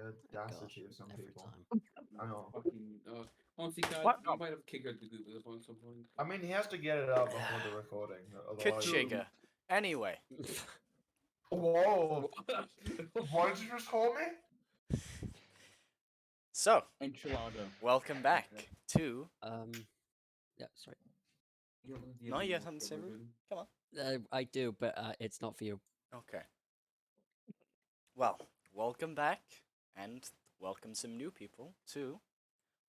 audacity of some every people. time. I know. Fucking, honestly, guys, What? we might have to kick her to Google at some point. I mean, he has to get it out before the recording. Kachiga. Anyway. Whoa! What did you just call me? So, Enchilada. welcome back to... Yeah, sorry. No, you have something to say, Ruben? Come on. I do, but it's not for you. Okay. Well, welcome back, and welcome some new people to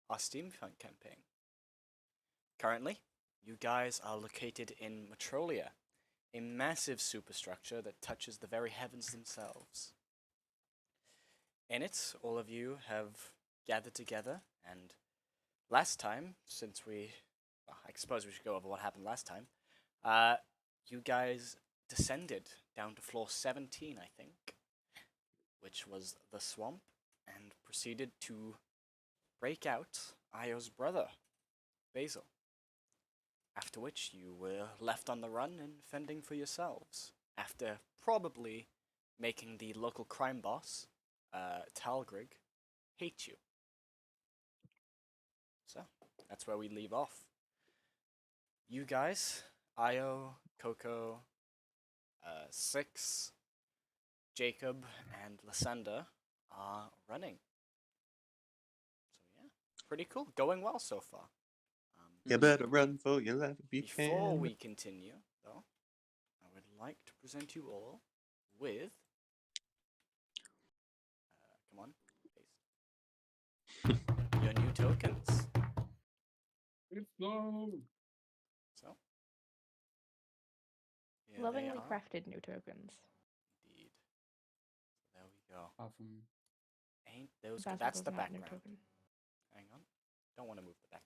our steampunk campaign. Currently, you guys are located in Metrolia, a massive superstructure that touches the very heavens themselves. In it, all of you have gathered together, and last time, since well, I suppose we should go over what happened last time, you guys descended down to floor 17, I think, which was the swamp, and proceeded to break out Io's brother, Basil. After which you were left on the run and fending for yourselves, after probably making the local crime boss, Talgrig, hate you. So, that's where we leave off. You guys, Io, Coco, Six, Jacob, and Lysander are running. So yeah, pretty cool. Going well so far. You better run for your life if you Before can. we continue, though, I would like to present you all with... come on, paste. Your new tokens. Let's go. So, here Lovingly they are. crafted new tokens. Indeed. There we go. Apart from Ain't those good? Basil That's the doesn't have a new background. token. Hang on. Don't want to move the background.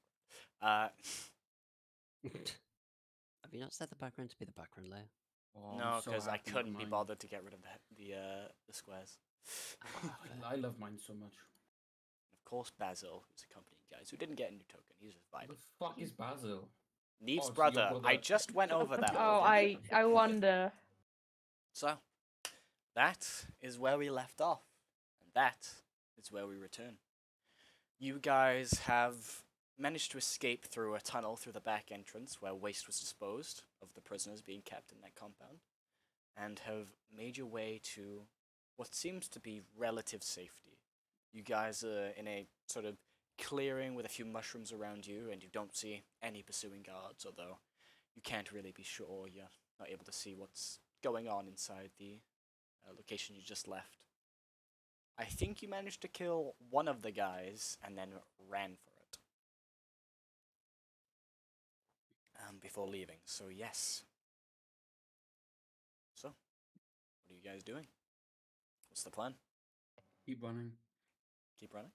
Have you not set the background to be the background layer? oh, No, I'm so because I happy with couldn't be mine. bothered to get rid of the squares. I love mine so much. Of course, Basil, who's accompanying you guys, who didn't get a new token. He's just What the vibing. fuck is Basil? Neve's Oh, so brother. your brother- I just went over that. Oh, already. I wonder. So, that is where we left off. And that is where we return. You guys have managed to escape through a tunnel through the back entrance where waste was disposed of the prisoners being kept in that compound, and have made your way to what seems to be relative safety. You guys are in a sort of clearing with a few mushrooms around you, and you don't see any pursuing guards, although you can't really be sure. You're not able to see what's going on inside the location you just left. I think you managed to kill one of the guys and then ran for it before leaving. So yes. So, what are you guys doing? What's the plan? Keep running. Keep running?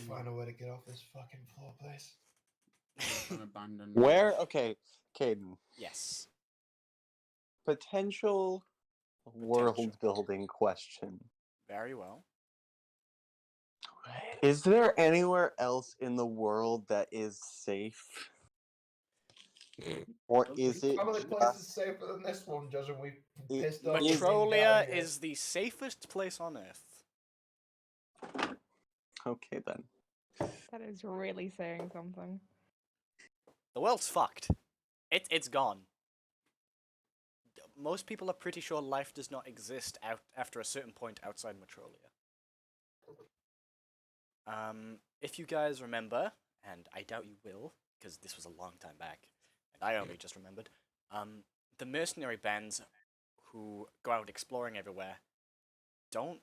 Find a way to get off this fucking floor, please. Abandoned. Where? Okay, Caden. Yes. Potential world building question. Very well. Is there anywhere else in the world that is safe? Or is it How many just... places safer than this one, judging we pissed off? Metrolia is the safest place on Earth. Okay then. That is really saying something. The world's fucked. It's gone. Most people are pretty sure life does not exist after a certain point outside Metrolia. If you guys remember, and I doubt you will, because this was a long time back, and I only just remembered, the mercenary bands who go out exploring everywhere don't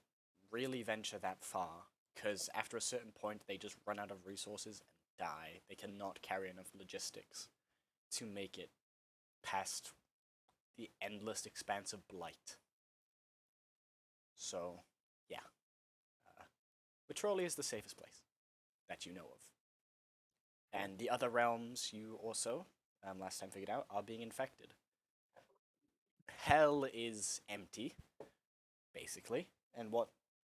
really venture that far, because after a certain point they just run out of resources and die. They cannot carry enough logistics to make it past the endless expanse of Blight. So, yeah. Metrolia is the safest place that you know of. And the other realms you also, last time figured out, are being infected. Hell is empty, basically, and what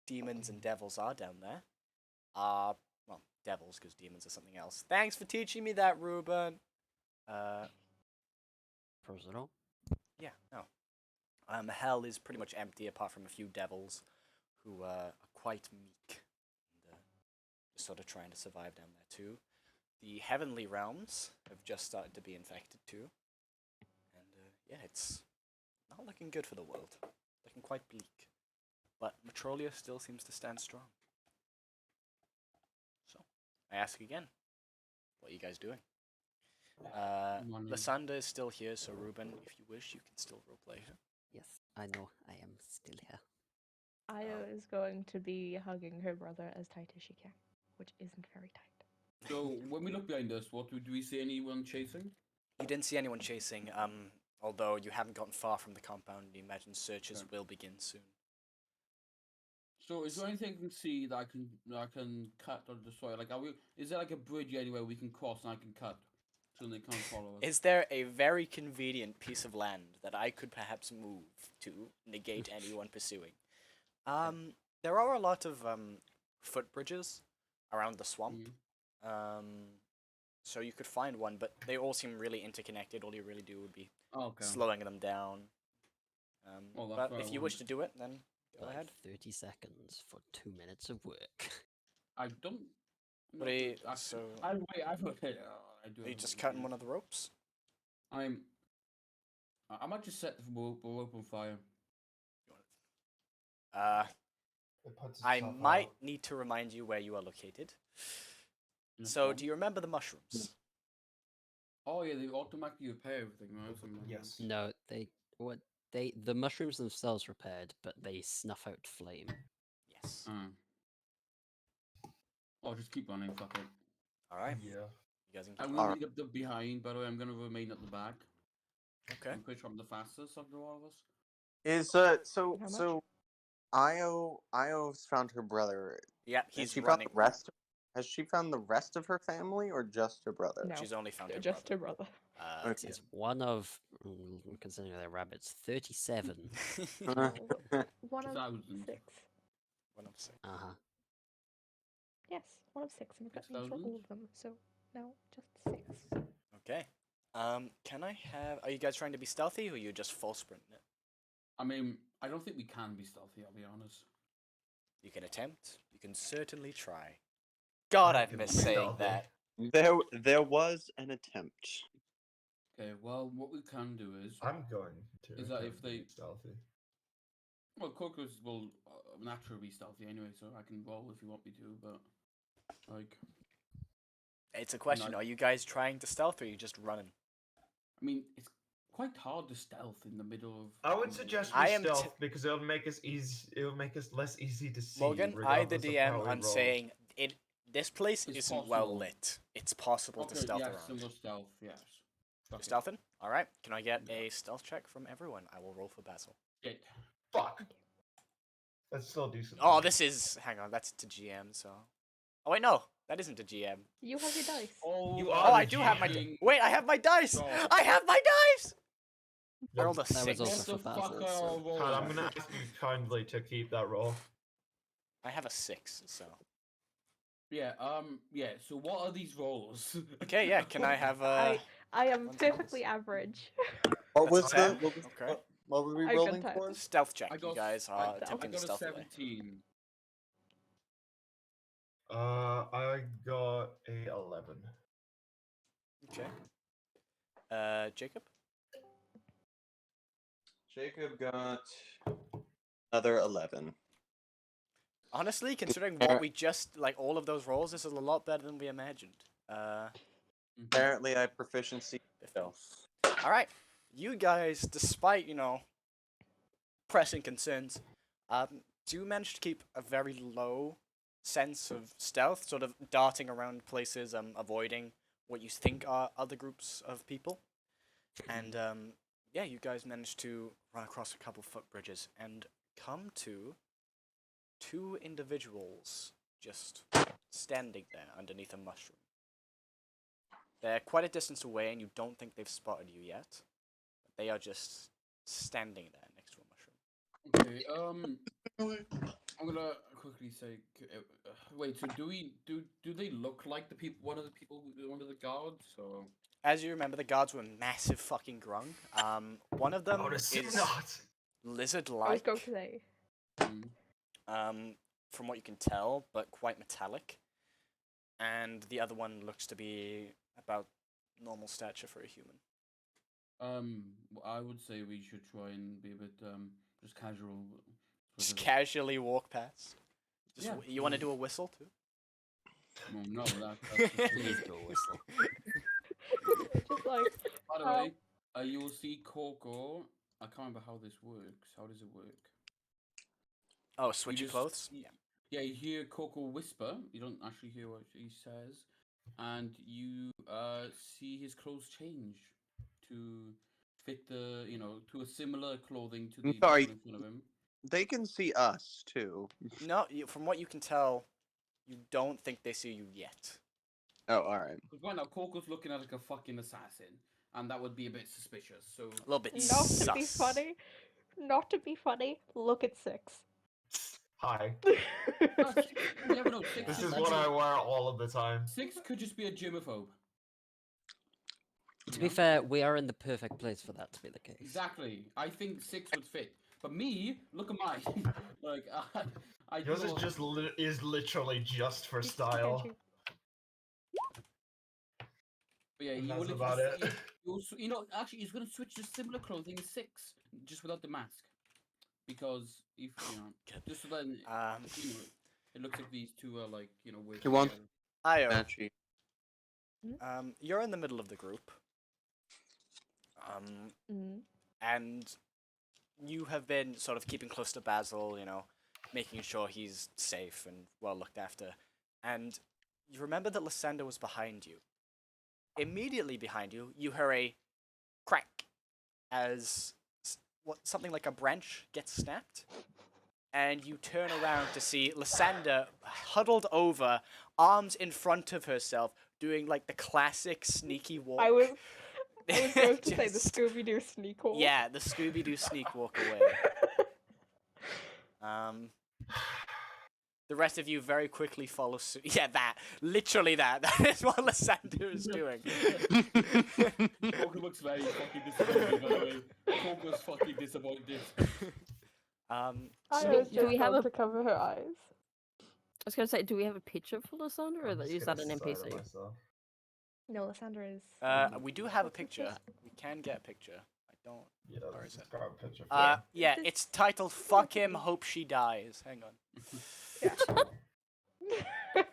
demons and devils are down there are, well, devils, because demons are something else. Thanks for teaching me that, Ruben! Personal? Yeah, no. Hell is pretty much empty, apart from a few devils who are quite meek. And, just sort of trying to survive down there too. The heavenly realms have just started to be infected too. And yeah, it's not looking good for the world. Looking quite bleak. But Metrolia still seems to stand strong. So, I ask again, what are you guys doing? Money. Lysanda is still here, so Ruben, if you wish, you can still roleplay her. Yes, I know. I am still here. Io is going to be hugging her brother as tight as she can, which isn't very tight. So when we look behind us, what do we see? Anyone chasing? You didn't see anyone chasing, although you haven't gotten far from the compound, and you imagine searches Okay. will begin soon. So is there anything I can see that I can cut or destroy? Like, is there like a bridge anywhere we can cross and I can cut so they can't follow us? Is there a very convenient piece of land that I could perhaps move to negate anyone pursuing? There are a lot of footbridges around the swamp. Mhm. So you could find one, but they all seem really interconnected. All you really do would be Okay. slowing them down. Well, that's But what I if you wish want. to do it, then go Like ahead. 30 seconds for 2 minutes of work. I don't. What are you, I, so I wait. I okay. I do. are you have just a- cutting one of the ropes? I might just set the rope on fire. It puts I itself might out. need to remind you where you are located. in the So, swamp. do you remember the mushrooms? Oh yeah, they automatically repair everything, right? Something like that. Yes. No, the mushrooms themselves repaired, but they snuff out flame. Yes. Oh, just keep running. Fuck it. All right. Yeah. You guys can I'm keep gonna Alright. lead up the behind. By the way, I'm gonna remain at the back. Okay. I'm pretty sure I'm the fastest of the all of us. Is How much? so Io's found her brother. Yeah, Has he's she found running. the rest? Has she found the rest of her family or just her brother? No, She's only found her just brother. her brother. It Okay. is one of, considering they're rabbits, 37. No, one of Thousand. 6. One of six. Uh-huh. Yes, one of 6, and we've got names for 6,000? all of them. So no, just 6. Okay. Can I have? Are you guys trying to be stealthy, or are you just full sprinting it? I mean, I don't think we can be stealthy. I'll be honest. You can attempt. You can certainly try. God, I I've can missed be saying stealthy. that. There was an attempt. Okay. Well, what we can do is, I'm going to. Is that if attempt to be they- stealthy? well, Corkers will naturally be stealthy anyway, so I can roll if you want me to. But like, It's a question. No. Are you guys trying to stealth, or are you just running? I mean, it's quite hard to stealth in the middle of. I would suggest we I am stealth because it'll make us easy. It'll make us less easy to see. Logan, I, the regardless of how DM, we I'm roll. saying it. This place It's isn't well possible. lit. It's possible to Okay. stealth Yes, around. single stealth. Yes. You're Fuck it. stealthing? All right. Can I get Yeah. a stealth check from everyone? I will roll for Basil. Shit. Fuck. That's still decent. Oh, this is. Hang on, that's to GM. So. Oh wait, no, that isn't to GM. You have your dice. Oh, You Oh, are I the do have my. GM. Wait, I have my dice. God. I have my dice. I rolled a That was 6. also What for the Basil, fuck so- are all Todd, I'm rolls? gonna ask you kindly to keep that roll. I have a 6. So. Yeah. Yeah. So what are these rolls? Okay, yeah. Can I have I am One's perfectly average. What That's was a the 10? what was, Okay. what were we I got rolling 10. for? stealth check? I You got. guys I are I attempting to got a stealth away. 17. I got a 11. Okay. Jacob. Jacob got another 11. Honestly, considering what we just all of those rolls, this is a lot better than we imagined. Apparently, I have proficiency. 15. All right, you guys, despite pressing concerns, do manage to keep a very low sense of stealth, sort of darting around places, avoiding what you think are other groups of people, and yeah, you guys managed to run across a couple footbridges and come to 2 individuals just standing there underneath a mushroom. They're quite a distance away, and you don't think they've spotted you yet. But they are just standing there next to a mushroom. Okay. I'm gonna quickly say. Wait. So do they look like the people? One of the guards? Or As you remember, the guards were massive fucking grung. One of them Oh, to see is not. I was lizard-like. going to say. Hmm. from what you can tell, but quite metallic. And the other one looks to be about normal stature for a human. I would say we should try and be a bit just casual. Just sort of- casually walk past. Just, Yeah, you want to yeah. do a whistle too? Well, no, that's just Please do a whistle. Just like, By the way, you will see Coco. I can't remember how this works. How does it work? Oh, switching just- clothes? y- Yeah, you hear Coco whisper. You don't actually hear what he says, and you see his clothes change to fit to a similar clothing to the Sorry. people in front of him. They can see us too. No, from what you can tell, you don't think they see you yet. Oh, all right. Because right now Coco's looking at like a fucking assassin, and that would be a bit suspicious. So A little bit not sus. to be funny. Not to be funny. Look at 6. Hi. You never know. Six This could is be- what I wear all of the time. 6 could just be a germaphobe. To You be know? fair, we are in the perfect place for that to be the case. Exactly. I think 6 would fit. But me, look at mine. Like I Yours is don't- just is literally just for Look at style. you. But yeah, And you that's will about literally it. see- actually, he's gonna switch to similar clothing as 6, just without the mask, because if just so then it looks like these two are like working He wants- together. Io, Matchy. you're in the middle of the group. Mm. And you have been sort of keeping close to Basil, making sure he's safe and well looked after. And you remember that Lysander was behind you. Immediately behind you, you hear a crack as something like a branch gets snapped. And you turn around to see Lysander huddled over, arms in front of herself, doing like the classic sneaky walk. I was going to say the Just- Scooby-Doo sneak walk. Yeah, the Scooby-Doo sneak walk away. The rest of you very quickly follow suit. Yeah, literally that. That is what Lysander is doing. Coco looks very fucking disappointed. By the way, Coco's fucking disappointed. I So was do just we have going a- to cover her eyes. I was gonna say, do we have a picture for Lysander, or I'm just is that gonna an silence NPC? myself. No, Lysandra is. We do have a What's the picture. first- We can get a picture. I don't. Yeah, Where let's is just grab a picture. For Yeah, This is- it's titled "Fuck Him, Hope She Dies." Hang on.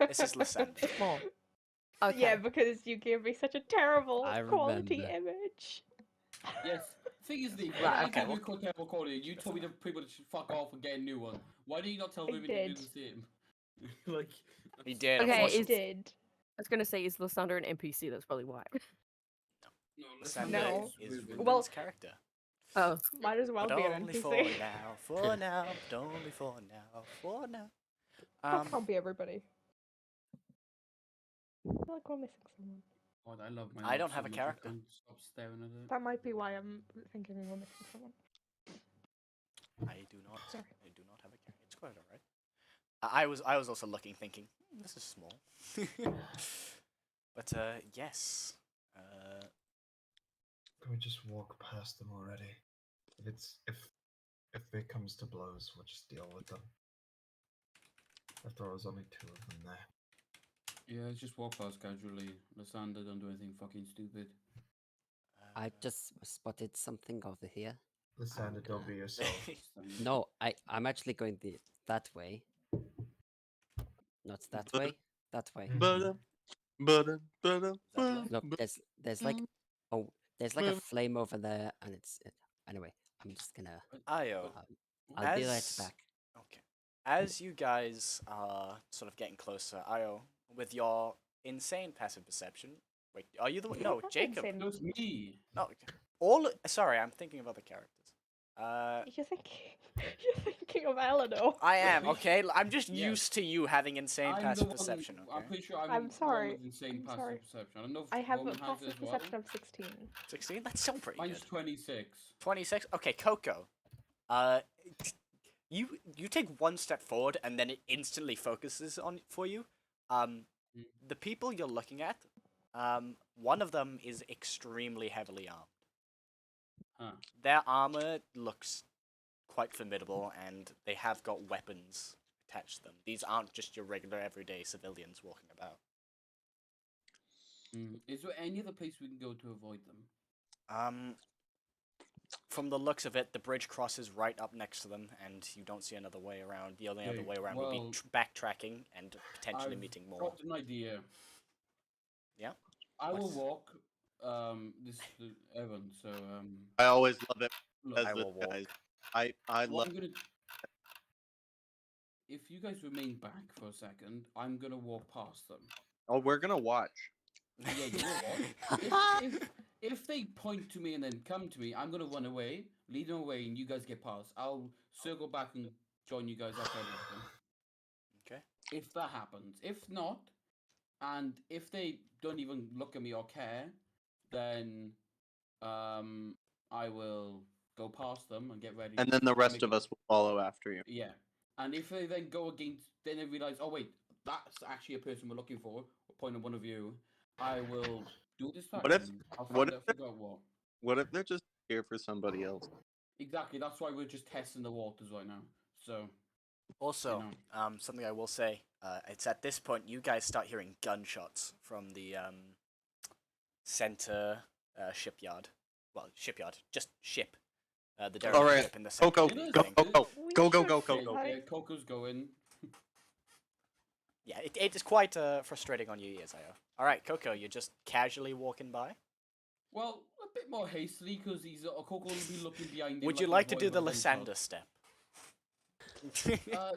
This is Lysander. Small. Okay. Yeah, because you gave me such a terrible I quality remember. image. Yes. Thing is, Lee, Right, why okay, did you call terrible quality? You told me to people to fuck off and get a new one. Why did you not tell I women to do did. the same? Like, He did. Okay, I unfortunately. did. I was gonna say, is Lysander an NPC? That's probably why. no, Lysander No. is Well, Ruben's character. Oh, Might as well But be an only for NPC. now, for now, but only for now, for now. That can't be everybody. I feel like we're missing someone. God, I love my. I don't notes so have a much, character. I can't stop staring at it. That might be why I'm thinking we're missing someone. I do not. Sorry. I do not have a character. It's quite alright. I was also looking, thinking, this is small. But yes. Can we just walk past them already? If it comes to blows, we'll just deal with them. After all, there's only 2 of them there. Yeah, let's just walk past casually. Lysander, don't do anything fucking stupid. I just spotted something over here. Lysander, don't be yourself. No, I'm actually going that way. Not that way. That way. Ba-dum, ba-dum, ba-dum, That Look, there's like there's like a flame over there, and it's anyway. I'm just gonna. Io, I'll be right As- back. okay. As you guys are sort of getting closer, Io, with your insane passive perception. Wait, are you the one? No, That's Jacob. insane. It was me. No, sorry, I'm thinking of other characters. You're thinking of Eleanor. I am, Pretty okay? I'm just Yes. used to you having insane I'm passive the one- perception, I'm okay? pretty sure I'm, I'm the one sorry, with insane I'm passive sorry. perception. I don't know if I have a Roman has it passive as well. perception of 16. 16? That's still pretty Mine's good. 26. 26? Okay, Coco. You take one step forward and then it instantly focuses on for you. The people you're looking at, one of them is extremely heavily armed. Huh. Their armor looks quite formidable and they have got weapons catch them. These aren't just your regular everyday civilians walking about. Is there any other place we can go to avoid them? From the looks of it, the bridge crosses right up next to them, and you don't see another way around. The only other Okay, way around would well, be backtracking and potentially I've meeting more. got an idea. Yeah? I will What's- walk. Evan. So I always love it. look, As I this will walk. guys. I what love. I'm gonna. If you guys remain back for a second, I'm gonna walk past them. Oh, we're gonna watch. Yeah, you will watch. If they point to me and then come to me, I'm gonna run away, lead them away, and you guys get past. I'll circle back and join you guys outside of them. Okay. If that happens. If not, and if they don't even look at me or care, then I will go past them and get ready. And then the rest make of it- us will follow after you. Yeah. And if they then go against, then they realize, oh wait, that's actually a person we're looking for. Or point at one of you. I will do this. What if- I'll what find if out, figure out what. What if they're just here for somebody else? Exactly. That's why we're just testing the waters right now. So Also, know. something I will say, it's at this point you guys start hearing gunshots from the center shipyard. Well, shipyard, just ship. The derelict Alright, ship in the center. Coco, of the go, thing. go, go, We go, go, should go, go, Okay, go. fight. yeah, Coco's going. Yeah, it is quite frustrating on your ears, I know. Alright, Coco, you're just casually walking by. Well, a bit more hastily because he's Coco will be looking behind him. Would you he's like to do avoiding the gunshot. Lysander step?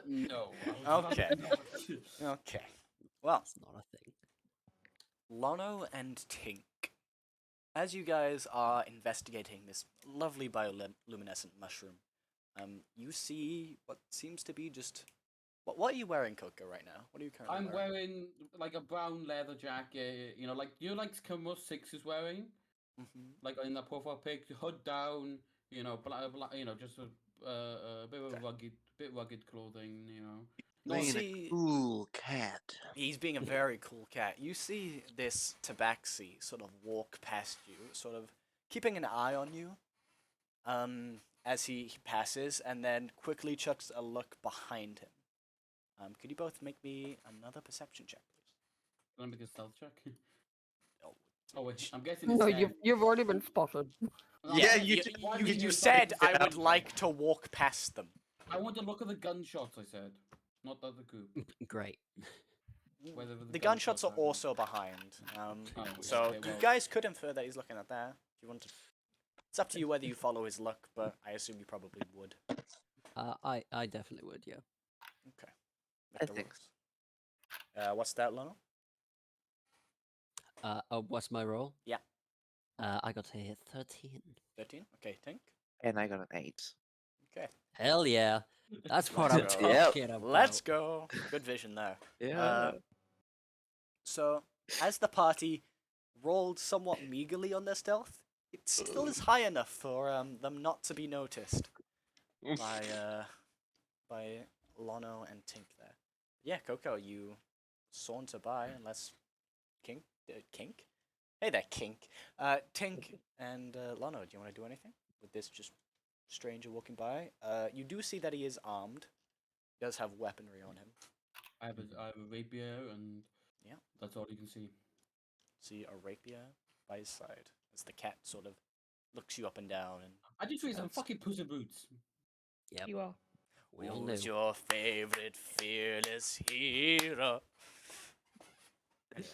No. I would Okay. not. Okay. Well, It's not a thing. Lono and Tink, as you guys are investigating this lovely bioluminescent mushroom, you see what seems to be just... What are you wearing, Coco, right now? What are you currently I'm wearing? wearing like a brown leather jacket. Like like Cumber 6 is wearing, like in that profile pic, hood down. Just a bit of Okay. rugged clothing. You Playing see, a cool cat. he's being a very cool cat. You see this tabaxi sort of walk past you, sort of keeping an eye on you, as he passes, and then quickly chucks a look behind him. Could you both make me another perception check, please? Can I make a stealth check? Oh, Oh wait, I'm guessing. No, it's you've already been spotted. Yeah, Why you, did you you said say I that? would like to walk past them. I want to look at the gunshots. I said, not at the coop. Great. Whether The gunshots are also behind. Oh, So okay, you well- guys could infer that he's looking at there. If you want to, it's up to you whether you follow his look, but I assume you probably would. I definitely would, yeah. Okay. I That think works. What's that, Lono? What's my roll? Yeah. I got a 13. 13? Okay, Tink. And I got an 8. Okay. Hell yeah. That's what I'm Let's go. talking about. Let's go. Good vision there. Yeah. So, as the party rolled somewhat meagerly on their stealth, it still is high enough for them not to be noticed by Lono and Tink there. Yeah, Coco, you saunter by, unless Kink? Hey there, Kink. Tink and Lono, do you want to do anything with this just stranger walking by? You do see that he is armed. He does have weaponry on him. I have a rapier, and Yeah. that's all you can see. See a rapier by his side as the cat sort of looks you up and down and I just raised some That's- fucking Puss in Boots. Yep. You are. We all knew. Who's your favorite fearless hero? Anyway.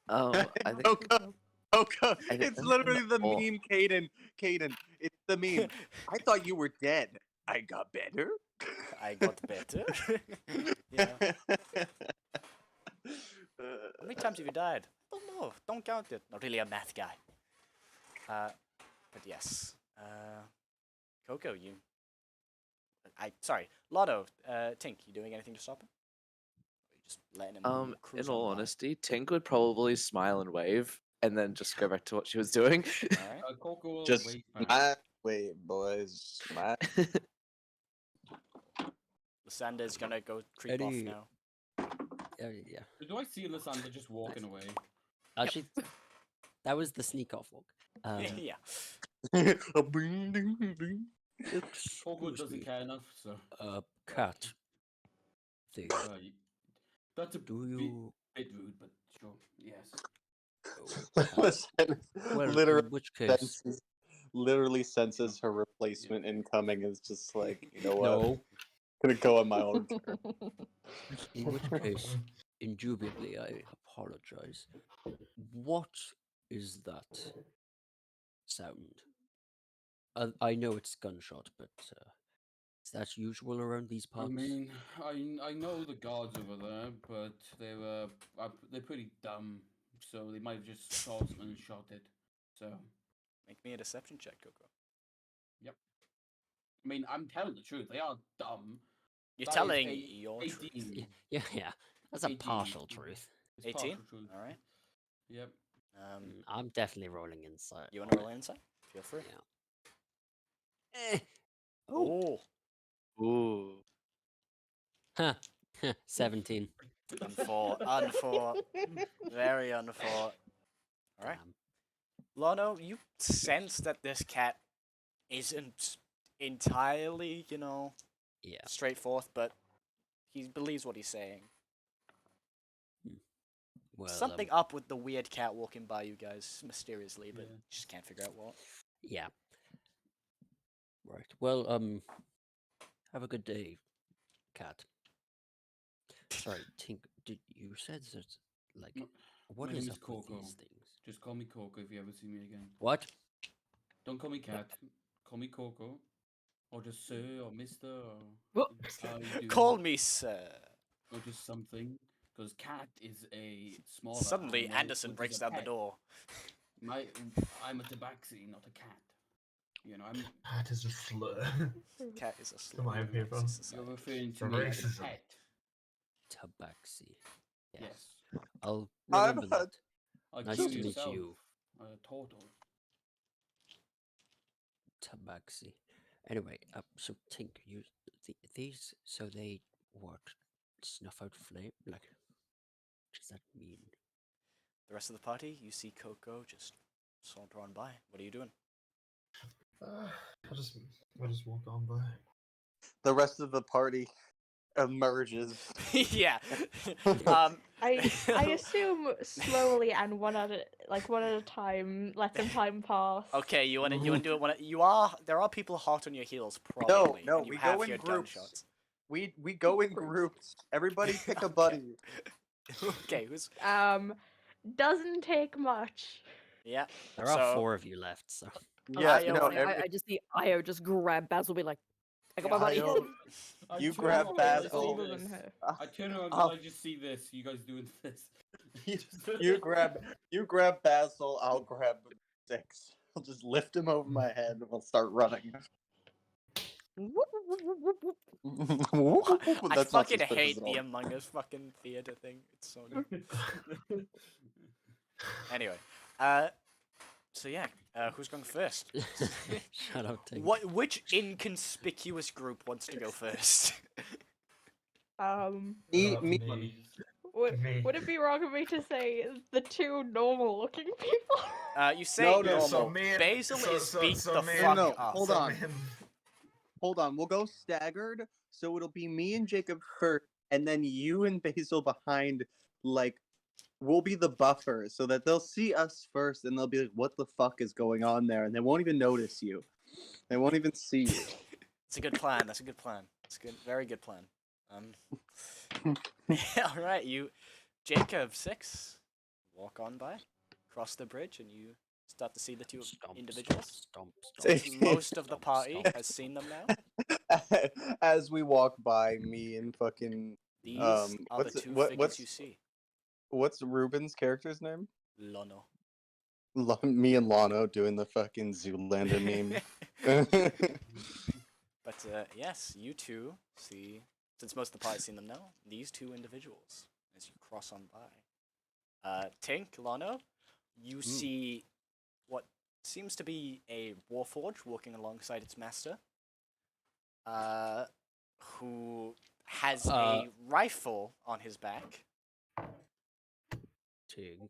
Oh, I think. Coco, Coco. I think It's that's literally the Oh. meme, Caden. Caden, it's the meme. I thought you were dead. I got better. I got better. Yeah. How many times have you died? I don't know. Don't count it. Not really a math guy. But yes. Coco, you. Sorry, Lotto. Tink, you doing anything to stop him? Or you just letting him cruise In all on by? honesty, Tink would probably smile and wave, and then just go back to what she was doing. All right. Coco will Just wait back. my way, boys. My. Lysander's gonna go creep off Eddie. now. Yeah. Do I see Lysander just walking away? Actually, that was the sneak off walk. Yeah. Coco doesn't care enough, so. Cat. thing. That's a Do bit, you? bit rude, but sure. Yes. Listen, Well, literally in which case, senses her replacement incoming is just like, you know what? no. Gonna go on my own terms. In which case, indubitably, I apologize. What is that sound? I know it's gunshot, but is that usual around these I parts? mean, I know the guards over there, but they're pretty dumb, so they might have just saw something and shot it. So, Make me a deception check, Coco. I mean, I'm telling the truth. They are dumb. You're That is telling a your truth. 18. Yeah. That's a 18. partial truth. It's 18? partial truth. All right. Yep. I'm definitely rolling inside. You want to roll insight? Feel free. Yeah. Oh. Oh, Ooh. Huh. 17. unfor, very unfor. All right. Damn. Lono, you sense that this cat isn't entirely, Yeah. straightforward, but he believes what he's saying. Well, Something up with the weird cat walking by you guys mysteriously, but Yeah. just can't figure out what. Yeah. Right. Well, have a good day, cat. Sorry, Tink. Did you said that like M- what my is name is up with Coco. these things? Just call me Coco if you ever see me again. What? Don't call me Cat. Call me Coco. Or just Sir or Mister or What? how you do. Call me sir. Or just something. Because cat is a smaller Suddenly, animal, Anderson which is breaks a down the pet. door. I'm a tabaxi, not a cat. You know, I'm. That is a slur. Cat is a slur. Come on, in people. Nazi society. You're referring to For me as a racism. pet. Tabaxi. Yes. Yes. I'll I've remember that. Like Nice you to meet yourself, you. a turtle. Tabaxi. Anyway, so Tink, these so they what snuff out flame? Like, what does that mean? The rest of the party, you see Coco just saunter on by. What are you doing? I just walk on by. The rest of the party emerges. Yeah. I assume slowly and one at a time. Let some time pass. Okay, you wanna do it when there are people hot on your heels No, probably. no, and you we have go in your groups. gunshots. We go in groups. Everybody pick a buddy. Okay, who's Doesn't take much. yeah. There are So 4 of you left, so Yeah, Io, no, I just see Io just grab Basil, be like, I got my buddy. Io, I You turn grab around and He's I Basil. see older than this. her. I turn around I'll- and I just see this. You guys doing this. you grab Basil. I'll grab Six. I'll just lift him over my head and we'll start running. I That's not fucking suspicious hate at the all. Among Us fucking theater thing. It's so good. Anyway, so yeah, who's going first? shut up, Tink. Which inconspicuous group wants to go first? Me. Would it be wrong of me to say the 2 normal-looking people? You say No, normal. so Basil is beat the me fuck no, up. hold on. Hold on, we'll go staggered, so it'll be me and Jacob first, and then you and Basil behind, like, we'll be the buffer, so that they'll see us first, and they'll be like, what the fuck is going on there? And they won't even notice you. They won't even see you. It's a good plan. That's a good plan. It's a good, very good plan. All right, Jacob 6, walk on by, cross the bridge, and you start to see the 2 individuals. Stomp. Most of the stomp, party stomp. has seen them now. As we walk by, me and fucking These are what's the it- 2 what- figures what's- you see. what's Ruben's character's name? Lono. Me and Lano doing the fucking Zoolander meme. But yes, you 2 see, since most of the party's seen them now, these 2 individuals as you cross on by. Tink, Lano, you see what seems to be a warforge walking alongside its master, who has a rifle on his back. Tink.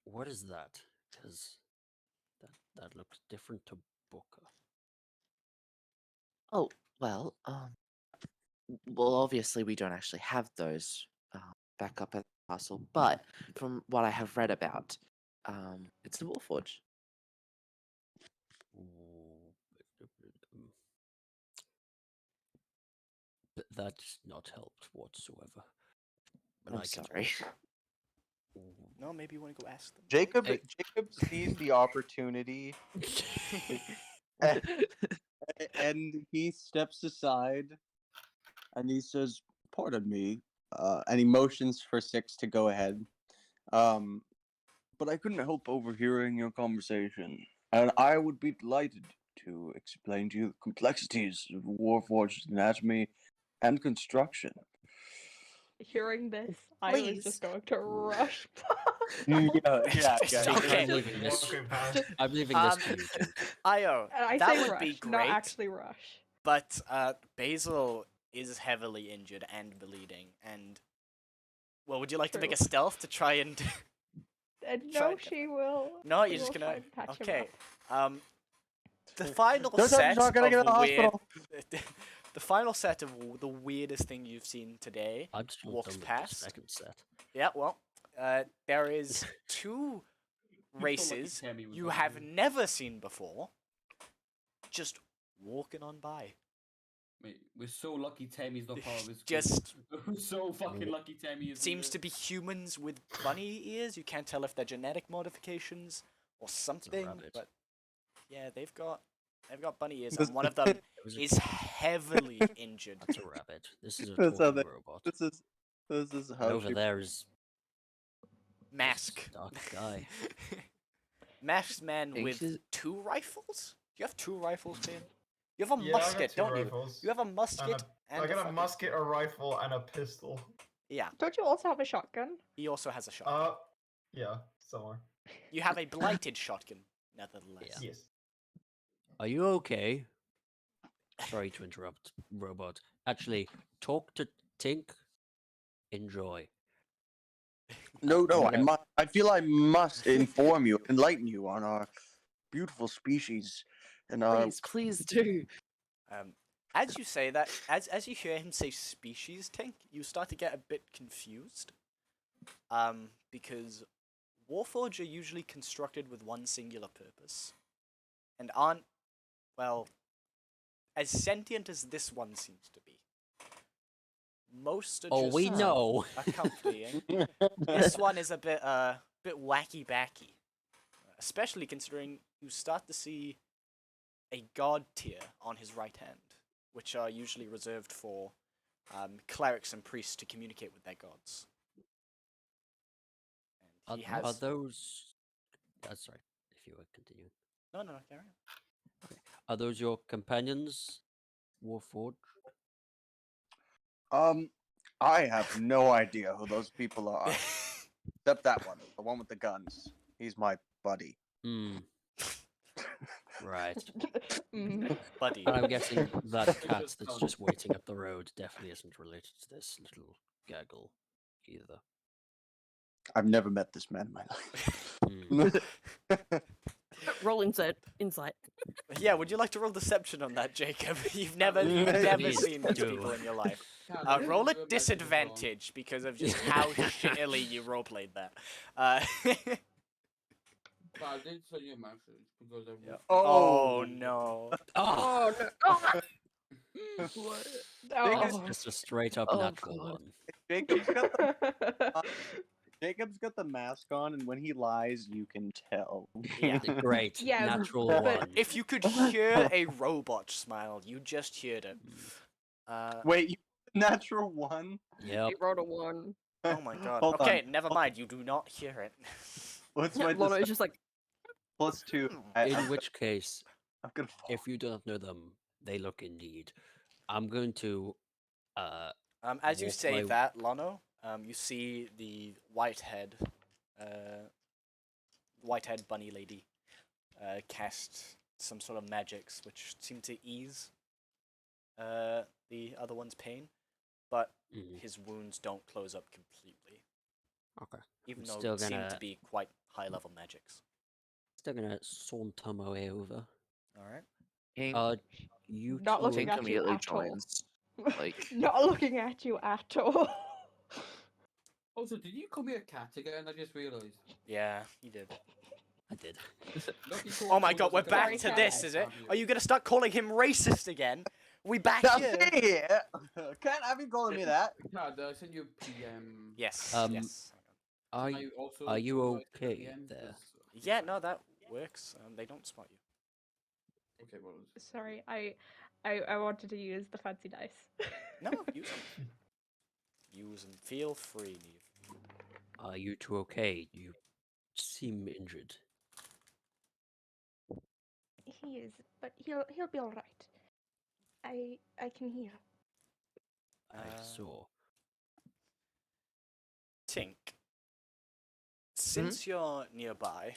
What is that? Because that looks different to Booker. Oh, well, well, obviously we don't actually have those back up at the castle, but from what I have read about, it's the Warforge. But that's not helped whatsoever. But I'm I can. sorry. No, maybe you want to go ask them. Jacob Hey. Jacob sees the opportunity and, and he steps aside and he says, "Pardon me," and he motions for Six to go ahead. But I couldn't help overhearing your conversation, and I would be delighted to explain to you the complexities of Warforged anatomy and construction. Hearing this, I was just going to rush Yeah. Okay. I'm leaving this. Walking past. I'm leaving this to you, Tink. Io, And I that say would rush, be not great, actually rush. but Basil is heavily injured and bleeding, and well, would you like to make a True. stealth to try and? And Try no, and get she will. No, she you're just will gonna. try and patch him Okay. up. The final Don't tell me set she's not gonna get of to the weird. hospital. The final set of the weirdest thing you've seen today I'm still walks done with the past. second set. Yeah, well, there is two races Tammy was you on have here. never seen before, just walking on by. Mate, we're so lucky Tammy's not part of this. Just- we're so fucking lucky Tammy is. Seems to be humans with bunny ears. You can't tell if they're genetic modifications or something, rabbit. but yeah, they've got bunny ears, This- and one of them It was a- is heavily injured. That's a rabbit. This is a That's how talking they- robot. This is And how over she. there is Mask. dark guy. Masked man Think with she's- 2 rifles? You have 2 rifles, Ben? You have a Yeah, I got musket, 2 don't you? rifles. You have a musket and I got a fucking- musket, a rifle, and a pistol. Yeah, Don't you also have a shotgun? he also has a shotgun. Yeah, somewhere. You have a blighted shotgun, nevertheless. Yeah. Yes. Are you okay? Sorry to interrupt, robot. Actually, talk to Tink. Enjoy. No, Yeah. I feel I must inform you, enlighten you on our beautiful species, and Please do. As you say that, as you hear him say species, Tink, you start to get a bit confused. Because Warforged are usually constructed with one singular purpose, and aren't, well, as sentient as this one seems to be. Most are Oh, just we know. accompanying. This one is a bit wacky backy, especially considering you start to see a god tier on his right hand, which are usually reserved for clerics and priests to communicate with their gods. And he Are has those? Sorry, if you were continuing. no, carry on. Are those your companions, Warforged? I have no idea who those people are, except that one, the one with the guns. He's my buddy. Hmm. Right. Mm. Buddy. But I'm guessing that cat Just that's done. just waiting up the road definitely isn't related to this little gaggle either. I've never met this man in my life. Hmm. Roll insight. Yeah, would you like to roll deception on that, Jacob? You've never Please seen these do. people in your life. God, Roll we're at back to the song. disadvantage because of just how shittily you roleplayed that. But I did send you a message because I. Yeah. Oh. Oh no. Oh, Oh no! Oh. just a straight up Oh, natural God. one. Jacob's got the mask on, and when he lies, you can tell. Yeah. Great, Yeah, natural but- one. If you could hear a robot smile, you just heard it. Wait, you natural one? Yep. He rolled a 1. Oh my god. Hold Okay, on. never mind. You do not hear it. What's my Lono is just like, +2? In which case, I'm gonna fall. if you do not know them, they look indeed. I'm going to. As you Walk say my- that, Lano, you see the white-head bunny lady cast some sort of magics which seem to ease the other one's pain, but Mhm. his wounds don't close up completely, Okay. even I'm though still it seem to gonna- be quite high-level magics. Still gonna saunter my way over. All right. Tink, You Not two looking Tink at you immediately at all. joins. Like, Not looking at you at all. Also, did you call me a cat again? I just realised. Yeah, he did. I did. Lucky Oh my Coco god, we're doesn't back Sorry, to Cat. this, is it? Have you? Are you gonna start calling him racist again? We back Now, here. see, can't have you calling me that. Cat, I sent you a PM. Yes, yes. Are Can y- I also are you join the okay PM? there? 'Cause, Yeah, no, that works. They don't spot you. Okay, well. Sorry, I wanted to use the fancy dice. No, use them. Use them. Feel free, Neve. Are you two okay? You seem injured. He is, but he'll be all right. I can heal. I saw. Tink, since you're nearby,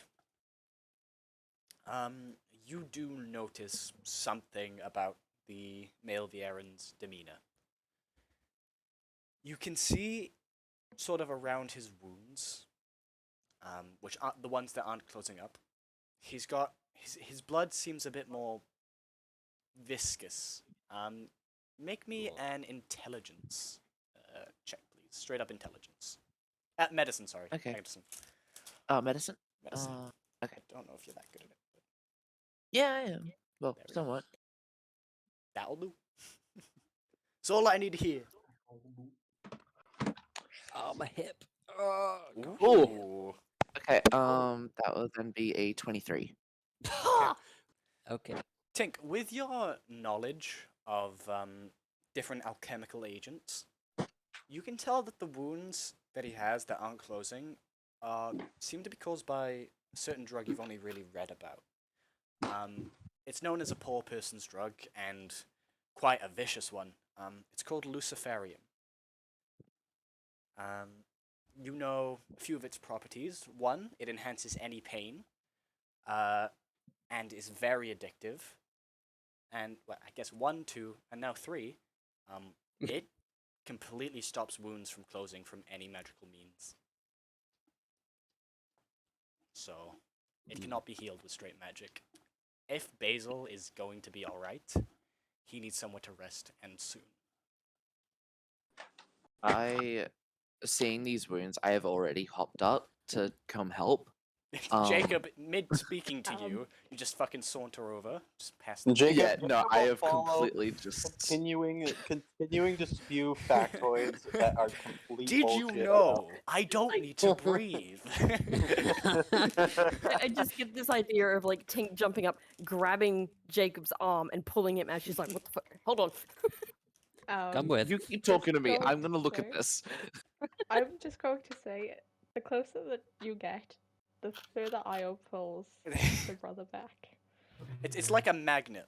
you do notice something about the male Vieran's demeanor. You can see, sort of around his wounds, which aren't the ones that aren't closing up. He's got his blood seems a bit more viscous. Make me Cool. an intelligence check, please. Straight up intelligence. Medicine, sorry. Okay. Medicine. medicine? Medicine. Okay. I don't know if you're that good at it, but Yeah, I am. Well, There we go. somewhat. that'll do. It's all I need to hear. Oh, my hip. Ooh. Okay, that will then be a 23. Okay. Tink, with your knowledge of different alchemical agents, you can tell that the wounds that he has that aren't closing seem to be caused by a certain drug you've only really read about. It's known as a poor person's drug, and quite a vicious one. It's called Luciferium. You know a few of its properties. One, it enhances any pain, and is very addictive. And well, I guess 1, 2, and now 3, it completely stops wounds from closing from any magical means. So it cannot be healed with straight magic. If Basil is going to be alright, he needs somewhere to rest, and soon. Seeing these wounds, I have already hopped up to come help. Jacob, mid speaking to you, you just fucking saunter over, just past the Jacob, Yeah, no, Jacob I will have follow, completely just. continuing to spew factoids that are complete Did bullshit. you know I don't need to breathe? I just get this idea of like Tink jumping up, grabbing Jacob's arm, and pulling him as she's like, "What the fuck? Hold on." Come with. You keep talking to me. going I'm gonna to look at say- this. I'm just going to say, the closer that you get, the further Io pulls the brother back. It's like a magnet,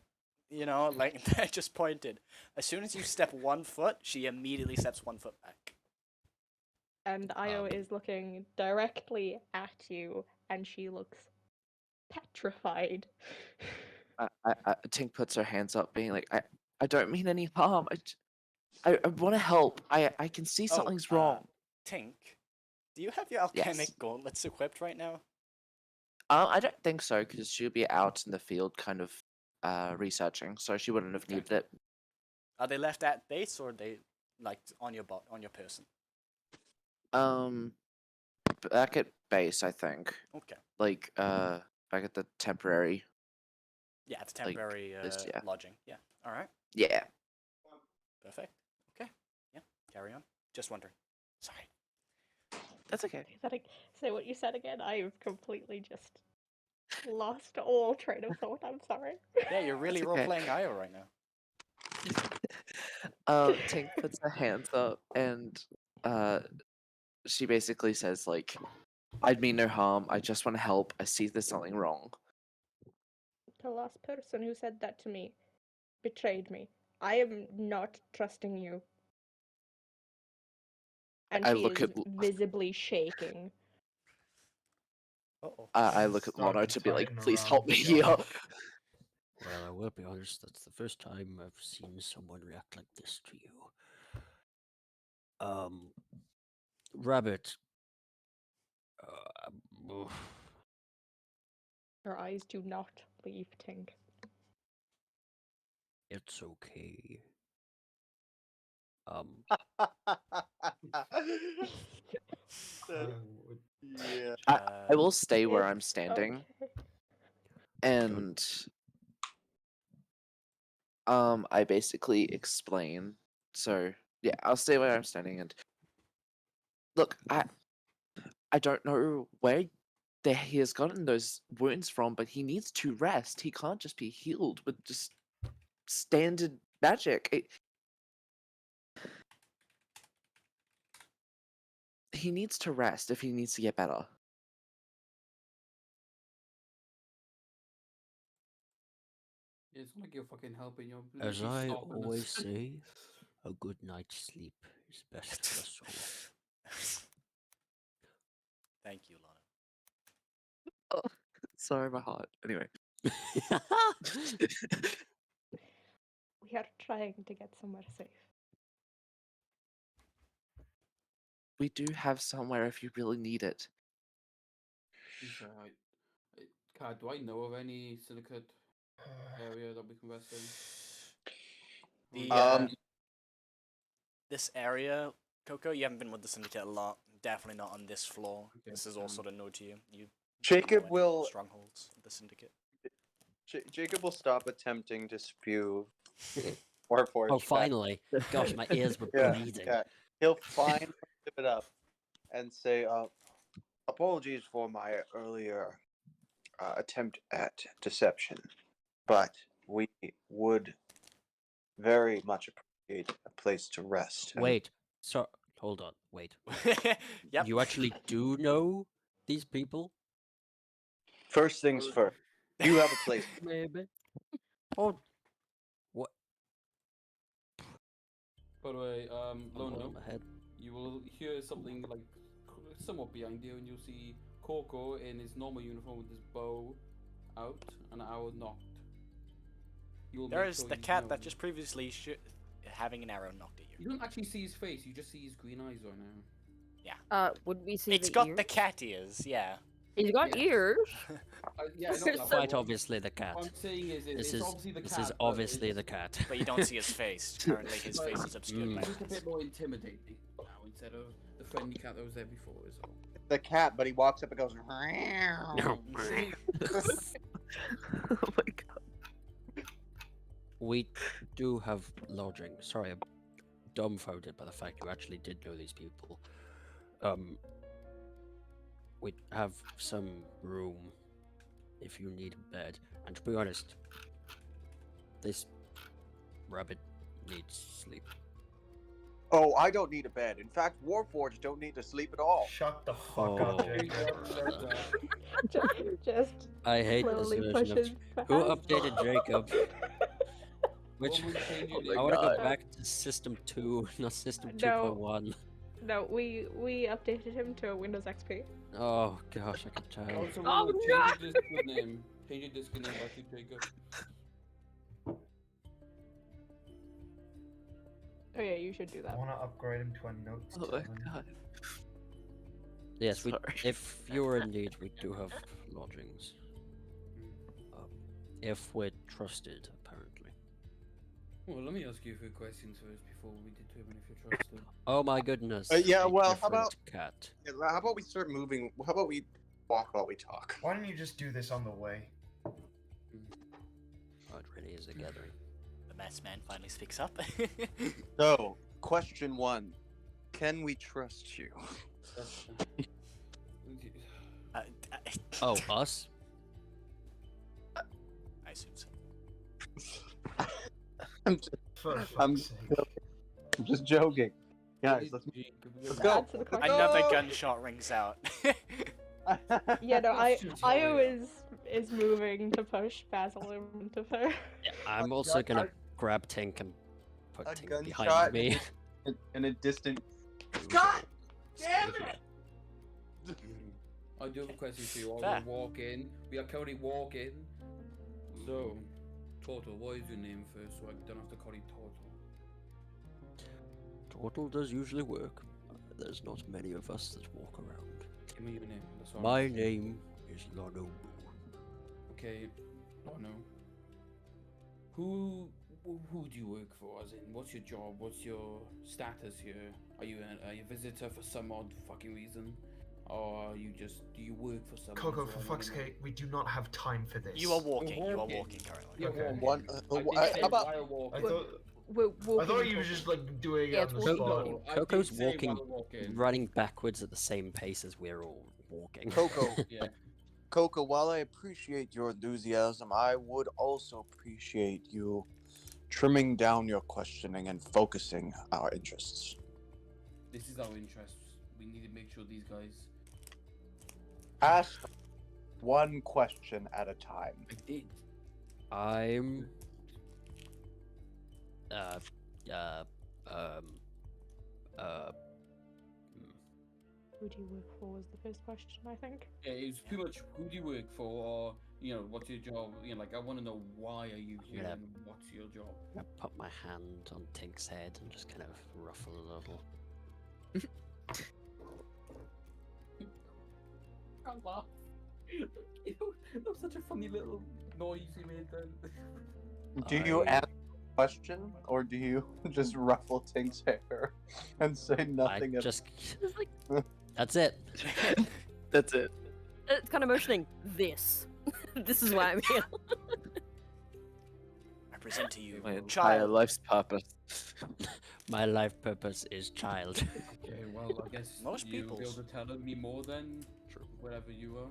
you know, like I just pointed. As soon as you step 1 foot, she immediately steps 1 foot back. And Io is looking directly at you, and she looks petrified. Tink puts her hands up, being like, I don't mean any harm. I want to help. I can see something's wrong. Tink, do you have your alchemic Yes. gauntlets equipped right now? I don't think so, because she'll be out in the field, kind of, researching, so she wouldn't have needed it. Are they left at base, or are they like on your person? Back at base, I think. Okay. Like, back at the temporary. Yeah, it's Like temporary this, yeah. lodging. Yeah. All right. Yeah. Perfect. Okay. Yeah. Carry on. Just wondering. Sorry. That's okay. Say what you said again. I've completely just lost all train of thought. I'm sorry. Yeah, you're really That's role okay. playing Io right now. Tink puts her hands up, and she basically says, like, I'd mean no harm. I just want to help. I see there's something wrong. The last person who said that to me betrayed me. I am not trusting you. And I she look is at visibly shaking. Uh-oh. I look at Start Mono to to be like, tighten please around help me the here. yellow. Well, I will be honest, that's the first time I've seen someone react like this to you. Rabbit. Oof. Her eyes do not leave Tink. It's okay. That- would- yeah. I will stay where I'm It's standing, okay. and I basically explain. So yeah, I'll stay where I'm standing, and look, I don't know where he has gotten those wounds from, but he needs to rest. He can't just be healed with just standard magic. He needs to rest if he needs to get better. It's not like you're fucking helping. You're As literally I stopping us. always say, a good night's sleep is best for the soul. Thank you, Lana. Sorry, my heart. Anyway. We are trying to get somewhere safe. We do have somewhere if you really need it. He's alright. Kat, do I know of any silicate area that we can rest in? The Um, this area, Coco, you haven't been with the Syndicate a lot. Definitely not on this floor. Okay, This is all sort of new to you. You don't Jacob know any will strongholds of the Syndicate. Jacob will stop attempting to spew Warforged. Oh, finally! Gosh, my ears were Yeah, bleeding. yeah. He'll finally give it up and say, "Apologies for my earlier attempt at deception, but we would very much appreciate a place to rest." And Wait, so hold on. Wait, Yep. you actually do know these people? first things first, you have a place. Maybe. Oh, what? By the way, I'm Lono, holding my head. you will hear something like somewhat behind you, and you'll see Coco in his normal uniform with his bow out and arrow knocked. You will There make is sure the he's cat that known. just previously having an arrow knocked at you. You don't actually see his face. You just see his green eyes right now. Would we see It's the got ears? the cat ears, yeah. He's got Yeah. ears. Yeah, I know that, Quite but obviously the cat. what I'm saying is, This it's is obviously the cat. this is but obviously the it's- cat. But you don't see his face. Currently, his face is obscured by It's just a eyes. bit more intimidating now instead of the friendly cat that was there before. Is all. The cat, but he walks up and goes. No. Oh my god. We do have lodging. Sorry, I'm dumbfounded by the fact you actually did know these people. We have some room if you need a bed. And to be honest, this rabbit needs sleep. Oh, I don't need a bed. In fact, Warforged don't need to sleep at all. Shut the fuck Oh, up, Hey, Jacob. what said that? just I hate this slowly version pushes of. Who past. updated Jacob? Which What would change your Oh my name? I want to go God. back to System 2, not System No. 2.1. No, we updated him to Windows XP. Oh gosh, I can tell. Also, Oh, remember, no! change your Discord name. Change your Discord name back to Jacob. Oh yeah, you should do I that. want to upgrade him to a Note Oh my 7. god. Yes, we, Sorry. if you're in need, we do have lodgings. If we're trusted, apparently. Well, let me ask you a few questions first before we determine if you're trusted. Oh my goodness. Yeah, a well, how different about- cat? Yeah, how about we start moving? How about we walk while we talk? Why don't you just do this on the way? Oh, it really is a gathering. The masked man finally speaks up. So, question 1: can we trust you? Uh, Oh, us? I assume so. I'm just, For I'm fuck's sake. I'm just joking. Guys, let's Let's go. Answer the question. Another gunshot rings out. Yeah, no, Questions, Io Mario. is moving to push Basil in front of her. Yeah, I'm also gun- gonna I- grab Tink and put a Tink gunshot behind me. in a distant. God damn I do have a question for you. Fair. I'll walk in. We are currently walking. So, Total, what is your name first so I don't have to call you Total? Total does usually work. There's not many of us that walk around. Give me your name. That's all. My name is Lono. Okay. Oh no. Who who do you work for? As in, what's your job? What's your status here? Are you a visitor for some odd fucking reason, or do you work for someone? Coco, as for well? I fuck's wanna know. sake, we do not have time for this. You are walking. You are walking. walking currently. You're Okay. walking. One- I did say how about- while I walking. thought We're walking. I thought and you were talking. just like doing Yeah, it it's on the walking, spot. talking. I did Coco's say walking, while walking. running backwards at the same pace as we're all walking. Coco, Yeah. Coco, while I appreciate your enthusiasm, I would also appreciate you trimming down your questioning and focusing our interests. This is our interests. We need to make sure these guys. Ask one question at a time. I did. I'm. Uh. Uh. Um. Uh. Who do you work for was the first question, I think. Yeah, it's pretty much who do you work for, or what's your job? Like I want to know why are you here Yeah. and what's your job. I put my hand on Tink's head and just kind of ruffle a little. Can't laugh. That was such a funny little noise you made then. Do you I- ask a question, or do you just ruffle Tink's hair and say nothing I at just. It's like That's it. That's it. it's kind of motioning this. This is why I'm here. I present to you, My entire child. life's purpose. My life purpose is child. Okay, well I guess Most you'll be able people's. to tell me more than True. whatever you are.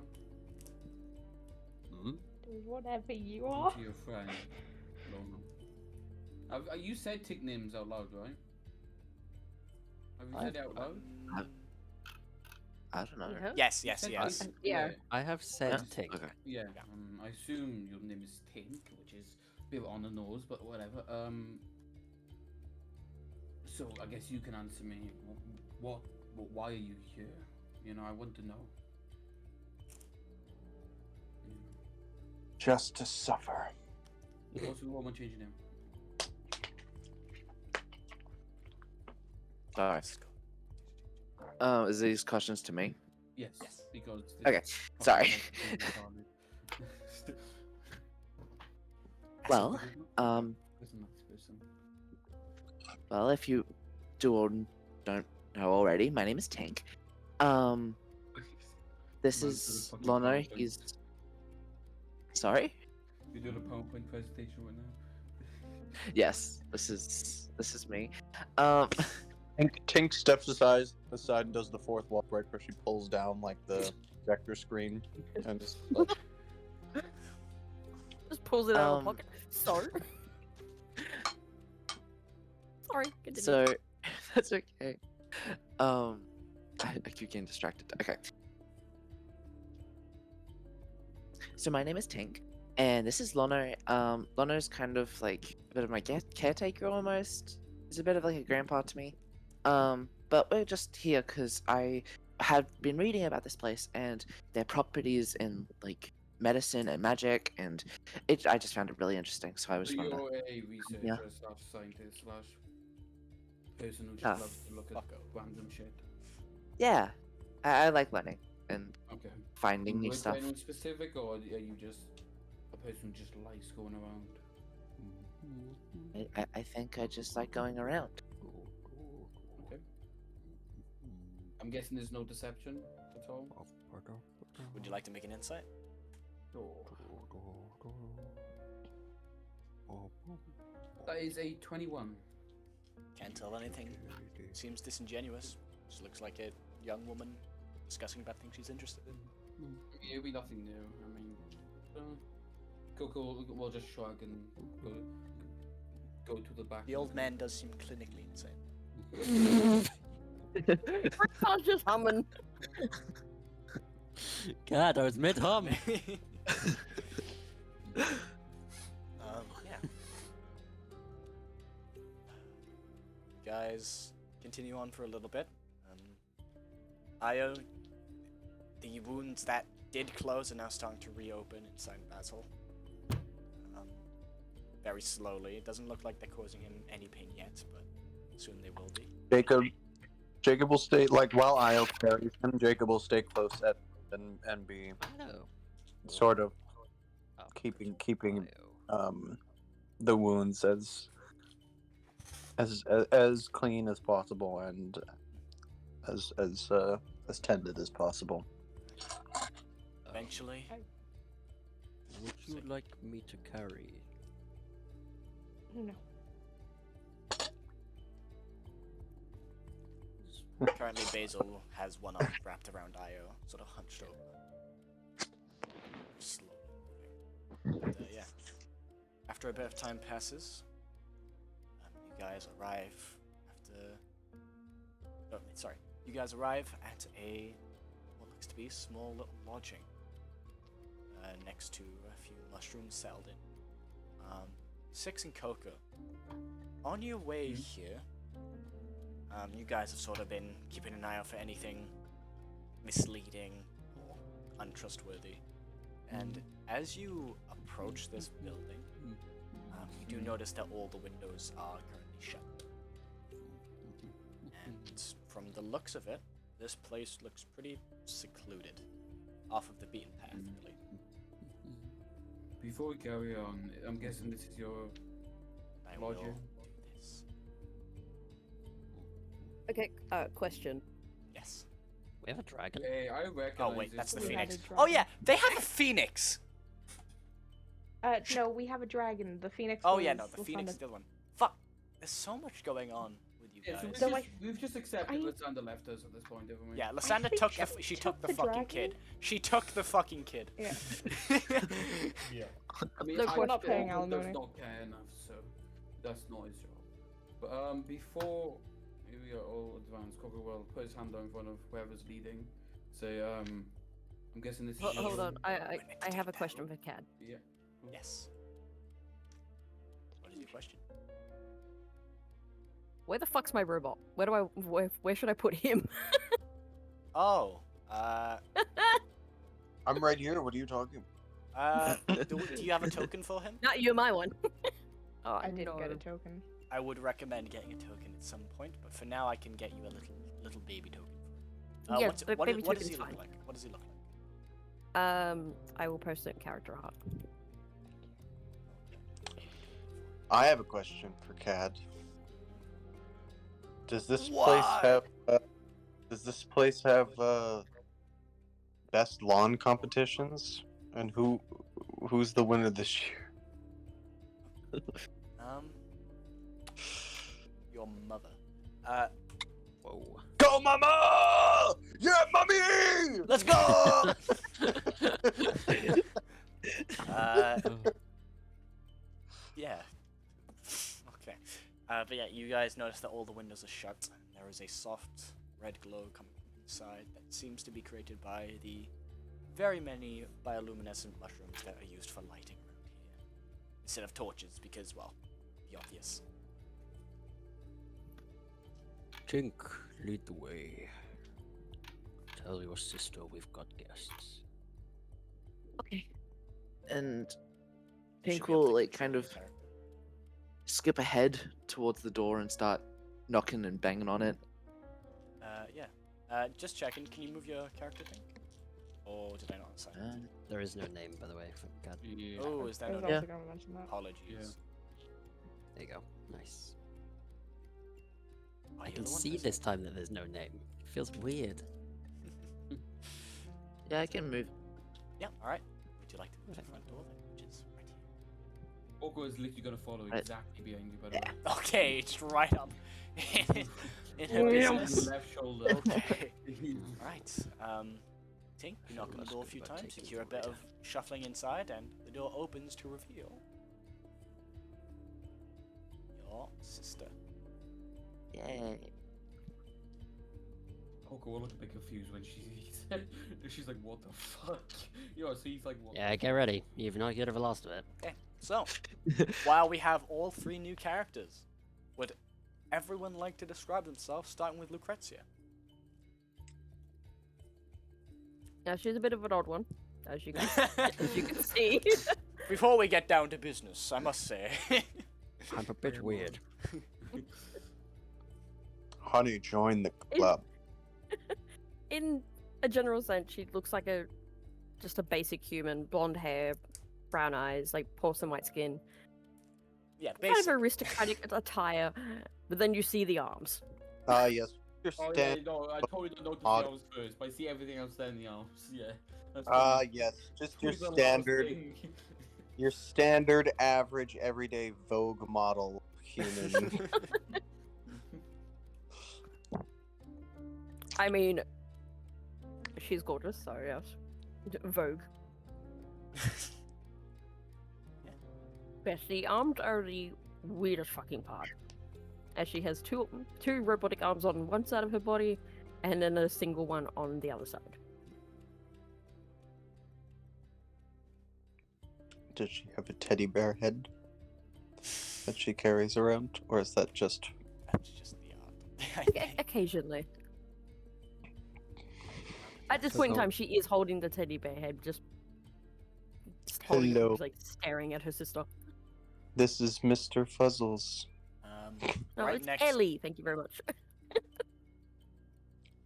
Hmm? Whatever you Or are. to your friend. Lorna. You said tick names out loud, right? Have you said it out loud? I don't know. Yeah. Yes, You yes, said yes. Tink? Yeah. I have said Yeah? Tink. Okay. Yeah. Yeah. I assume your name is Tink, which is a bit on the nose, but whatever. So I guess you can answer me. Why are you here? I want to know. just to suffer. Also, what want to change your name? Nice. Is these questions to me? Yes. Yes. Because. Okay, sorry. Well, well, if you do or don't know already, my name is Tank. This Run is through the fucking Lono. PowerPoint. He's sorry. You're doing a PowerPoint presentation right now. Yes, this is me. Tink steps aside and does the fourth wall break where she pulls down like the projector screen and just Just pulls it out of Um, her pocket. So. Sorry, continue. So that's okay. I keep getting distracted. Okay. So my name is Tink, and this is Lono. Lono's kind of like a bit of my caretaker almost. He's a bit of like a grandpa to me. But we're just here because I have been reading about this place and their properties in like medicine and magic, and I just found it really interesting. So I was So wondering. you're a researcher Yeah. slash scientist slash person who just Ah, loves to look at fucko. random shit. Yeah, I like learning and Okay. finding You new work for stuff. anyone specific, or are you just a person who just likes going around? I think I just like going around. Okay. I'm guessing there's no deception at all. Would you like to make an insight? That is a 21. Can't tell anything. Seems disingenuous. Just looks like a young woman discussing about things she's interested in. It'll be nothing new. I mean, Coco will just shrug and go to the back. The old man does seem clinically insane. I'm just humming. God, I was mid hum. Yeah. Guys, continue on for a little bit. Io, the wounds that did close are now starting to reopen inside Basil. Very slowly. It doesn't look like they're causing him any pain yet, but soon they will be. Jacob will stay like while Io carries him. Jacob will stay close at and be Hello. sort of Oh, keeping the wounds as clean as possible and as tended as possible. Eventually, Would you like me to carry? No. currently Basil has one arm wrapped around Io, sort of hunched over. Slowly moving. And, yeah. After a bit of time passes, you guys arrive after. Oh, sorry. You guys arrive at what looks to be a small little lodging next to a few mushrooms settled in. Six and Coco. On your way here, you guys have sort of been keeping an eye out for anything misleading or untrustworthy. And as you approach this building, you do notice that all the windows are currently shut. And from the looks of it, this place looks pretty secluded, off of the beaten path, really. Before we carry on, I'm guessing this is your I will lodging. do this. Okay, question. Yes. We have a dragon. Hey, I recognize Oh wait, this that's the We place. had a phoenix. dragon. Oh yeah, they have a phoenix. No, we have a dragon. The phoenix. Oh yeah, no, was the phoenix on is the other one. Fuck. There's so much going on with you Yeah, guys. so we've, So just, I- we've just accepted I- Lysander left us at this point, haven't we? Yeah, Lysander think took she took the took the fucking dragon. kid. She took the fucking kid. Yeah. Yeah. I mean, Look, I we're not still paying does alimony. not care enough, so that's not his job. But before we are all advanced, Cocker will put his hand down in front of whoever's leading. Say, I'm guessing this is. Hold your- on, I have a question for Cad. Yeah. cool. Yes. What is your question? Where the fuck's my robot? Where should I put him? Oh, I'm right here. What are you talking? do you have a token for him? Not you, my one. Oh, I didn't get no. a token. I would recommend getting a token at some point, but for now I can get you a little baby token. Yeah, what, the what, baby what does he token's look fine. like? What does he look like? I will post it in character art. I have a question for Cad. Does this What? place have? Does this place have best lawn competitions? And who's the winner this year? Your mother. Whoa. Go, mama! Yeah, mommy! Let's go! Yeah. Okay. But yeah, you guys notice that all the windows are shut. There is a soft red glow coming from inside that seems to be created by the very many bioluminescent mushrooms that are used for lighting around here. Instead of torches, because, well, the obvious. Tink, lead the way. Tell your sister we've got guests. Okay. And They should Pink be able will to like control kind the of character. skip ahead towards the door and start knocking and banging on it. Yeah. Just checking, can you move your character thing? Or did I not assign it? There is no name, by the way. For God. Yeah. Oh, is that I was not also going to mention that. Apologies. There you go. Nice. Oh, I you're can the one see that's- this time that there's no name. It feels weird. Yeah, I can move. Yeah, alright. Would you like to move to the front door then? Which is right here. Oko is literally gonna follow Right. exactly behind you, by the way. Okay, it's right up in her On your business. left shoulder. Okay. Right. Tink, you knock on the That's door a good few about times, taking you hear a bit forward. of shuffling inside, and the door opens to reveal your sister. Yay. Oko will look a bit confused when she sees it. She's like, what the fuck? You know, so he's like, what? Yeah, get ready. You've not yet ever lost of it. Okay, so while we have all three new characters, would everyone like to describe themselves, starting with Lucrezia? Now she's a bit of an odd one, as you can see. Before we get down to business, I must say. I'm a bit weird. Honey, join the club. In a general sense, she looks like just a basic human, blonde hair, brown eyes, like porcelain white skin. Yeah, Kind of basically. aristocratic attire, but then you see the arms. Yes. Your Oh yeah, stand. no, I totally don't notice the Odd. arms first, but I see everything else then the arms. Yeah, that's Yes. Just your probably the last standard, thing. your standard, average, everyday Vogue model human. I mean, she's gorgeous, so yes. Vogue. But the arms are the weirdest fucking part. As she has two robotic arms on one side of her body, and then a single one on the other side. Does she have a teddy bear head that she carries around, or is that just? That's just the art. I think. Occasionally. At this So point in no- time, she is holding the teddy bear head, just holding Hello. it, like staring at her sister. This is Mr. Fuzzles. No, Right it's next, Ellie. Thank you very much.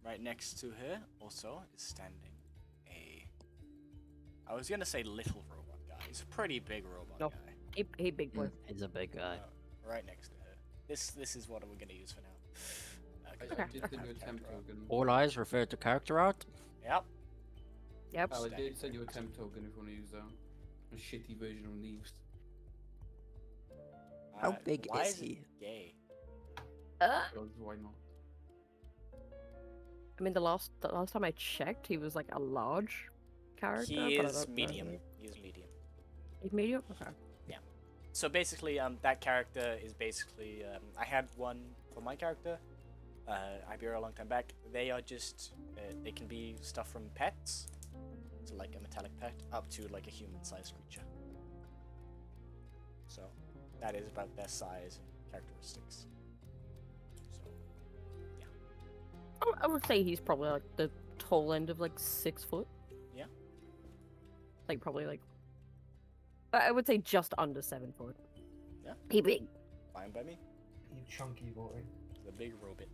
right next to her, also is standing a. I was gonna say little robot guy. He's a pretty big robot No. guy. Hey, big boy. He's a big guy. Right next to her. This is what we're gonna use for now. I Okay. did send you a temp token. All eyes refer to character art. Yep. Yep. Oh, I Standing did send you a right temp token if you want to use that. A shitty version of Leaves. How big why is is it he? gay? Because why not? I mean, the last time I checked, he was like a large character. He but I is don't know. medium. He is medium. He's medium. Okay. So basically, that character is basically. I had one for my character. Iberia a long time back. They are just. They can be stuff from pets, so like a metallic pet, up to like a human-sized creature. So that is about their size and characteristics. So I would say he's probably like the tall end of like 6 foot. Yeah. Like probably like. I would say just under 7 foot. Yeah. He big. fine by me. You chunky boy. The big robot.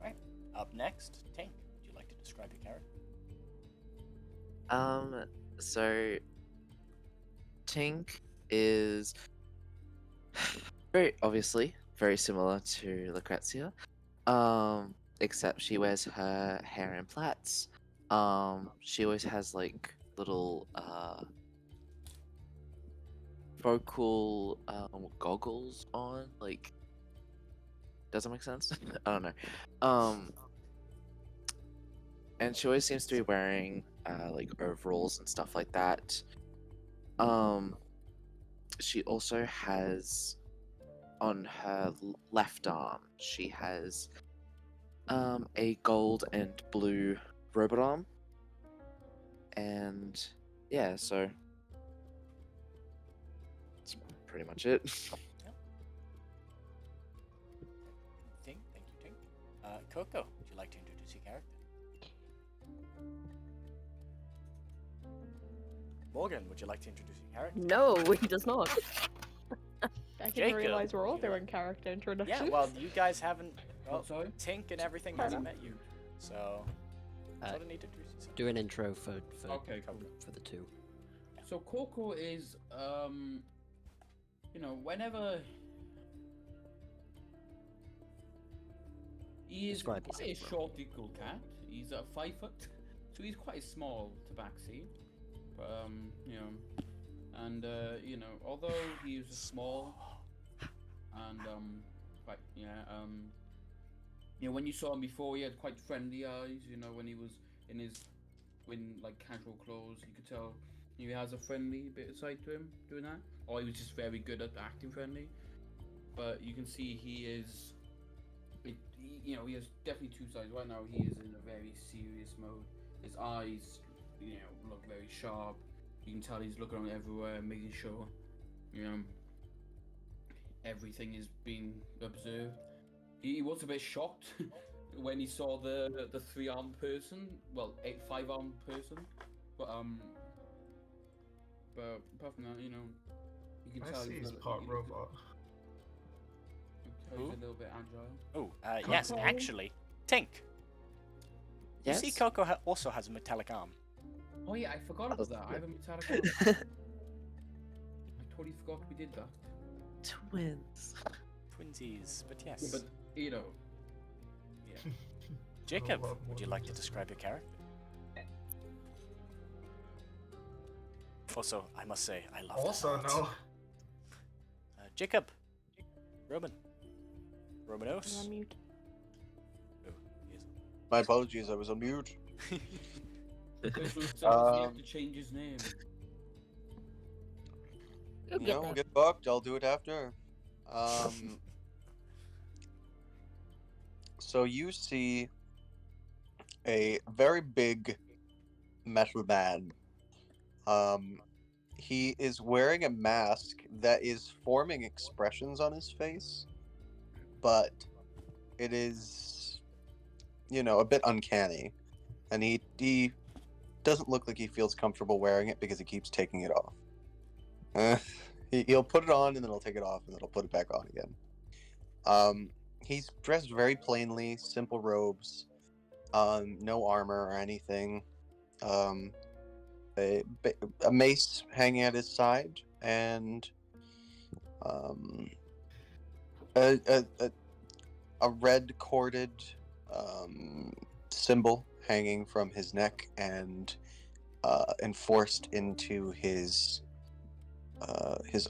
Right. Up next, Tank. Would you like to describe your character? So Tink is very obviously very similar to Lucrezia. Except she wears her hair in plaits. She always has like little vocal goggles on, like, does that make sense? I don't know. And she always seems to be wearing like overalls and stuff like that. She also has on her left arm, she has a gold and blue robot arm. And yeah, so that's pretty much it. Thank you, Tink. Coco, would you like to introduce your character? Morgan, would you like to introduce your character? No, he does not. I didn't Jacob, realize we're all would you doing like- character introductions. Yeah, well, you guys haven't. Well, Sorry? Tink and everything Fair hasn't enough. met you, so Uh, sort of need to introduce yourself. Do an intro for Okay, cool. for the two. So Coco is, you know, whenever he is Describe quite a yourself, short little cat. He's 5 foot, so he's quite small tabaxi. But you know, and you know, although he is small and quite you know, when you saw him before, he had quite friendly eyes. You know, when he was in his like casual clothes, you could tell he has a friendly bit of side to him doing that, or he was just very good at acting friendly. But you can see he is, you know, he has definitely two sides. Right now, he is in a very serious mode. His eyes, you know, look very sharp. You can tell he's looking around everywhere, making sure, you know, everything is being observed. He was a bit shocked when he saw the 3-armed person, well, 5-armed person, but apart from that, you know, you can I tell see he's he's a- part he's- robot. you can tell he's a little bit agile. Oh, yes, Coco. actually, Tink. Yes. You see, Coco also has a metallic arm. Oh yeah, I forgot about that. I have a metallic arm. I totally forgot we did that. twins. Twinsies, but yes. Yeah, but you know, Yeah. Jacob, lot more would you than like to just describe your character? Also, I must say, I love Also, that. no. Jacob. Roman. I'm Romanos. on mute. Oh, he is. My apologies, I was on mute. Crystal says he have Um, to change his name. You'll You get know, there. we'll get fucked. I'll do it after. So you see a very big metal man. He is wearing a mask that is forming expressions on his face, but it is, a bit uncanny. And he doesn't look like he feels comfortable wearing it because he keeps taking it off. He'll put it on and then he'll take it off and then he'll put it back on again. He's dressed very plainly, simple robes, no armor or anything. A mace hanging at his side, and a red corded symbol hanging from his neck and enforced into his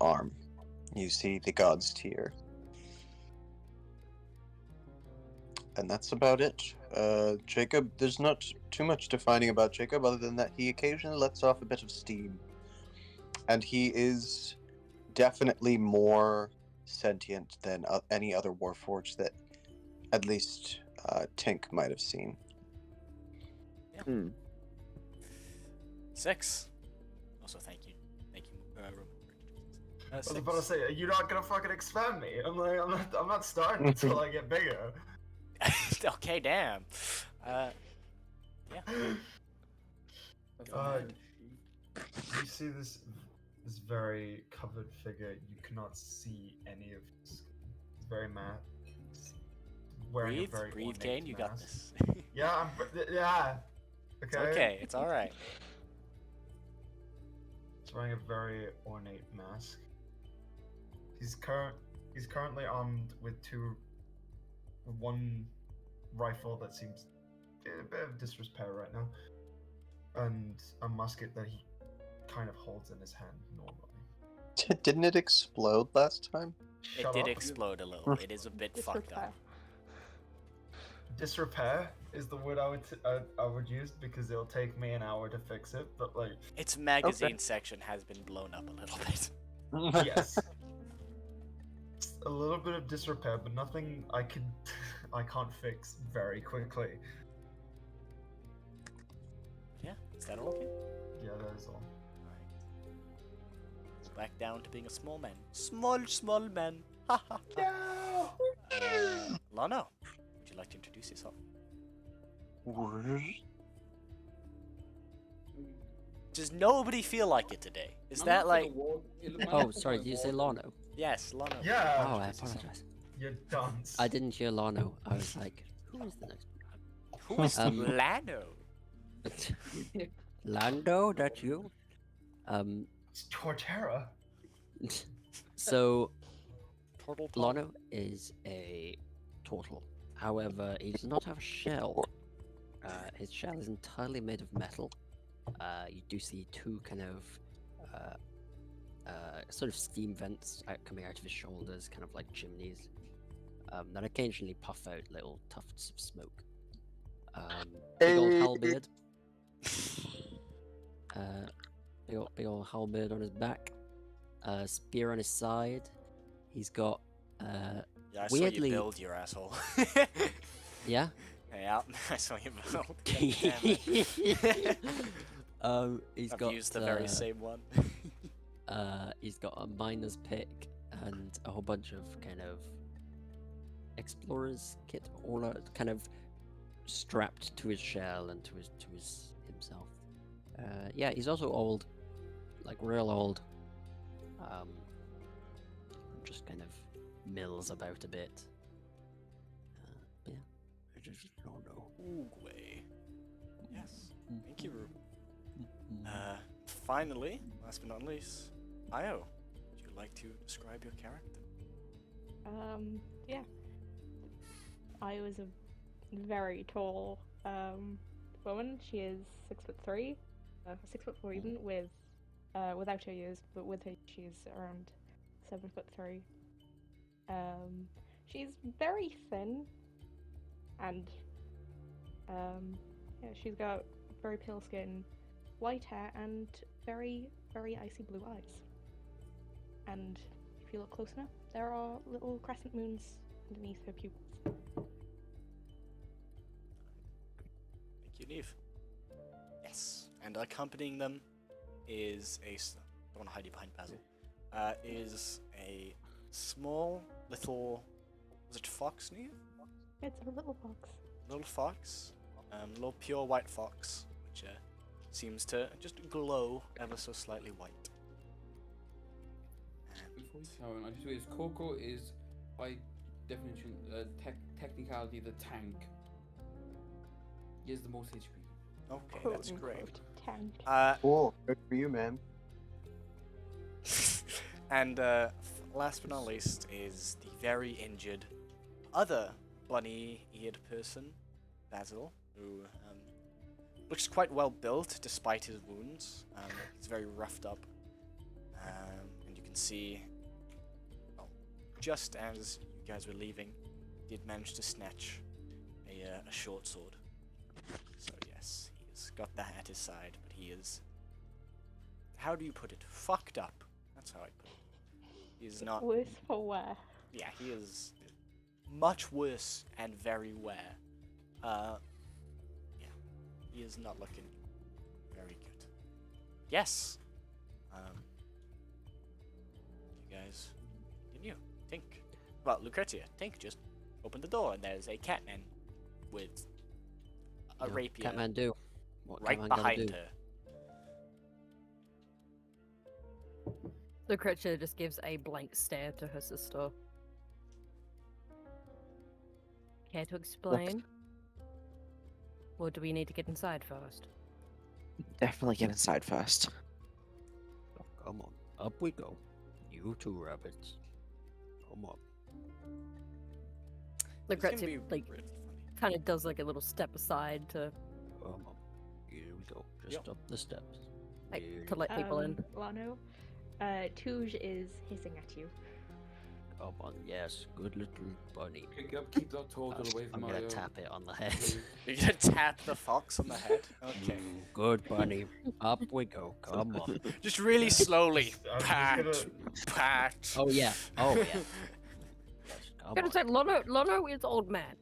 arm. You see the god's tear. And that's about it. Jacob, there's not too much defining about Jacob other than that he occasionally lets off a bit of steam. And he is definitely more sentient than any other Warforged that at least Tink might have seen. Hmm. 6. Also, thank you, Roman. I was about to say, are you not gonna fucking expand me? I'm not starting until I get bigger. Okay, damn. Yeah. That's Uh, a man. You see this very covered figure. You cannot see any of his skin. He's very matte. He's wearing a very Breathe, ornate Kane. You got mask. this. Yeah, yeah. It's Okay. okay. It's all right. He's wearing a very ornate mask. He's currently armed with one rifle that seems in a bit of disrepair right now, and a musket that he kind of holds in his hand normally. Didn't it explode last time? It Shut did up. explode a little. It is a bit fucked up. Disrepair is the word I would use because it'll take me an hour to fix it, but like Its magazine section has been blown up a little bit. yes. A little bit of disrepair, but nothing I can't fix very quickly. Yeah, is that all okay? Yeah, that is all. Alright. Back down to being a small man. Small man. Ha ha. No! Lano, would you like to introduce yourself? Does nobody feel like it today? Is that like... Oh, sorry, did you say Lano? Yes, Lano. Yeah! Oh, I apologize. You dunce. I didn't hear Lano. I was like, who is the next Who is Lano? Lando, that you? It's Torterra. So, Turtle talk? Lano is a turtle. However, he does not have a shell. His shell is entirely made of metal. You do see two kind of sort of steam vents coming out of his shoulders, kind of like chimneys, that occasionally puff out little tufts of smoke. Big old halberd. Big old halberd on his back. Spear on his side. He's got Yeah, I weirdly- saw you build your asshole. yeah. Yeah, I saw you build. God damn it. He's I've got used the very same one. he's got a miner's pick and a whole bunch of kind of explorer's kit, all kind of strapped to his shell and to his himself. Yeah, he's also old, like real old. Just kind of mills about a bit. But yeah, I just don't know. Oogway. Yes. Thank you, Ruben. Finally, last but not least, Io, would you like to describe your character? Yeah. Io is a very tall woman. She is 6'3", 6'4" even without her ears, but with her she's around 7'3". She's very thin, and yeah, she's got very pale skin, white hair, and very, very icy blue eyes. And if you look close enough, there are little crescent moons underneath her pupils. Thank you, Neve. Yes, and accompanying them is don't want to hide you behind Basil. Is a small little, was it fox, Neve? It's a little fox. Little fox, little pure white fox, which seems to just glow ever so slightly white. Before you tell him, I just realize Coco is, by definition, technicality, the tank. He has the most HP. Okay, Quote that's great. unquote tank. Cool. Good for you, man. And last but not least is the very injured other bunny-eared person, Basil, who looks quite well built despite his wounds. He's very roughed up, and you can see, well, just as you guys were leaving, he did manage to snatch a short sword. So yes, he's got that at his side, but he is, how do you put it, fucked up. That's how I put it. He's not... Worse for wear. Yeah, he is much worse and very wear. Yeah, he is not looking very good. Yes. You guys continue. Tink. Well, Lucrezia, Tink just opened the door and there's a catman with a rapier Catman do. What right Catman gonna behind do? her. Lucretia just gives a blank stare to her sister. Care to explain? Or do we need to get inside first? Definitely get inside first. Oh, come on, up we go. You two rabbits. Come on. It's gonna Lucretia be like really funny. kind of does like a little step aside to Come on. Here we go. Just Yep. up the steps. like Here to let people in. Lano, Touge is hissing at you. Come on, yes, good little bunny. Pick up, keep that turtle away I'm from gonna Io. tap it on the head. please. You're gonna tap the fox on the head? Okay. You good bunny. Up we go. Come on. Just really slowly. I'm just Pat, gonna- pat. Oh yeah. Oh yeah. Yes, come I'm gonna on. say Lono is old man.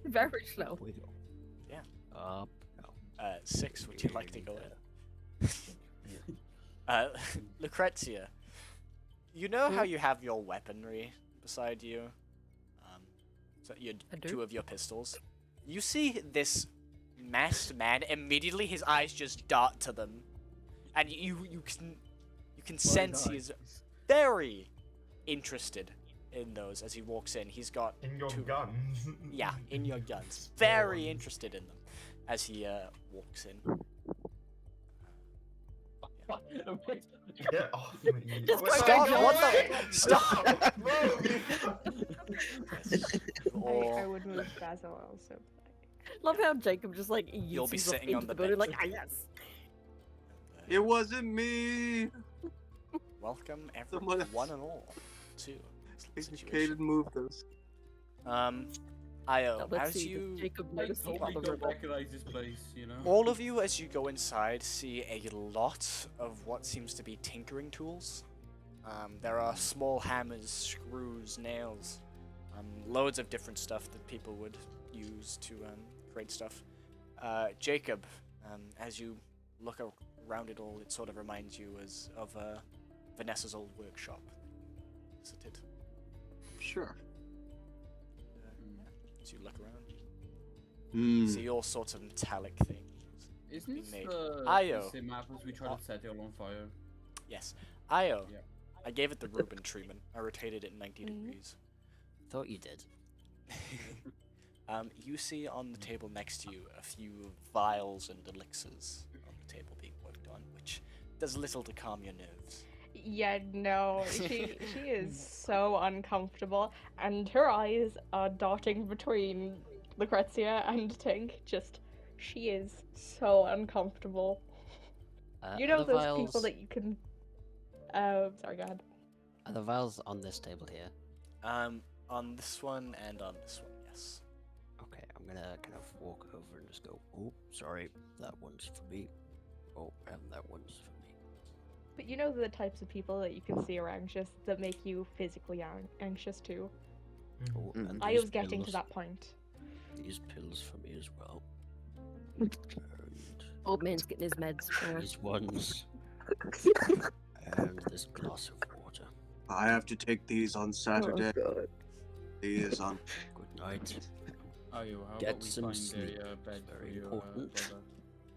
Very slow. Up we go. Yeah. Up. No. 6, would you like to go in? Lucrezia, you know how you have your weaponry beside you? So your I do. 2 of your pistols. You see this masked man, immediately his eyes just dart to them. And you can sense he is very interested in those as he walks in. He's got In your 2. guns. Yeah, in your guns. Small Very ones. interested in them as he walks in. Get off me. Just Wait, go, stop, go, what wait, the- stop. Move. I Or would move Basil also. Love how Jacob just like You'll be yeets himself sitting on into the building like bench. yes. It wasn't me. welcome Someone everyone, one else. and all, to this Educated situation. move those. Io, Now, let's as see, you, does Jacob I notice hope the we other don't river? recognize this place, you know? all of you, as you go inside, see a lot of what seems to be tinkering tools. There are small hammers, screws, nails, loads of different stuff that people would use to create stuff. Jacob, as you look around it all, it sort of reminds you of Vanessa's old workshop. Isn't it? Sure. As you look around, Hmm. see all sorts of metallic things. Isn't being this made. the Io. same map as we tried to set it all on fire? Yes. Io, Yeah. I gave it the Reuben treatment. I rotated it 90 degrees. Thought you did. You see on the table next to you a few vials and elixirs on the table being worked on, which does little to calm your nerves. Yeah, no, she is so uncomfortable, and her eyes are darting between Lucrezia and Tink. Just, she is so uncomfortable. You Are know the those vials, people that you can. Sorry, go ahead. Are the vials on this table here? On this one and on this one, yes. Okay, I'm gonna kind of walk over and just go, oh, sorry, that one's for me. Oh, and that one's for me. But you know the types of people that you can see are anxious that make you physically anxious too. Oh, Mhm. and I these was getting to pills- that point. These pills for me as well. And Old man's getting his meds. these ones. And this glass of water. I have to take these on Saturday. God. These on. Good night. Ayo, how Get about we some find sleep. a bed for Very your important. brother?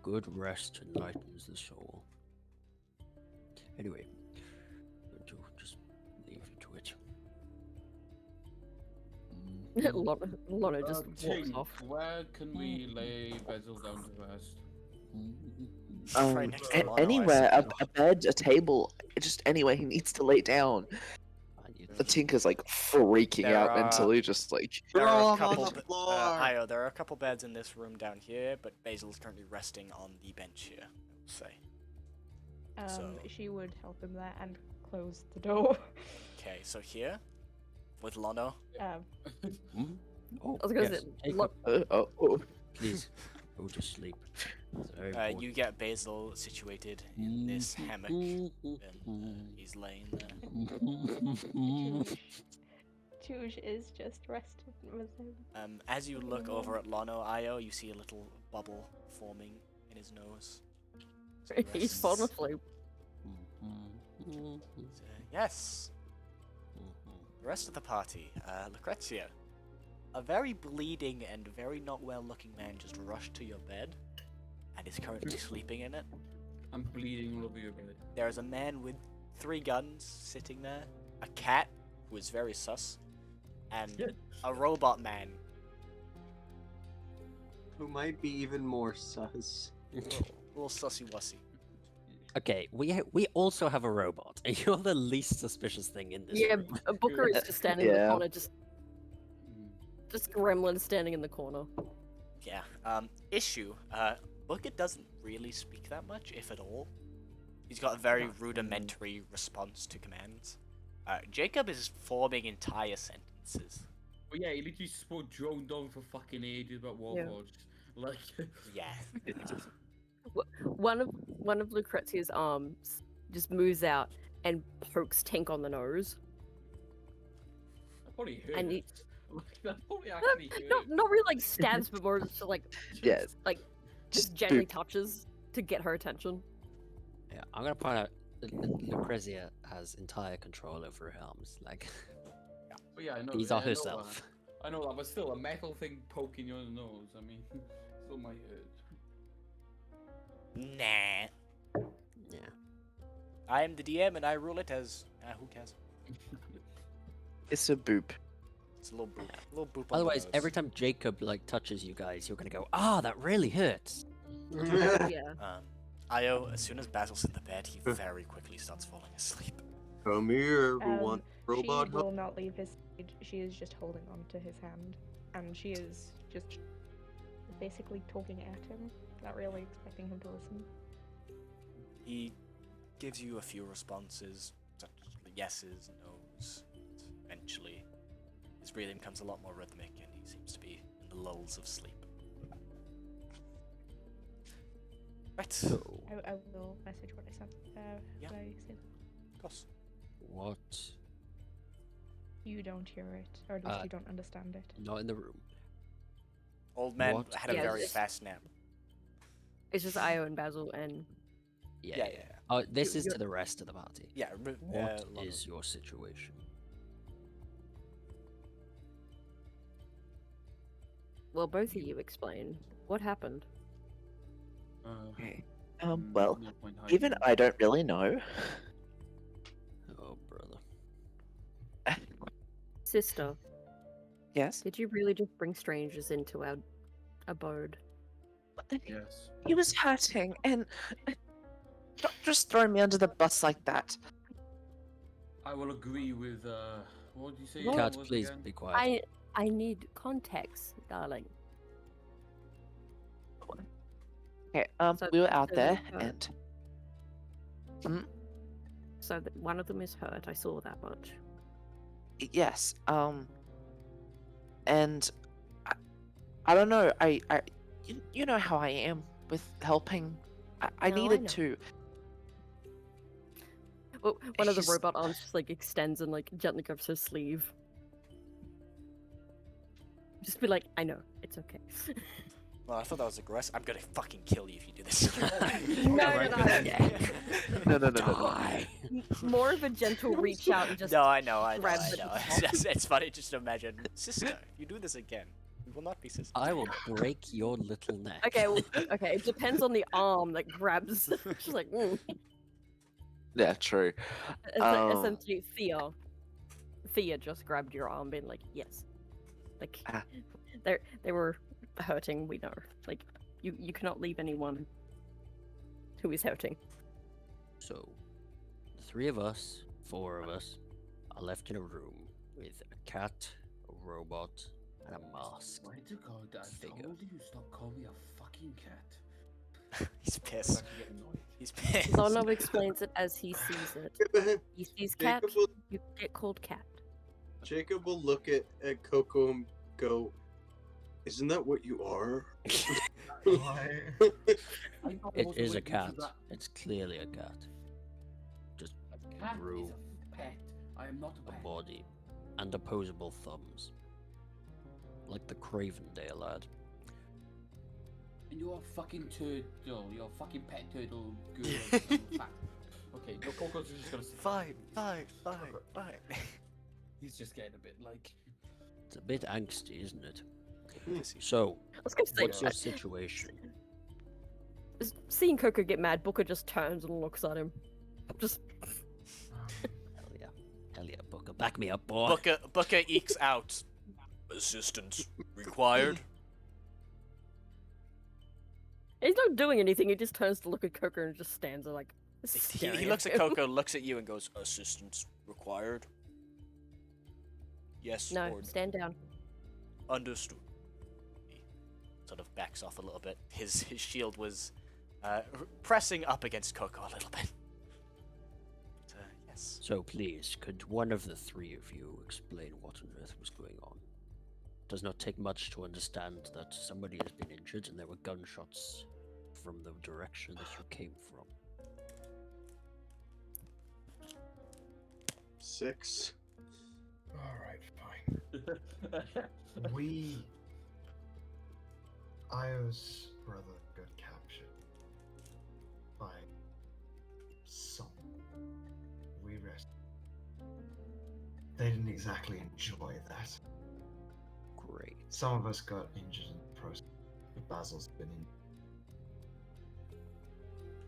Good rest enlightens the soul. Anyway, I'm going to just leave you to it. Lana just walks Tink, off. where can we lay Basil down to rest? Right next to a- Lano, I anywhere, suppose. a bed, a table, just anywhere he needs to lay down. The Tinker's like freaking There out are- mentally, just like There Throw are a 'em on couple. the floor. Io, there are a couple beds in this room down here, but Basil's currently resting on the bench here. I will say. So- She would help him there and close the door. Okay, so here, with Lono, Oh, I was gonna yes, say, take look, up, oh. please. Go to sleep. It's very important. you get Basil situated in this hammock, and he's laying there. Chooch is just rested with him. As you look over at Lono, Io, you see a little bubble forming in his nose. So he he's fallen rests. asleep. Yes. The rest of the party, Lucrezia, a very bleeding and very not well-looking man just rushed to your bed and is currently sleeping in it. I'm bleeding all over your bed. There is a man with 3 guns sitting there, a cat who is very sus, and a robot man. Who might be even more sus. A little sussy-wussy. Okay, we also have a robot. You're the least suspicious thing in this Yeah, room. Booker is just standing in the Yeah. corner, just gremlin standing in the corner. Yeah. Issue. Booker doesn't really speak that much, if at all. He's got a very rudimentary response to commands. Jacob is forming entire sentences. But yeah, he literally spoke droned on for fucking ages about Warforged. Like, Yeah. One of Lucrezia's arms just moves out and pokes Tink on the nose. that probably hurts. And he- That probably actually hurts. Not really like stabs, but more just like Yes. like just Just gently boop. touches to get her attention. Yeah, I'm gonna point out that Lucrezia has entire control over her arms. Like, But yeah, I know. he's I on know herself. that. I know that, but still, a metal thing poking your nose. I mean, still might hurt. Nah. Yeah. I am the DM and I rule it as. Who cares? It's a boop. It's a little boop. A little boop on Otherwise, the nose. every time Jacob like touches you guys, you're gonna go, ah, that really hurts. Yeah. Io, as soon as Basil's in the bed, he very quickly starts falling asleep. Come here, who wants robot She help? will not leave his side. She is just holding on to his hand, and she is just basically talking at him, not really expecting him to listen. He gives you a few responses, such as yeses, nos. Eventually, his breathing becomes a lot more rhythmic, and he seems to be in the lulls of sleep. Right. I will message what I sent. Yeah. Did I say that? Of course. What? You don't hear it, or at least you don't understand it. Not in the room. Old man What? had a Yeah, very this- fast nap. It's just Io and Basil and Yeah. Yeah. Oh, this You- is you're- to the rest of the party. Yeah. What London. is your situation? well, both of you explain what happened. Okay. Well, no point even hiding. I don't really know. Oh, brother. Sister, Yes. did you really just bring strangers into our abode? Yes. He was hurting, and don't just throw me under the bus like that. I will agree with. What did you say? Well, it Cat, was please again? be quiet. I need context, darling. Okay, So- we were out so there, they hurt. and Hmm? So that one of them is hurt. I saw that much. Yes, and I don't know. You know how I am with helping. I No, I needed know. to. Well, one of the He's- robot arms just like extends and like gently grabs her sleeve. Just be like, I know, it's okay. Well, I thought that was aggressive. I'm gonna fucking kill you if you do this. No. Die. More of a gentle reach out and just No, I know. grab the It's funny just to imagine, sister. If you do this again, we will not be sisters. I will break your little neck. Okay, well, okay. It depends on the arm that grabs. She's like, Yeah, true. essentially, Thea just grabbed your arm, being like, yes, like Ah. they were hurting. We know, like you cannot leave anyone who is hurting. So, the three of us, four of us, are left in a room with a cat, a robot, and a mask. Swear to God, I Figure. told you stop calling me a fucking cat. He's I pissed. actually get annoyed. He's pissed. Zono explains it as he sees it. He sees cat, Jacob will, you get called cat. Jacob will look at Coco and go, "Isn't that what you are?" Why? I'm not It supposed to is a wait cat. until that- It's clearly a cat. Just A cat grew is a pet. I am not a a pet. body and opposable thumbs. Like the Cravendale lad. And you're a fucking turtle. You're a fucking pet turtle. Girl. Fat. Okay, no, Coco's just gonna sit. Fine. He's just getting a bit like. It's a bit angsty, isn't it? Hmm. So, I was gonna say, what's your situation? seeing Coco get mad, Booker just turns and looks at him. Just Hell yeah. Hell yeah, Booker. Back me up, boy. Booker ekes out. Assistance required. he's not doing anything. He just turns to look at Coco and just stands there like. He staring looks at him. Coco, looks at you, and goes, "Assistance required." Yes No, or no? stand down. Understood. He sort of backs off a little bit. His shield was pressing up against Coco a little bit. But, yes. So please, could one of the three of you explain what on earth was going on? Does not take much to understand that somebody has been injured and there were gunshots from the direction that you came from. 6. Alright, fine. Io's brother got captured by someone. We rescued. They didn't exactly enjoy that. Great. Some of us got injured in the process, but Basil's been in.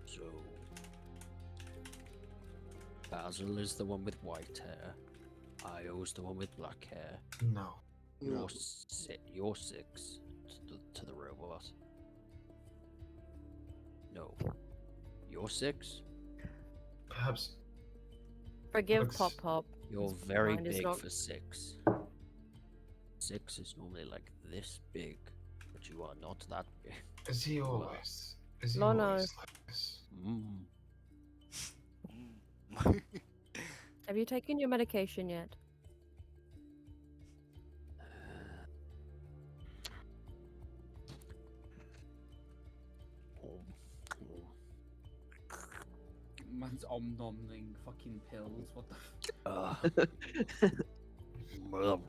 So, Basil is the one with white hair. Io's the one with black hair. No. You're 6 to the robot. No. You're 6? Perhaps. Forgive Looks- Pop Pop. You're His very mind is big not- for 6. 6 is normally like this big, but you are not that big. Is he always? Is he No, no. always like this? Mm. Have you taken your medication yet? Man's omnoming fucking pills. What the?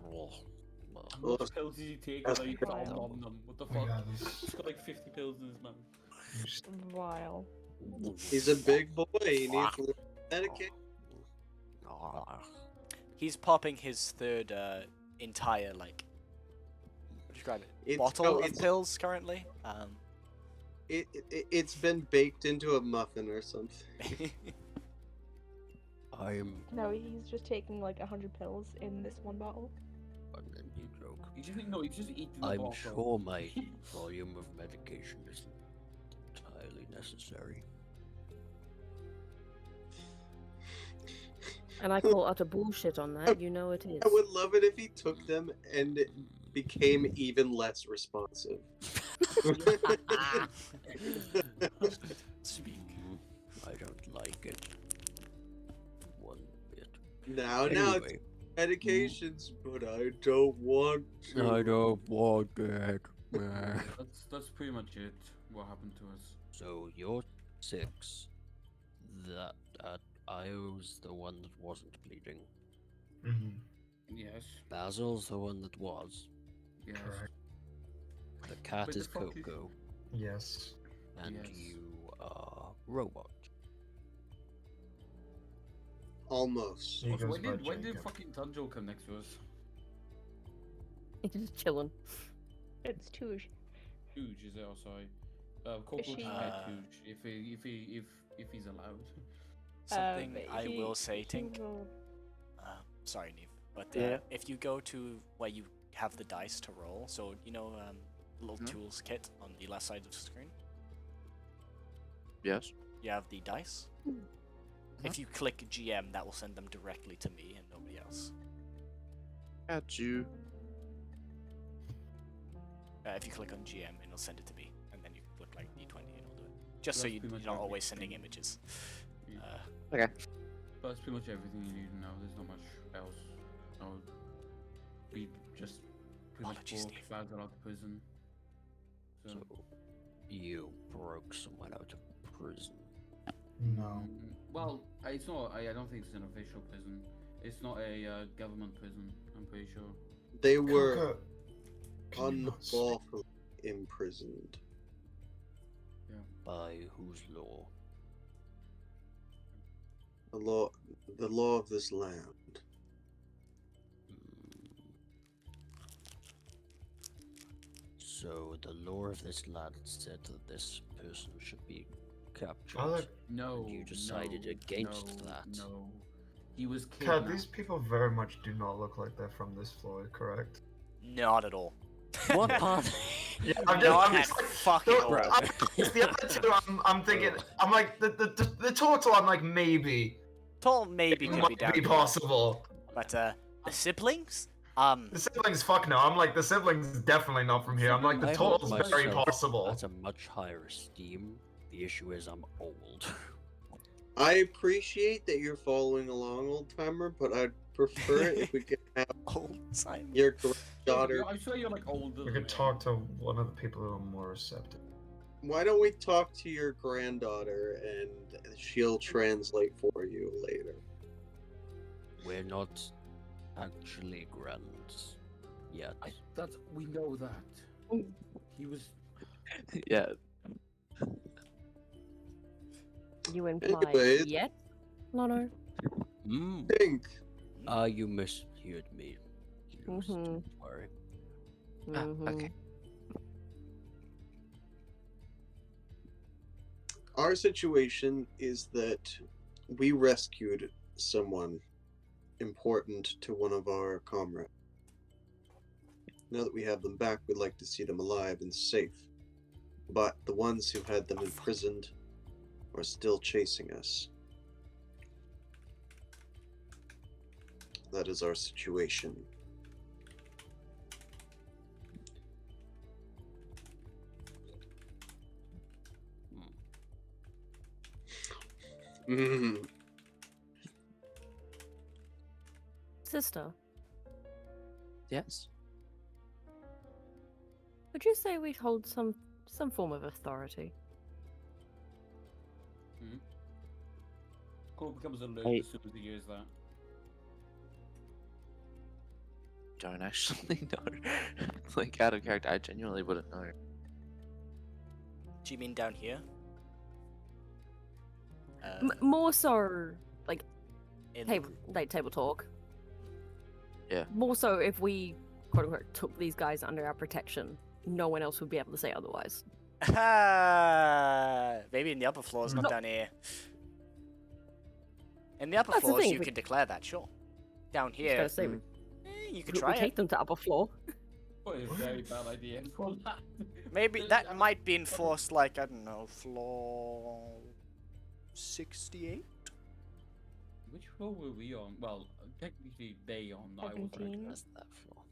How much pills did he take? And then he put om nom. What the Oh my fuck? god, He's got like 50 pills in his mouth. Vile. He's a big boy. He needs medication. He's popping his third entire what do you describe it? It's- Bottle no, of it's- pills currently. It's been baked into a muffin or something. I'm. No, he's just taking like 100 pills in this one bottle. You joke. You just no, he's just eating the I'm bottle. sure my volume of medication isn't entirely necessary. And I call utter bullshit on that. You know it is. I would love it if he took them and became even less responsive. Speak. I don't like it. One bit. Now, Anyway, medications, but I don't want to. I don't want it. Yeah, that's pretty much it. What happened to us? So you're 6. That I was the one that wasn't bleeding. Mhm. Yes. Basil's the one that was. Yes. Correct. The cat Wait, the is fuck is- Coco, Yes. and Yes. you are Robot. Almost. He Also, goes by when did Jacob. fucking Tanjo come next to us? He's just chilling. It's Touche. Huge, is it? Oh, sorry. Coco she- just pet huge, if he's allowed. Something But I will say, he Tink. will- Sorry, Neve, but Yeah. if you go to where you have the dice to roll, so you know the little Mhm. tools kit on the left side of the screen, Yes. you have the dice. If you click GM, that will send them directly to me and nobody else. At you. If you click on GM, it'll send it to me, and then you can click like D20 and it'll do it. Just so That's you're pretty much not always sending everything. images. Yeah. Okay. But that's pretty much everything you need to know. There's not much else. No, we just pretty much Apologies, brought Steve. Basil out of prison. So, So you broke someone out of prison. No. Well, it's not. I don't think it's an official prison. It's not a government prison. I'm pretty sure. They were Coco, can you not speak? unlawfully imprisoned. By whose law? The law of this land. Hmm. So the law of this land said that this person should be captured. No. You decided no, against no, that. No. He was Kat, kidnapped. these people very much do not look like they're from this floor, correct? Not at all. What part? Yeah, Not I'm at just like, fucking all. the other two, I'm thinking, I'm like, the total, I'm like, maybe. Tall maybe It could be might down. be possible. But the siblings? The siblings, fuck no. I'm like, the siblings definitely not from here. I'm like, the I hold total's very myself possible. at a much higher esteem. The issue is I'm old. I appreciate that you're following along, old timer, but I'd prefer it if we could have Old Simon. your daughter. I'm sure you're like older. We than could me. talk to one of the people who are more receptive. Why don't we talk to your granddaughter and she'll translate for you later? We're not actually grands yet. We know that. He was. Yeah. You imply Anyways. yet? No. Hmm. Think. You misheard me. Don't Mhm. worry. Okay. Our situation is that we rescued someone important to one of our comrades. Now that we have them back, we'd like to see them alive and safe. But the ones who had them imprisoned are still chasing us. That is our situation. Mm. Sister, Yes. would you say we hold some form of authority? Cole becomes alert Hey. as soon as he hears that. Don't actually know. Like out of character, I genuinely wouldn't know. Do you mean down here? More so, like In table talk. Yeah. More so if we quote unquote took these guys under our protection, no one else would be able to say otherwise. Maybe in the upper floors, not No. down here. In the upper That's the floors, thing, you we- can declare that, sure. Down Just here, gotta say, you could we try take it. them to upper floor. Probably a very bad idea for that. Maybe that might be enforced, like, I don't know, floor 68? Which floor were we on? Well, technically they on. I wasn't. 17. That's that floor.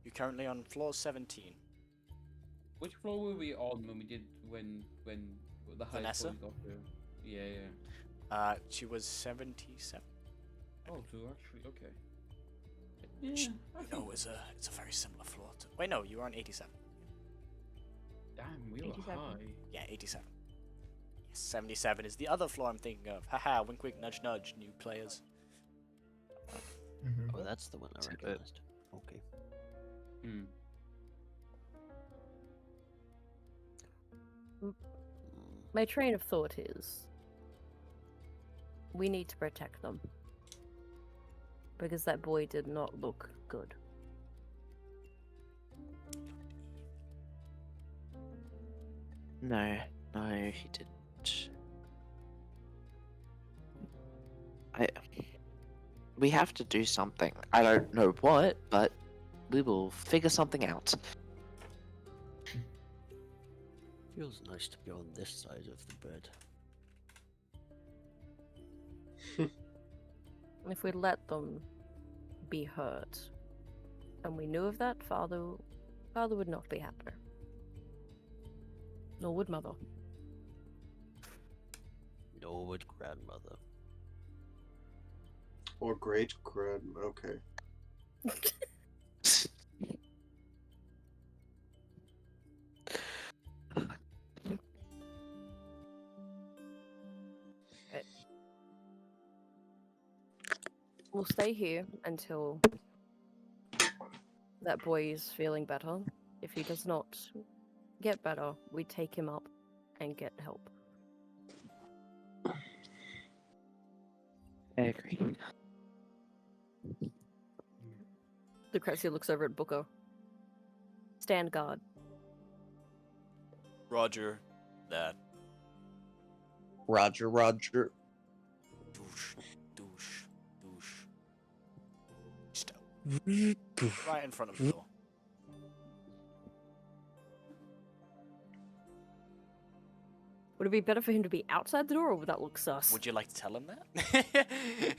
You're currently on floor 17. Which floor were we on when we did when the highest Vanessa? floor we got to? Yeah. She was 77. Oh, so actually, okay. Yeah. Sh- I You know, think- it's a very similar floor. Wait, no, you were on 87. Damn, we were 87. high. Yeah, 87. Yes, 77 is the other floor I'm thinking of. Haha, wink wink, nudge nudge, new players. Mhm. Oh, that's the one I Take it. recognized. Okay. Hmm. Mm, My train of thought is we need to protect them. Because that boy did not look good. No, he didn't. We have to do something. I don't know what, but we will figure something out. Feels nice to be on this side of the bed. If we let them be hurt, and we knew of that, father would not be happier. Nor would mother. Nor would grandmother. Or great grand. Okay. We'll stay here until that boy is feeling better. If he does not get better, we take him up and get help. I agree. Lucrezia looks over at Booker. Stand guard. Roger, that. Roger, Roger. Douche, douche, douche. Just right in front of the door. Would it be better for him to be outside the door, or would that look sus? Would you like to tell him that?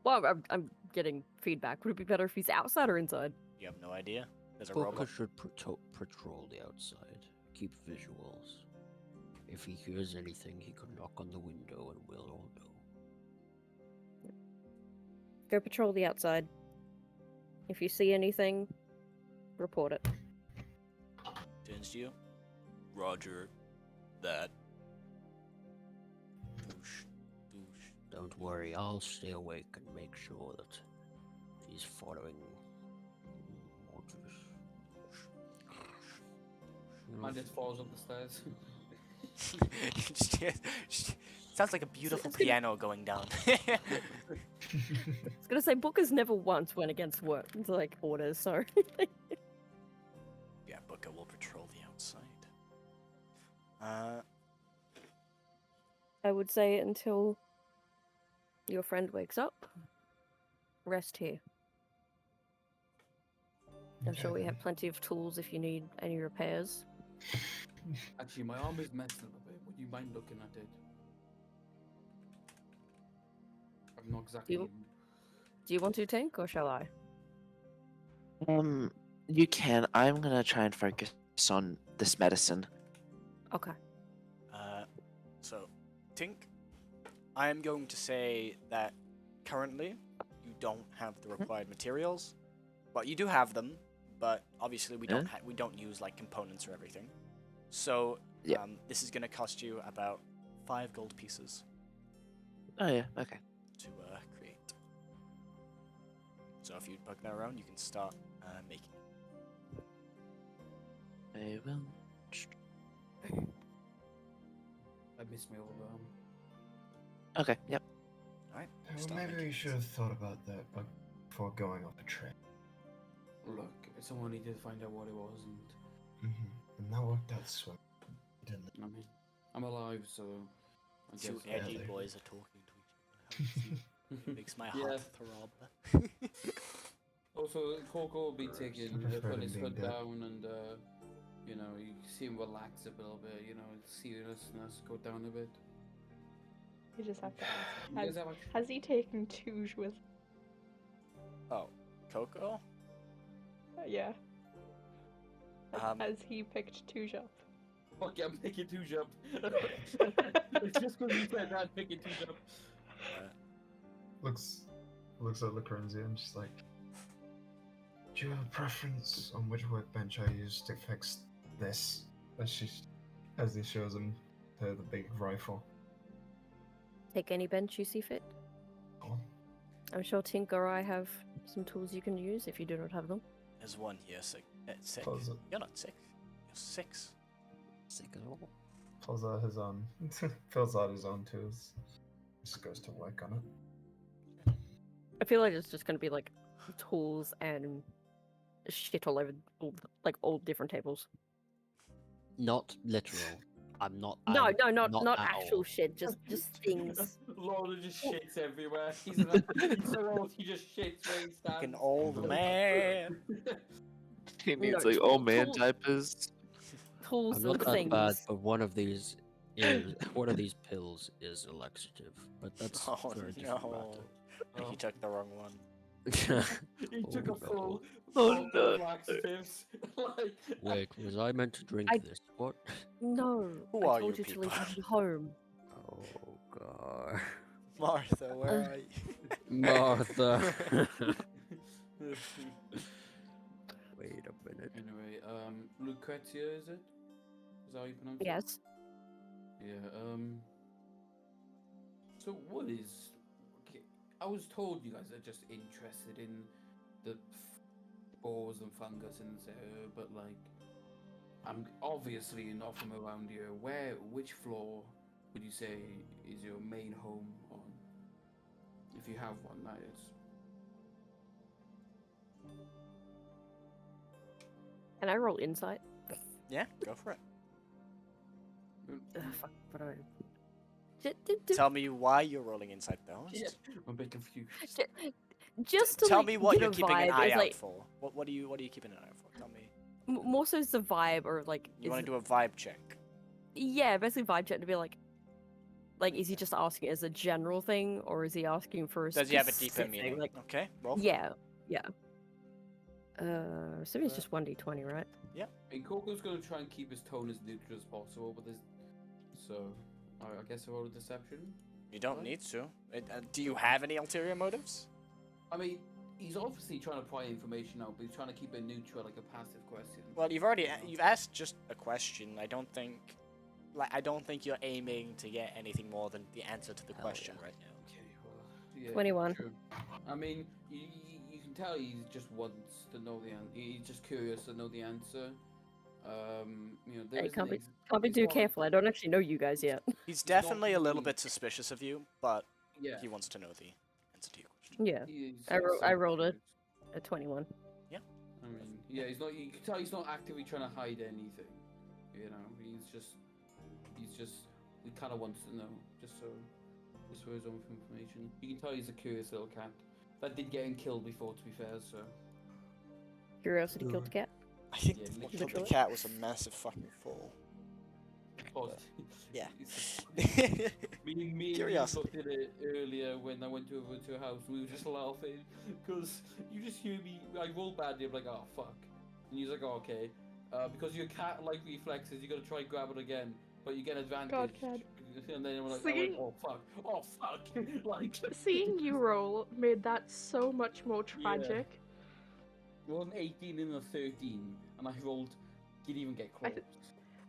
Well, I'm getting feedback. Would it be better if he's outside or inside? You have no idea. There's a Booker robot. should patrol the outside. Keep visuals. If he hears anything, he could knock on the window and we'll all know. Go patrol the outside. If you see anything, report it. Turns to you. Roger, that. Douche, douche. Don't worry, I'll stay awake and make sure that he's following orders. Man just falls up the stairs. Sounds like a beautiful piano going down. I was gonna say Booker's never once went against work, like orders, so Yeah, Booker will patrol the outside. I would say until your friend wakes up, rest here. I'm sure we have plenty of tools if you need any repairs. Actually, my arm is messed up a bit. Would you mind looking at it? I'm not exactly. Do you want to, Tank, or shall I? You can. I'm gonna try and focus on this medicine. Okay. So, Tink, I am going to say that currently you don't have the required materials. Well, you do have them, but obviously we don't we don't use like components or everything. So, Yeah. This is going to cost you about 5 gold pieces Oh yeah. Okay. to create. So if you poke that around, you can start making it. I will. I miss my old arm. Okay. Yep. All right. Well, start maybe making we it. should have thought about that before going off a trip. Look, someone needed to find out what it was, and And that worked out swim, didn't it? I mean, I'm alive, so I Two guess. edgy they- boys are talking to each other. It makes my Yeah. heart throb. Also, Coco will be Gross. taking, I prefer putting them his being hood dead. down, and you know, you see him relax a little bit. You know, seriousness go down a bit. You just have to ask. You guys have a- Has he taken Touge with? Oh, Coco? Yeah. Um, Has he picked Touge up? Fuck yeah, I'm picking two jump. It's just because you said that, I'm picking two jump. Looks at Lucrenzia and she's like, "Do you have a preference on which workbench I use to fix this?" As he shows him the big rifle. Take any bench you see fit. Oh, I'm sure Tink or I have some tools you can use if you do not have them. There's one here sick. Sick. pulls it, You're not sick. You're 6. Sick at all. pulls out his own, fills out his own tools. Just goes to work on it. I feel like it's just gonna be like tools and shit all over, all different tables. Not literal. I'm not. No, I'm no, not at actual all. shit. Just things. Lorna just shits everywhere. He's so old, he just shits where he stands. An old man. He No, needs like old man tools- diapers. Tools I'm not and that things. bad, but one of these pills is a laxative. But that's Oh, for a different no. Oh. He took the wrong one. matter. He took a Oh, full Oh, no. laxatives. Like, Wait, was I meant to drink I- this? What? No, Who I are told you you to leave people? it at home. Oh god, Martha, where are you? Martha. Wait a minute. Anyway, Lucrezia, is it? Is that how you pronounce it? Yes. Yeah, so what is... Okay, I was told you guys are just interested in the spores and fungus in this area, but like, I'm obviously not from around here. Which floor would you say is your main home on? If you have one, that is. Can I roll insight? Yeah, go for it. Fuck, but I. Tell me why you're rolling inside those. Yeah, I'm a bit confused. Just to Tell like, me what get you're a keeping an vibe, eye is, out like, for. What are you keeping an eye out for? Tell me. More so it's the vibe, or like. You want to do a vibe check? Yeah, basically vibe check to be like, is he just asking as a general thing, or is he asking for a Does he have a deeper specific, meaning? Like, Okay, roll. yeah. Assuming it's just 1d20, right? And Coco's gonna try and keep his tone as neutral as possible, but there's... So, I guess I roll a deception? You don't need to. Do you have any ulterior motives? I mean, he's obviously trying to pry information out, but he's trying to keep it neutral, like a passive question. Well, you've asked just a question. I don't think you're aiming to get anything more than the answer to the Hell question yeah. right now. Okay, well, yeah, 21. True. I mean, you can tell he just wants to know the answer. He's just curious to know the answer. You know, Hey, there's can't be too careful. I don't actually know you guys yet. He's not definitely a little really- bit suspicious of you, but Yeah. he wants to know the answer to your question. Yeah, He's I somewhat rolled it. curious. a 21. I mean, yeah, he's not. You can tell he's not actively trying to hide anything. You know, he's just. He kind of wants to know, just for his own information. You can tell he's a curious little cat. That did get him killed before, to be fair. So. Curiosity killed the cat. I think Yeah, the literally. cat was a massive fucking fool. Pause. Yeah. Me and you Curiosity. looked at it earlier when I went over to a house. We were just laughing because you just hear me. I roll badly. I'm like, oh fuck, and he's like, oh, okay. Because your cat-like reflexes, you gotta try and grab it again, but you get advantage. God, Cat. And then we're like, Singing- oh fuck, like. Seeing you roll made that so much more tragic. It was an 18 and a 13, and I rolled. Didn't even get close.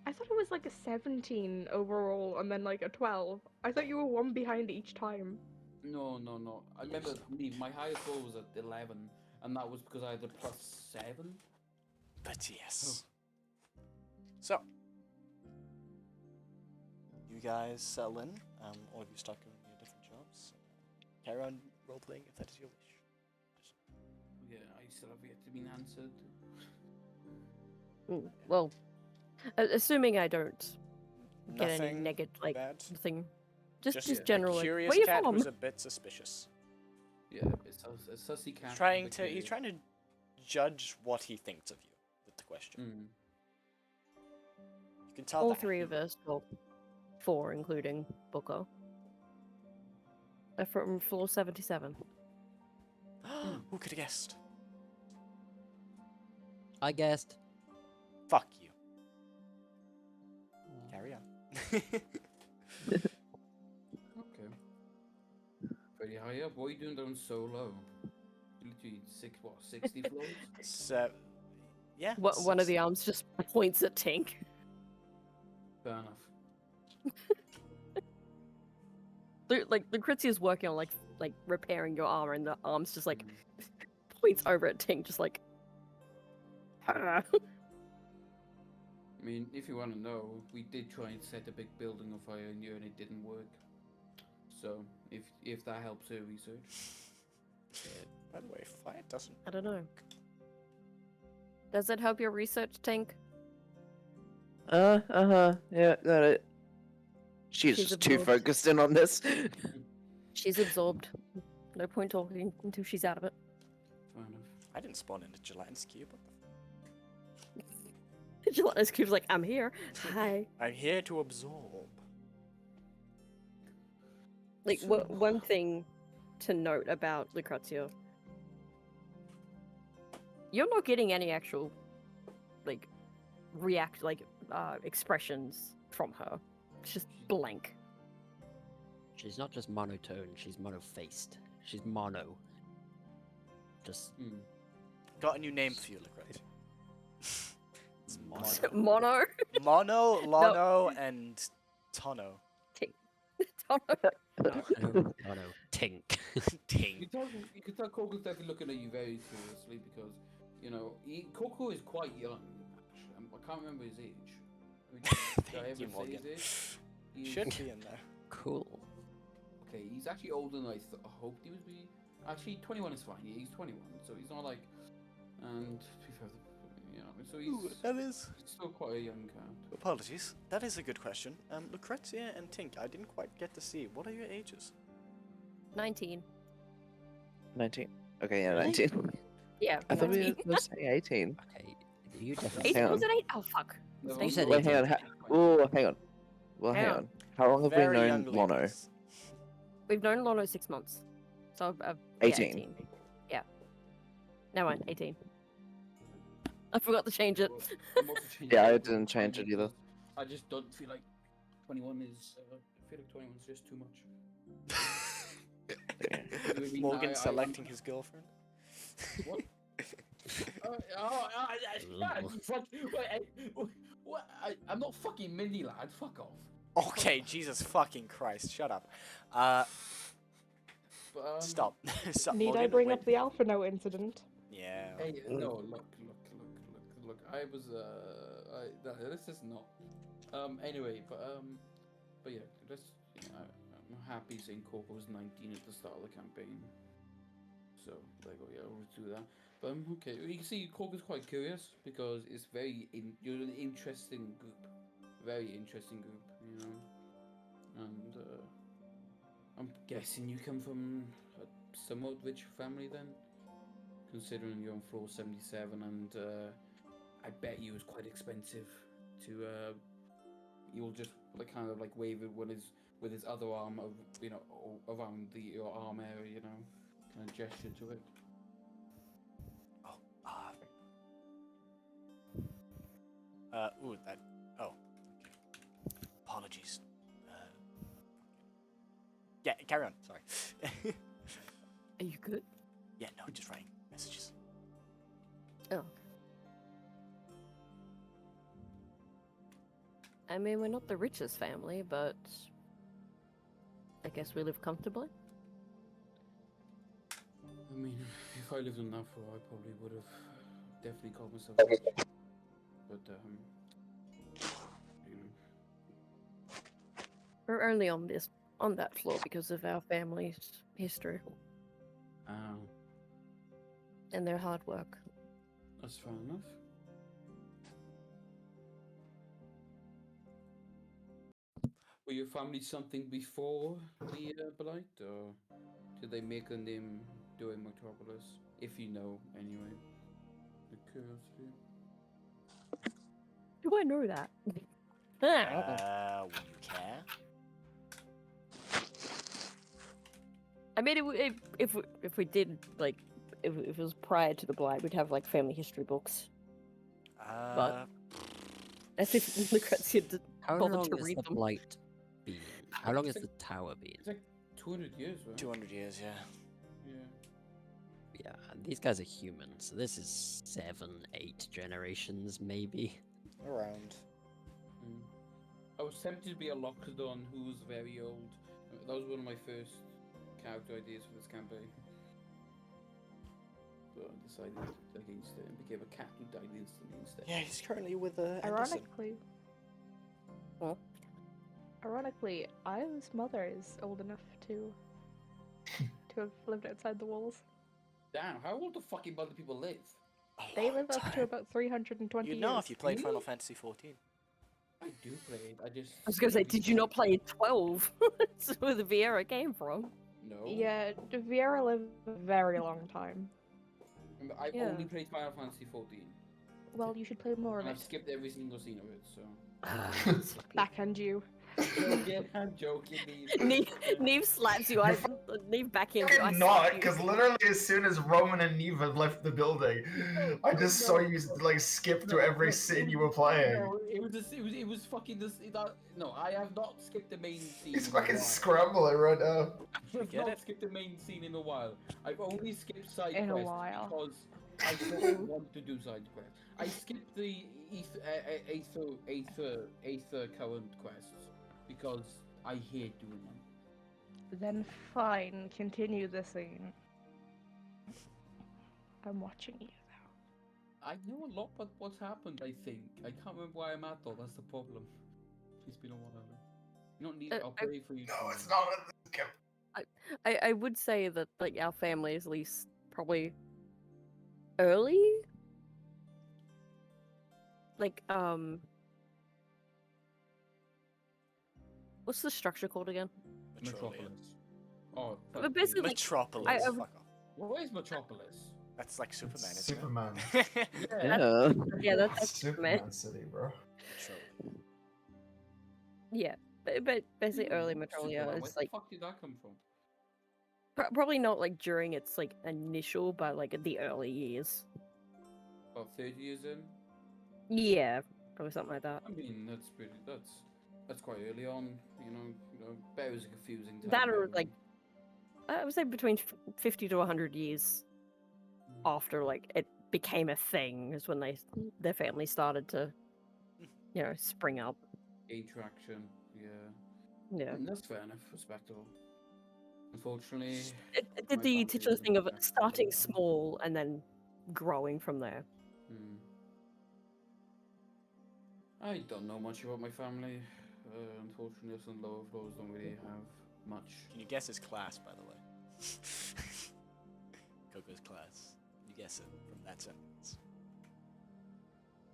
I thought it was like a 17 overall and then like a 12. I thought you were one behind each time. No. I remember my highest roll was at 11, and that was because I had a +7. But yes. So, you guys settle in. All of you start going your different jobs. Carry on role playing if that is your wish. Yeah, I still have yet to be answered. Well, assuming I don't get any Nothing negative, like, bad. nothing. Just a general, like, curious where you cat from? who's a bit suspicious. Yeah, it's a sussy cat. He's trying to judge what he thinks of you with the question. Mm. You can tell All that three he- of us, well, 4 including Booker. from floor 77. Who could have guessed? I guessed. Fuck you. Carry on. Okay. Pretty high up. What are you doing down so low? Literally 60 floors? So, yeah. One of the arms just points at Tink. Fair enough. Lucrezia's working on like repairing your armor, and the arms just like points over at Tink, just like. I mean, if you want to know, we did try and set a big building on fire in here and it didn't work. So, if that helps her research. By the way, fire doesn't. I don't know. Does it help your research, Tink? Yeah, got it. She's She's just too absorbed. focused in on this. She's absorbed. No point talking until she's out of it. Fair enough. I didn't spawn into Gelatinous Cube. Gelatinous Cube's like, I'm here. Hi. I'm here to absorb. Like, So- one thing to note about Lucrezia. You're not getting any actual, like, expressions from her. It's just blank. She's not just monotone, she's mono-faced. She's mono. Just Hmm. Got a new name for you, Lucrezia. It's Mono. Mono, Lono, and Tono. mono tink. Ting. You can tell Coco's definitely looking at you very seriously because, you know, Coco is quite young. Actually. I can't remember his age. Did I Thank ever you, say Morgan. his age? He's- Should be in there. Cool. Okay, he's actually older than I hoped he would be. Actually, 21 is fine. Yeah, he's 21, so he's not like. And to be fair, you know, so Ooh, he's that is. still quite a young cat. Apologies. That is a good question. Lucrezia and Tink, I didn't quite get to see. What are your ages? 19. 19. Okay, yeah, Really? 19. Yeah. I thought we 19. were saying 18. Okay, you definitely. 18 Hang was on. it 8? Oh, fuck. No, You said Wait, hang on. 18. Oh, hang on. Well, Hang hang on. on. How long have we Very known young Lono? ladies. We've known Lono 6 months. So, 18. Yeah. No, 18. I forgot to change it. I'm also changing Yeah, I it to didn't change it 20 either. because I just don't feel like 21 is. I feel like 21 is just too much. I mean, Morgan I'm- selecting his girlfriend. What? I'm not fucking Mindy, lad. Fuck off. Okay, Jesus fucking Christ, shut up. But, Stop. Stop. Need I Morgan, bring wait. up the Alpha Note incident? Yeah. Hey, no, look. I was, this is not. Anyway, but yeah, let's. I'm happy seeing Coco was 19 at the start of the campaign. So there you go. Yeah, we'll do that. But okay, you can see Coco's quite curious because it's you're an interesting group, very interesting group, you know. And I'm guessing you come from a somewhat rich family then, considering you're on floor 77, and I bet you was quite expensive to. You'll just like kind of like wave it with his other arm, you know, around your arm area, you know, kind of gesture to it. Ooh, that. Oh. Okay. Apologies. Yeah, carry on. Sorry. Are you good? Yeah, no, just writing messages. Oh. I mean, we're not the richest family, but I guess we live comfortably. I mean, if I lived on that floor, I probably would have definitely called myself rich. But you know. We're only on that floor because of our family's history and their hard work. That's fair enough. Were your family something before the Blight, or did they make a name doing Metropolis? If you know, anyway. The curiosity. Do I know that? Would you care? I mean, if we did like if it was prior to the blight, we'd have like family history books. Uh, As if Lucrezia did How bother long to has read the them. blight been? How long has It's the tower been? It's like 200 years, right? 200 years, yeah. Yeah. Yeah, and these guys are humans, so this is 7, 8 generations, maybe. Around. Mm. I was tempted to be a Loxodon who was very old. That was one of my first character ideas for this campaign. But I decided against it and became a cat who died instantly instead. Yeah, he's currently with Anderson. Ironically, Well, ironically, I's mother is old enough to have lived outside the walls. Damn, how old do fucking other people live? They live up to about 320 You'd years. know if you played Final Really? Fantasy 14. I do play it. I just. I was gonna say, did you not play 12? That's where the Vieira came from. No. Yeah, Vieira lived a very long time. I've Yeah. only played Final Fantasy 14. Well, you should play more of And I've it. skipped every single scene of it, so. Backhand you. Yeah, I'm joking. Neve slaps you. Neve backhands you. I Fucking slap not, you. because literally as soon as Roman and Neve had left the building, I just saw you like skip through every scene you were playing. No, it was fucking this. No, I have not skipped the main scene. He's in a fucking while. scrambling right now. I have get not it. skipped the main scene in a while. I've only skipped side In a quests while. because I don't want to do side quests. I skipped the Aether current quests because I hate doing them. Then fine, continue the scene. I'm watching you though. I know a lot about what's happened, I think. I can't remember where I'm at though, that's the problem. It's been a while. You don't need I'll play for you. No, tomorrow. it's not. I would say that like our family is at least probably early. Like what's the structure called again? Metropolis. Oh, But fuck basically, you. like, Metropolis. I Fuck off. Where is Metropolis? That's like Superman, It's isn't Superman. it? Yeah. Yeah, that's Superman City, bro. Metro. yeah. But basically, early Metrolia Where is the like fuck did that come from? probably not like during its like initial, but like the early years. About 30 years in? Yeah, probably something like that. I mean, that's quite early on, you know, bear is a confusing time. That or bear with like me. I would say between 50 to 100 years after like it became a thing is when their family started to, you know, spring up. Gain traction, yeah. Yeah. And that's fair enough, respectable. Unfortunately, It did my the family titular isn't thing of that. starting small and then growing from there. Hmm. I don't know much about my family. Unfortunately, us on lower floors don't really have much. Can you guess his class, by the way? Coco's class. You guess it from that sentence.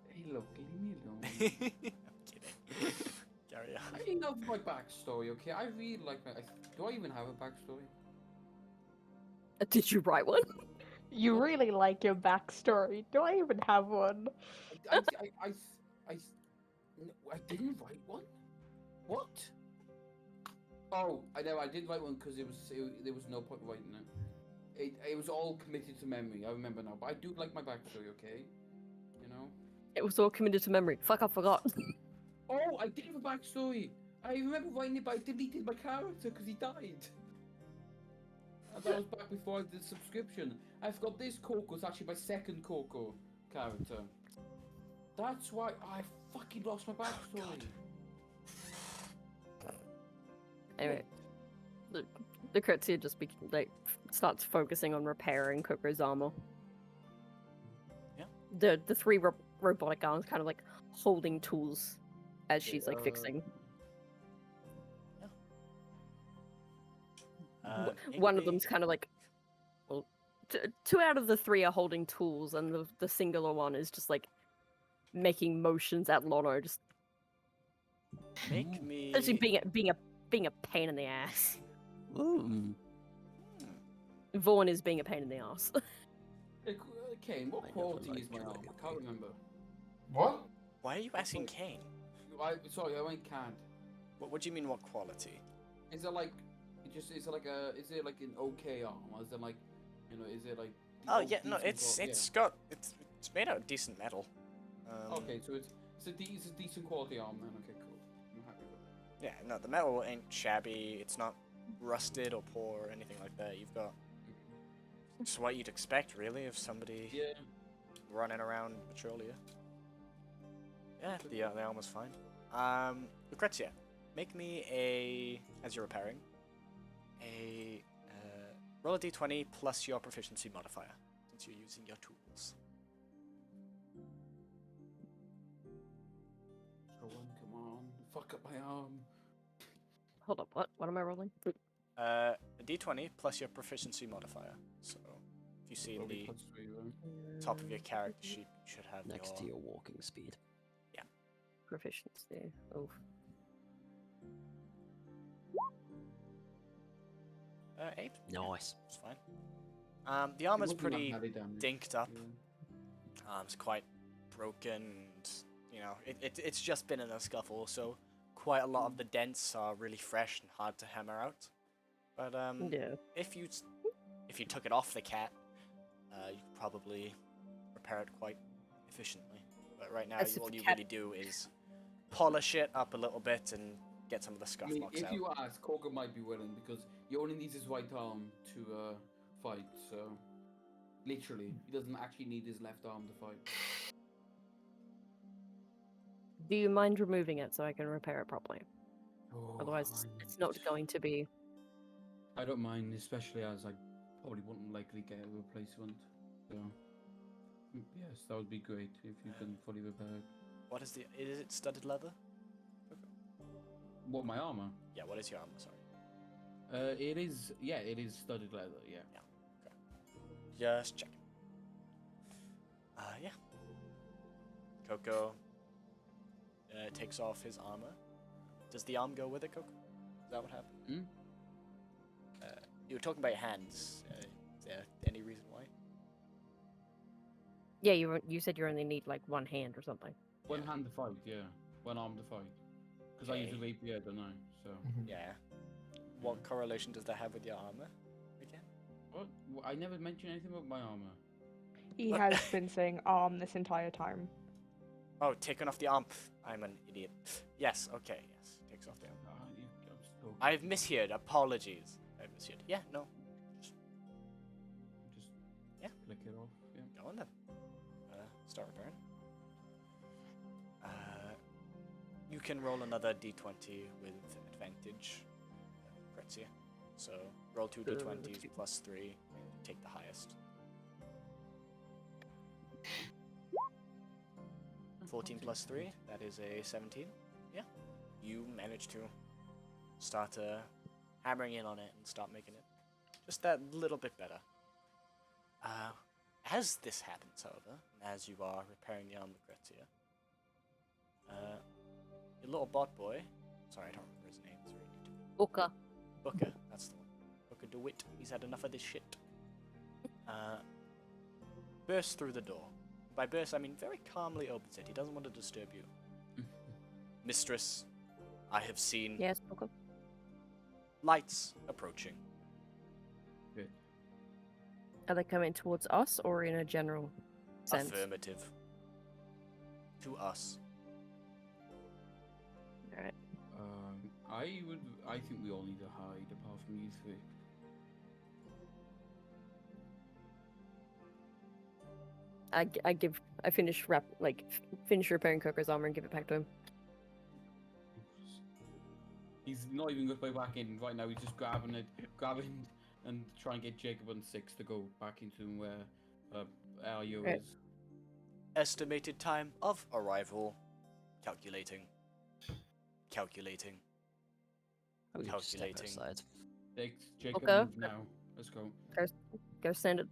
Hey, look, leave me alone. I'm kidding. Carry on. I love my backstory, okay? I really like my. Do I even have a backstory? Did you write one? You really like your backstory. Do I even have one? I didn't write one. What? Oh, I know. I did write one because there was no point writing it. It was all committed to memory. I remember now, but I do like my backstory. Okay, you know. It was all committed to memory. Fuck, I forgot. Oh, I did have a backstory. I remember writing it, but I deleted my character because he died. And that was back before I did subscription. I forgot this Coco was actually my second Coco character. That's why I fucking lost my backstory. Anyway, the Kurtzia just like starts focusing on repairing Coco's armor. Yeah. The three robotic arms kind of like holding tools as she's like fixing. One of them's kind of like, well, two out of the three are holding tools, and the singular one is just like making motions at Lono, just Make me. essentially being a pain in the ass. Ooh. Vaughn is being a pain in the ass. Kane, what I never quality liked is my you armor? like I can't remember. What? Why are you asking Kane? Sorry, I went can't. What do you mean, what quality? Is it like just is it like a is it like an okay arm? Or is it like, is it like? Oh yeah, no, decent it's made out of decent metal. Okay, so it's a decent quality arm then. Okay, cool. I'm happy with it. Yeah, no, the metal ain't shabby. It's not rusted or poor or anything like that. You've got just what you'd expect, really, of somebody Yeah. running around Petrolia. Yeah, the armor's fine. Lucrezia, make me as you're repairing, roll a d20 plus your proficiency modifier, since you're using your tools. Come on, fuck up my arm. Hold up, what? What am I rolling? A d20 plus your proficiency modifier. So, if you see in the top of your character sheet, you should have Next to your... your walking speed. Proficiency. Oh. 8. Nice. It's fine. The armor's pretty dinked up. Yeah. It's quite broken, and it's just been in a scuffle, so quite a lot of the dents are really fresh and hard to hammer out. But Yeah. if you took it off the cat, you could probably repair it quite efficiently. But right now, As if all the you cat- really do is polish it up a little bit and get some of the scuff marks if out. you ask, Koga might be willing because he only needs his right arm to fight. So, literally, he doesn't actually need his left arm to fight. Do you mind removing it so I can repair it properly? Oh, Otherwise, it's not going to be. I don't mind, especially as I probably wouldn't likely get a replacement. So, yes, that would be great if you can fully repair it. What is it studded leather? What, my armor? Yeah, what is your armor, sorry? It is studded leather, yeah. Just checking. Yeah. Coco takes off his armor. Does the arm go with it, Coco? Is that what happened? Hmm? You were talking about your hands. Is there any reason why? Yeah, you said you only need like one hand or something. One hand to fight, yeah. One arm to fight. Because I use a Okay. rapier, don't I? So. Yeah. What correlation does that have with your armor? Again? What? I never mentioned anything about my armor. He What? has been saying arm this entire time. Oh, taking off the arm. I'm an idiot. Yes, okay, yes. Takes off the arm. I'm so I've misheard. Apologies. I've misheard. Yeah, no. just Yeah. flick it off. Yeah. Go on then. Start repairing. You can roll another d20 with advantage, Kretzia. So roll 2 d20s plus 3 and take the highest. 14 plus 3, that is a 17. Yeah. You manage to start hammering in on it and start making it just that little bit better. As this happens, however, as you are repairing the arm, Lucrezia, your little bot boy, sorry, I don't remember his name, it's really new to me. Booker. Booker, that's the one. Booker DeWitt, he's had enough of this shit. Bursts through the door. By burst, I mean very calmly opens it. He doesn't want to disturb you. Mistress, I have seen Yes, Booker. lights approaching. Good. Are they coming towards us or in a general sense? Affirmative. To us. Alright. I think we all need to hide apart from you three. I finish repairing Coco's armor and give it back to him. He's not even going to play back in right now. He's just grabbing and trying to get Jacob on 6 to go back into where Elio Right. is. Estimated time of arrival. Calculating. Calculating. I would just step Calculating. outside. Jacob, Okay. move now. Let's go. Go stand it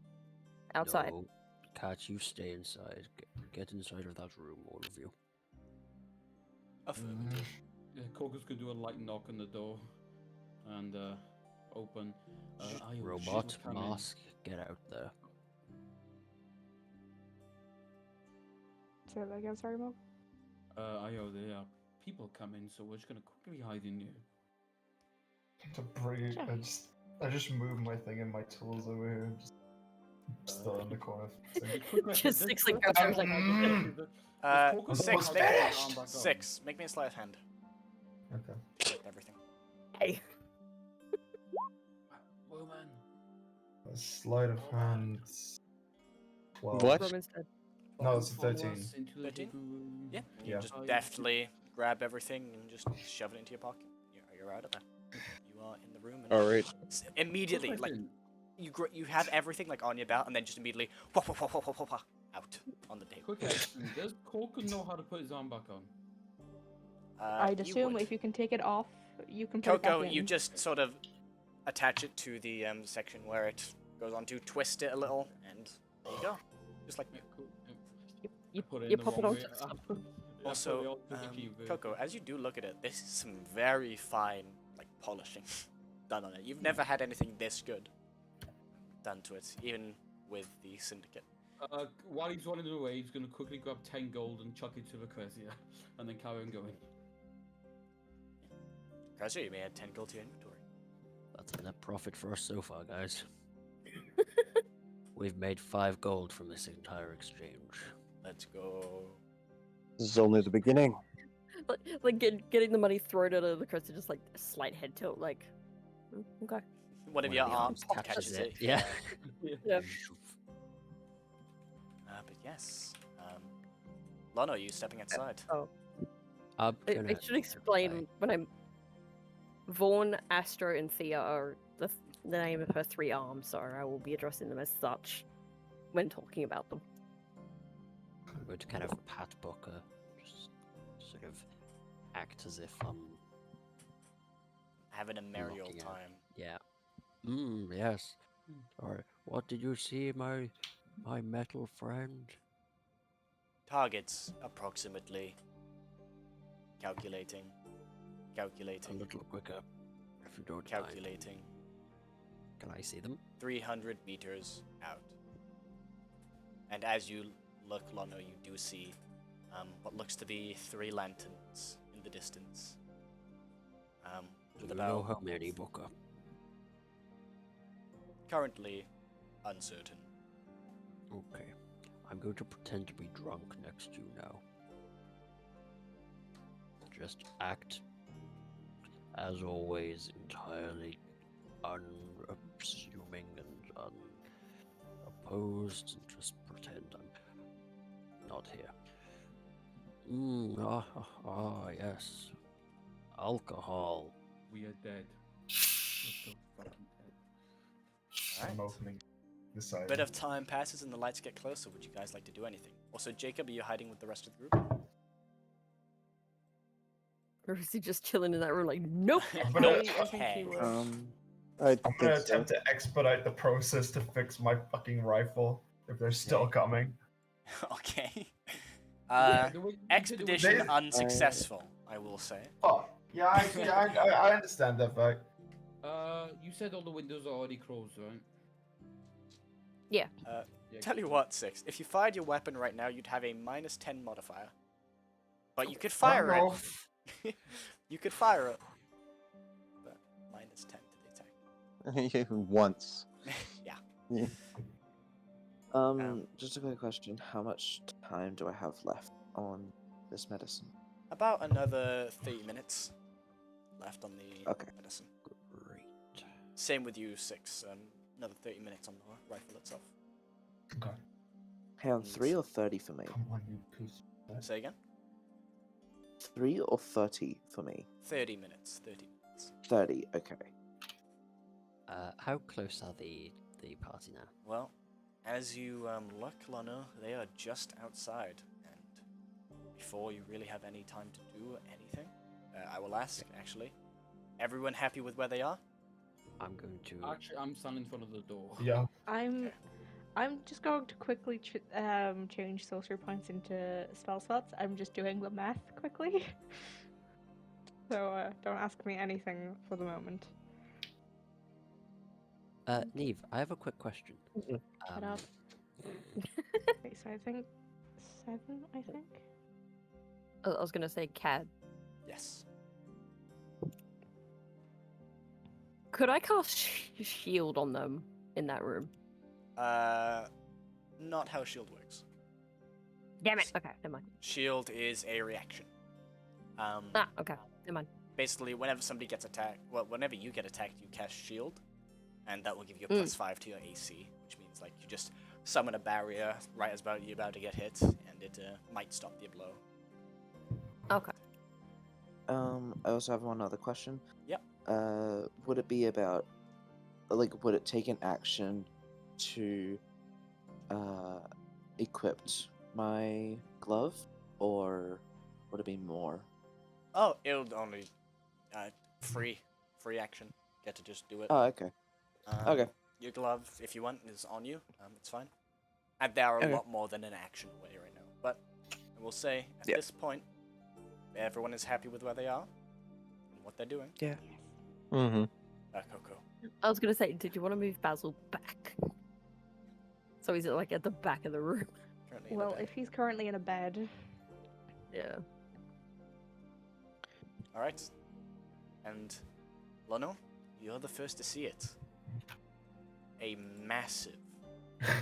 outside. No, Cat, you stay inside. Get inside of that room, all of you. Affirmative. Coco's going to do a light knock on the door and open. Io, Robot, she'll come in. mask, get out there. Say that again, sorry, Mom. Io, there are people coming, so we're just going to quickly hide in here. To bring Sure. I just move my thing and my tools over here and just still in the corner. You quick question, Just does six like Coco goes know like, how to Mm. does Coco Was know almost how to put his finished. arm back on? 6. Make me a sleight of hand. Okay. With everything. hey. Woman. A sleight of hand. 12. What? Roman's dead. No, it's a Follow 13. us into the 13? different room. Yeah. You Yeah. just Oh, you- deftly grab everything and just shove it into your pocket. You're out of there. You are in the room. And Alright. immediately, Quick like question, you have everything like on your belt, and then just immediately wah, wah, wah, wah, wah, wah, wah, out on the table. quick question. Does Coco know how to put his arm back on? I'd You assume would. if you can take it off, you can put it back Coco, in. you just sort of attach it to the section where it goes on to, twist it a little, and there you go. Just like Yeah, cool. You, Put it you in the pop it wrong onto way. the stuff. Put it also, onto the key version. Coco, as you do look at it, this is some very fine like polishing done on it. You've never had anything this good done to it, even with the syndicate. While he's running away, he's going to quickly grab 10 gold and chuck it to Lucrezia, and then carry on going. Crasher, you may add 10 gold to your inventory. That's a net profit for us so far, guys. We've made 5 gold from this entire exchange. Let's go. This is only the beginning. Like getting the money thrown out of the crystal, just like a slight head tilt, like, okay. One of One your of the arms arms catches catches it. it, yeah. Yeah. But yes. Lono, you stepping outside. I'm I gonna should explain when I'm. Vaughn, Astro, and Thea are the name of her 3 arms, so I will be addressing them as such when talking about them. I'm going to kind of pat Booker, just sort of act as if I'm, Having a merry old looking at- time. yeah. Yes. Sorry. What did you see, my metal friend? Targets approximately. Calculating. A Calculating. little quicker, if you don't mind. Calculating. Can I see them? 300 meters out. And as you look, Lono, you do see what looks to be 3 lanterns in the distance. Do With you know about how many, Booker? currently uncertain. Okay. I'm going to pretend to be drunk next to you now. Just act, as always, entirely unassuming and unopposed, and just pretend I'm not here. Yes. Alcohol. We are dead. We're so fucking dead. I'm Alright. opening the side. Bit of time passes and the lights get closer. Would you guys like to do anything? Also, Jacob, are you hiding with the rest of the group? Or is he just chilling in that room like, nope? I'm gonna- I think he Okay. was. I I'm think gonna so. attempt to expedite the process to fix my fucking rifle if they're still Okay. coming. Okay. Yeah, the way- you did it with Expedition They- unsuccessful, I will say. Oh, yeah, I understand that fact. You said all the windows are already closed, right? Yeah. Yeah, Tell you what, Six, if you fired your weapon right now, you'd have a -10 modifier. But you could fire no. it. You could fire it. But -10 to the attack. Once. Yeah. Just a quick question. How much time do I have left on this medicine? About another 30 minutes left on the Okay. medicine. Great. Same with you, Six. Another 30 minutes on the rifle itself. Okay. Hey, on 3 or 30 for me? Come on, you piece of shit. Say again? 3 or 30 for me? 30 minutes. 30 minutes. 30, okay. How close are the party now? Well, as you look, Lana, they are just outside. And before you really have any time to do anything, I will ask, actually. Everyone happy with where they are? I'm going to. Actually, I'm standing in front of the door. Yeah. I'm just going to quickly change sorcery points into spell slots. I'm just doing the math quickly. So don't ask me anything for the moment. Neve, I have a quick question. Shut up. Okay, so I think 7, I think. I was gonna say CAD. Yes. Could I cast shield on them in that room? Not how shield works. Damn it. Okay, never mind. Shield is a reaction. Okay, never mind. Basically, whenever somebody gets attacked, whenever you get attacked, you cast shield, and that will give you a +5 to your AC, which means like you just summon a barrier right as you're about to get hit, and it might stop the blow. Okay. I also have one other question. Yep. Would it be about, like, would it take an action to, equip my glove, or would it be more? Oh, it'll only free action. Get to just do it. Oh, okay. Okay. Your glove, if you want, is on you. It's fine. And they are a lot more than an action away right now. But I will say, at this point, everyone is happy with where they are and what they're doing. Yeah. Mm-hmm. Coco. I was gonna say, did you want to move Basil back? So he's like at the back of the room. Currently in the Well, bed. if he's currently in a bed, Yeah. All right. And Lono, you're the first to see it. A massive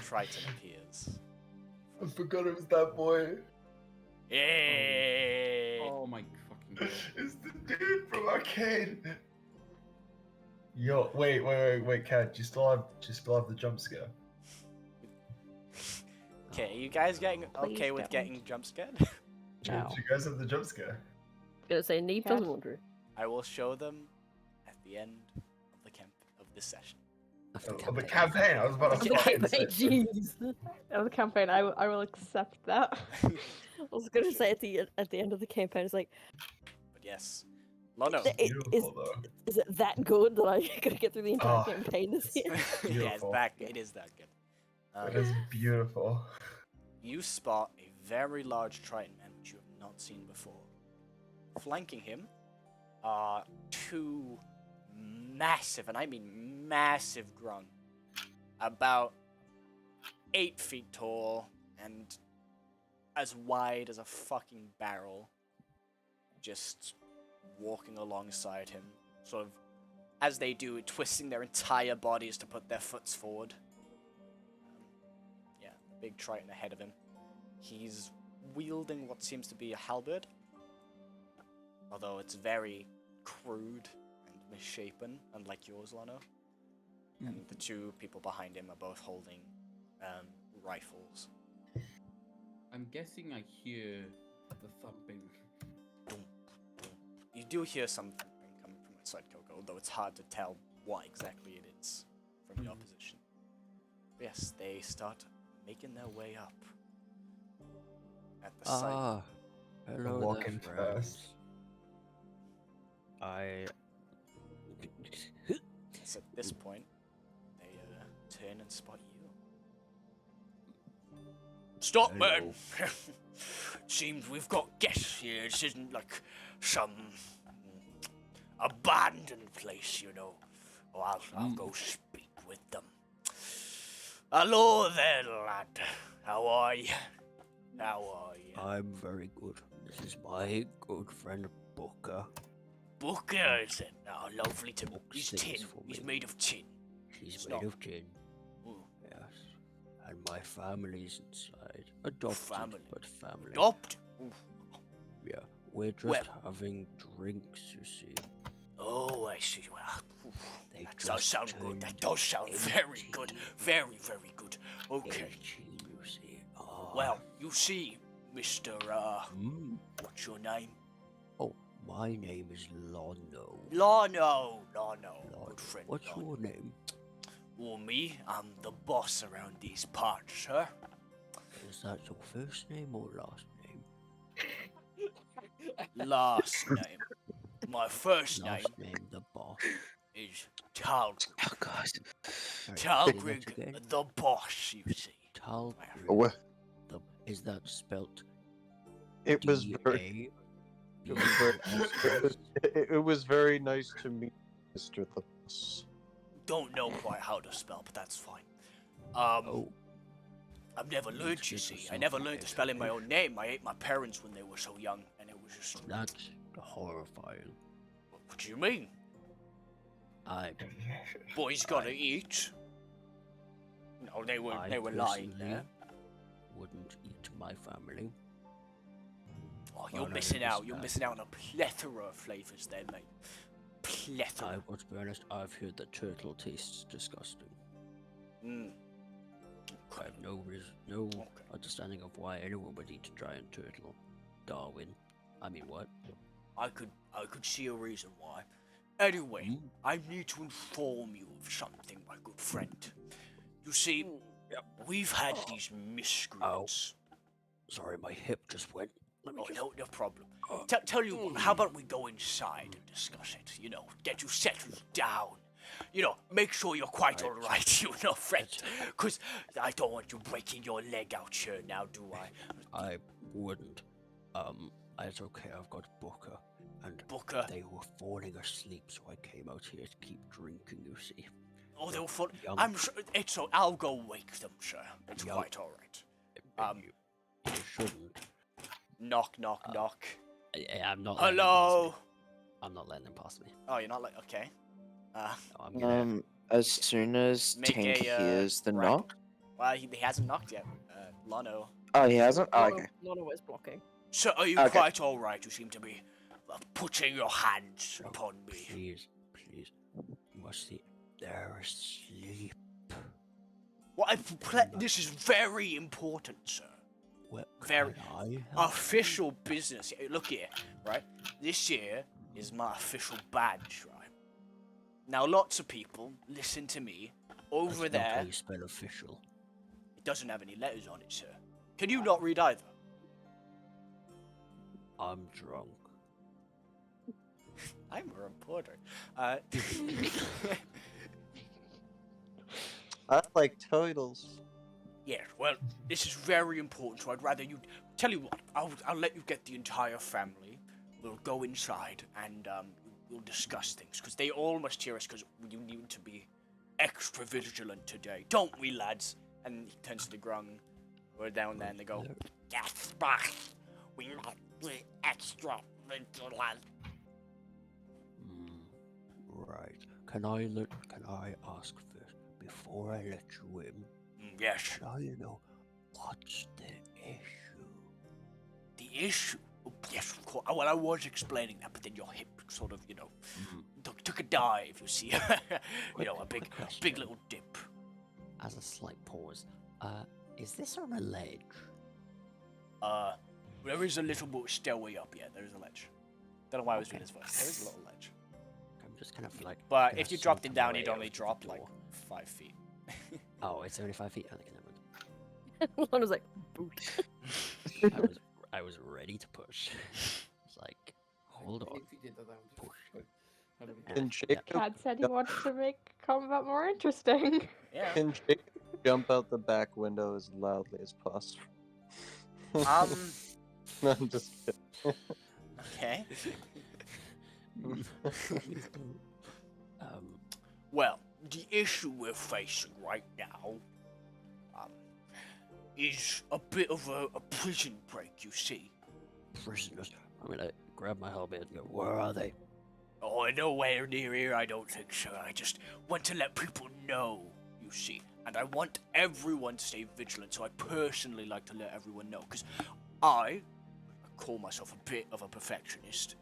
Triton appears. I forgot it was that boy. Yay! Oh my fucking god. It's the dude from Arcade. Yo, wait, Kat, do you still have the jump scare? Okay, you guys getting Please okay with don't. getting jump scared? Do No. you guys have the jump scare? Gonna say Neve Cat. doesn't want to. I will show them at the end of the of this session. Of the campaign. I was about to fucking say. Jeez. of the campaign, I will accept that. I was gonna say at the end of the campaign, it's like, But yes, Lono. Beautiful though. is it that good that I gotta get through the entire Oh, campaign this year? Yeah, it's beautiful. that. It is that good. It is beautiful. You spot a very large Triton man, which you have not seen before. Flanking him are two massive, and I mean massive grung, about 8 feet tall and as wide as a fucking barrel, just walking alongside him, sort of, as they do, twisting their entire bodies to put their foots forward. Yeah, the big Triton ahead of him. He's wielding what seems to be a halberd, although it's very crude and misshapen, unlike yours, Lano. And the two people behind him are both holding rifles. I'm guessing I hear the thumping. You do hear some thumping coming from outside Coco, although it's hard to tell what exactly it is from your position. But yes, they start making their way up. At the site. Hello walking there, fast. friends. I... So at this point, they turn and spot you. Stop, man! Seems we've got guests here. This isn't like some abandoned place, you know. Oh, I'll go speak with them. Hello there, lad. How are you? How are you? I'm very good. This is my good friend Booker. Booker, is it? Oh, lovely to meet. Book He's sings tin. for He's me. made of tin. He's It's made not- of tin. Ooh. Yes. And my family's inside. Adopted, Family. but family. Adopt? Ooh. Yeah. We're just Well- having drinks, you see. Oh, I see. Well, They that does just sound good. That turned does sound very good. Very, very good. Okay. 18, you see. Ah. Well, you see, Mr. Mm. What's your name? Oh, my name is Lono. Lano. Lono. Good friend. What's Lano. your name? Well, me, I'm the boss around these parts, sir. Is that your first name or last name? Last name. My first name Last name, the boss. is Talgrig. Oh god. Sorry, say that Talgrig, again. the boss, you see. Talgrig. Well, Is that spelt it was very, D-A? it was very, B-O-S-S? it was very nice to meet Mr. The Boss. Don't know quite how to spell, but that's fine. Oh, I've never You learned, you get see. I yourself never an learned to spell in my own education. name. I ate my parents when they were so young, and it was just... that's horrifying. What do you mean? I Boys gotta I- eat. No, they were I lying personally there. wouldn't eat my family. Oh, you're but I missing out. You're understand. missing out on a plethora of flavors there, mate. Plethora. I got to be honest, I've heard that turtle tastes disgusting. Mm. I have no no Okay. understanding of why anyone would eat a giant turtle. Darwin. I mean, what? I could see a reason why. Anyway, Hmm? I need to inform you of something, my good friend. You see, we've had these miscreants. Sorry, my hip just went. Let me Oh, just... no problem. Tell you what, how about we go inside and discuss it? You know, get you settled down. You know, make sure you're quite Right. alright, you know, friend. Because I don't want you breaking your leg out here now, do I? I wouldn't. It's okay, I've got Booker. And Booker. they were falling asleep, so I came out here to keep drinking, you see. Oh, they'll fall. Young. I'm sure it's so. I'll go wake them, sir. It's Young. quite alright. You shouldn't. Knock, knock, knock. I'm not letting them pass Hello. me. I'm not letting them pass me. Oh, you're not like okay. No, I'm gonna... As soon as Make Tink a, hears the rap. knock. Well, he hasn't knocked yet. Lano. Oh, he hasn't? Oh, okay. Not always blocking. So, are you Okay. quite alright? You seem to be putting your hands upon me. Please, please. You must see. They're asleep. Well, this is very important, sir. Well, Very can I help? official business. Look here, right? This here is my official badge, right? Now, lots of people listen to me over That's not how there. you spell official. It doesn't have any letters on it, sir. Can you not read either? I'm drunk. I'm a reporter. I like turtles. Yeah, well, this is very important, so I'd rather you... Tell you what, I'll let you get the entire family. We'll go inside and we'll discuss things, because they all must hear us, because you need to be extra vigilant today. Don't we, lads? And he turns to the grung. We're down there, and they go, yes, boss. We must be extra vigilant. Right. Can I ask first, before I let you in, Yes. should I know what's the issue? The issue? Oh, yes, of course. Well, I was explaining that, but then your hip sort of, you know, took a dive, you see. You know, a big question. little dip. As a slight pause, is this on a ledge? There is a little bit stairway up, yeah, there is a ledge. Don't know why I was doing Okay. this voice. There is a little ledge. I'm just kind of like... But gonna if you dropped it slip down, my you'd way only over to drop the like door. 5 feet. Oh, it's only 5 feet? Okay, never mind. Lana's like, boot. I was ready to push. It's like, hold on. Push. Can Jacob, Chad said he wanted to make combat more interesting. Yeah. can Jacob jump out the back window as loudly as possible? No, I'm just kidding. Okay. Um, Well, the issue we're facing right now is a bit of a prison break, you see. prisoners. I'm gonna grab my helmet and go, where are they? Oh, nowhere near here, I don't think so. I just want to let people know, you see. And I want everyone to stay vigilant, so I personally like to let everyone know. Because I call myself a bit of a perfectionist.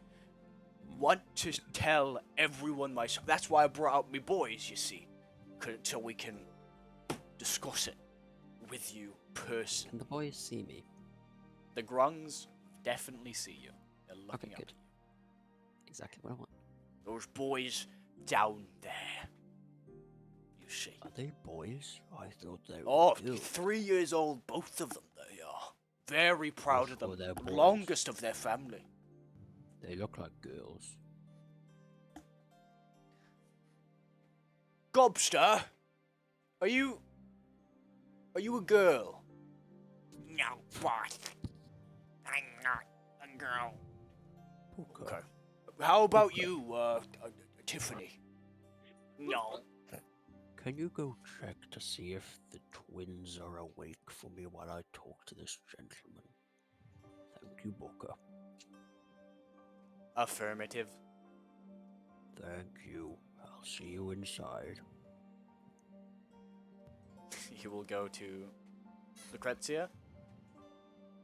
Want to tell everyone myself. That's why I brought out me boys, you see. So we can discuss it with you personally. Can the boys see me? The grungs definitely see you. They're looking Okay, up. good. Exactly what I want. Those boys down there. You see. Are they boys? I thought they were Oh, girls. 3 years old, both of them, they are. Very proud of So them. they're boys. Longest of their family. They look like girls. Gobster, are you a girl? No, boss. I'm not a girl. Okay. How about you, Tiffany? No. Can you go check to see if the twins are awake for me while I talk to this gentleman? Thank you, Booker. Affirmative. Thank you. I'll see you inside. You will go to Lucrezia,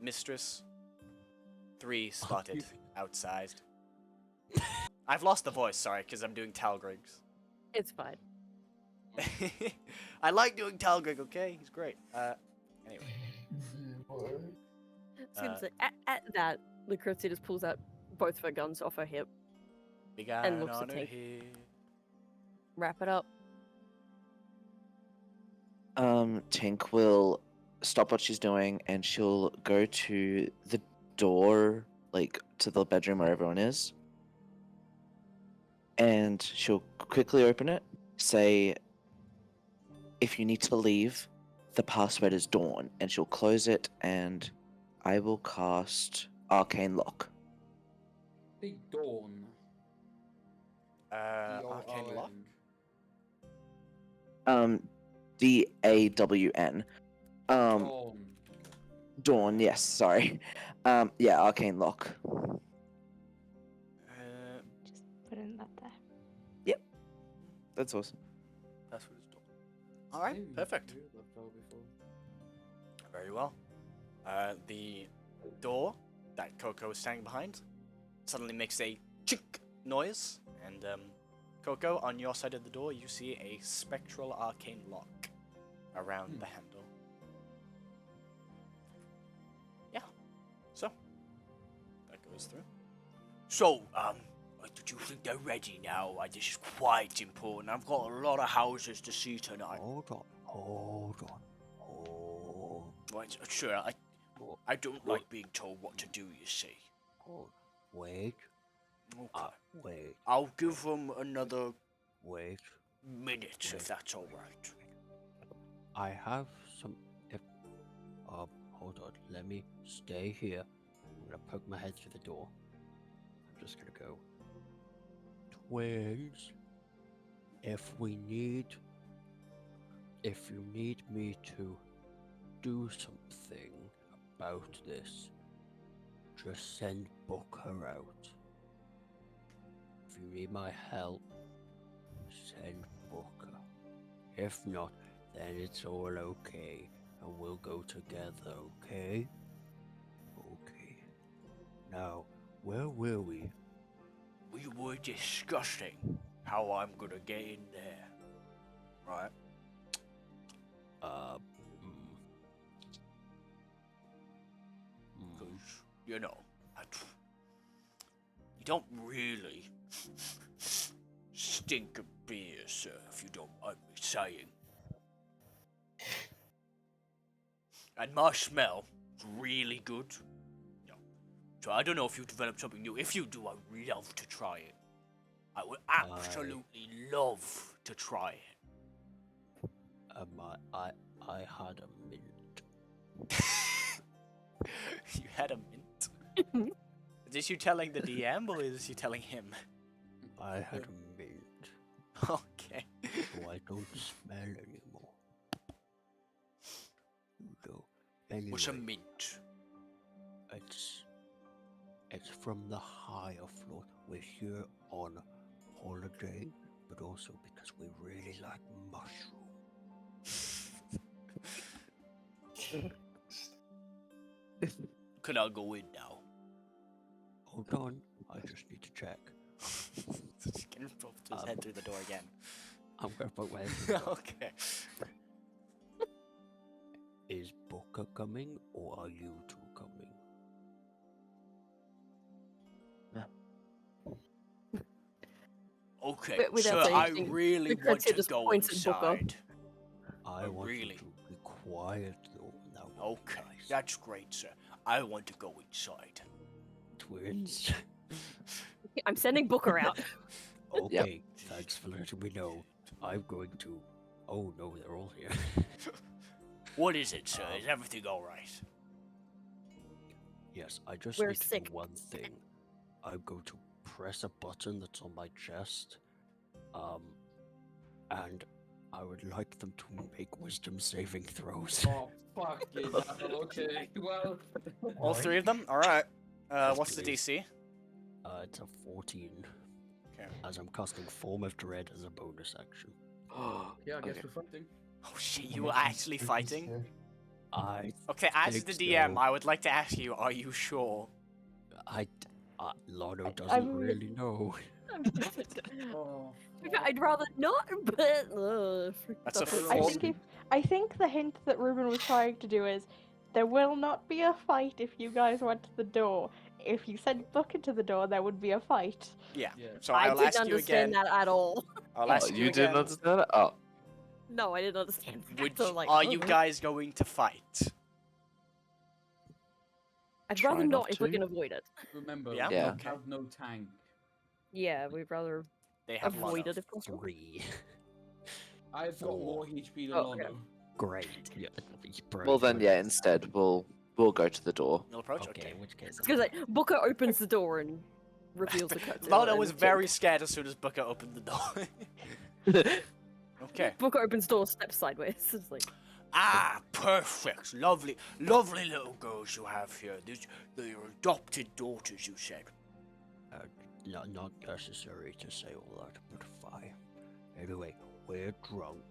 Mistress, 3 spotted outside. I've lost the voice, sorry, because I'm doing Talgrigs. It's fine. I like doing Talgrig, okay? He's great. Anyway. I was gonna say, at that, Lucrezia just pulls out both of her guns off her hip. Began looks at on her Tink. hip. Wrap it up. Tink will stop what she's doing and she'll go to the door, like to the bedroom where everyone is. And she'll quickly open it, say, if you need to leave, the password is Dawn. And she'll close it and I will cast Arcane Lock. Big Dawn. Arcane Lock? DAWN. Dawn. Dawn, yes, sorry. Yeah, Arcane Lock. Just put in that there. That's awesome. That's what it's doing. Alright, perfect. Very well. The door that Coco is standing behind suddenly makes a chink noise, and Coco, on your side of the door, you see a spectral arcane lock around the handle. Yeah. So that goes through. So, did you think they're ready now? This is quite important. I've got a lot of houses to see tonight. Hold on. Right, sure, I don't like being told what to do, you see. Wait. Okay. Wait. I'll give them another Wait. minute, if that's alright. I have some. Hold on. Let me stay here. I'm gonna poke my head through the door. I'm just gonna go. Twins. If you need me to do something about this, just send Booker out. If you need my help, send Booker. If not, then it's all okay, and we'll go together, okay? Okay. Now, where were we? We were discussing how I'm gonna get in there. Right? Because, you know, you don't really stink of beer, sir, if you don't mind me saying. And my smell is really good. No. So I don't know if you've developed something new. If you do, I'd love to try it. I would absolutely love to try it. I had a mint. You had a mint? Is this you telling the DM or is this you telling him? I had a mint. Okay. So I don't smell anymore. So, anyway, What's a mint? It's from the higher floor. We're here on holiday, but also because we really like mushrooms. Could I go in now? Hold on, I just need to check. Just getting his head through the door again. I'm gonna poke my head through the door. Okay. Is Booker coming, or are you two coming? Okay, But without sir, saying I anything, really Lucrezia want to just go points at Booker. inside. I want really? you to be quiet, though. That would be Okay, nice. that's great, sir. I want to go inside. Twins. I'm sending Booker out. Okay, thanks for letting me know. I'm going to. Oh no, they're all here. What is it, sir? Is everything alright? Yes, I just We're need to sick. do one thing. I'm going to press a button that's on my chest. And I would like them to make wisdom saving throws. Oh, fucking hell. Okay, well. All three of them? Alright. Yes, What's the please. DC? It's a 14. as I'm casting Form of Dread as a bonus action. Yeah, I guess Okay. we're fighting. Oh shit, you were actually fighting? I, Okay, as think the DM, so. I would like to ask you, are you sure? Lotto doesn't I'm- really know. Oh, I'd rather not, but That's a that's I Four- think the hint that Ruben was trying to do is there will not be a fight if you guys went to the door. If you sent Book into the door, there would be a fight. Yeah. yeah. So I I'll didn't ask you understand again. that at all. I'll Oh, ask you you again. didn't understand it? Oh. No, I didn't understand. Would So, you- like, are you oh. guys going to fight? I'd Try rather not not if we to. can avoid it. Remember, Yeah, we Yeah. okay. have no tank. Yeah, we'd rather They have avoid Lotto. it if possible. 3. I've got Four. more HP than Oh, okay. Lotto. Great. Yeah, bro, Well then, you're yeah. just- Instead, we'll go to the door. You'll approach? Okay, Okay. in which case. Because like Booker opens the door and reveals the curtain. Lotto and was Jake- very scared as soon as Booker opened the door. Okay. Booker opens door, steps sideways. It's like Ah, perfect. Lovely, lovely little girls you have here. They're your adopted daughters, you said. Not necessary to say all that, but fine. Anyway, we're drunk.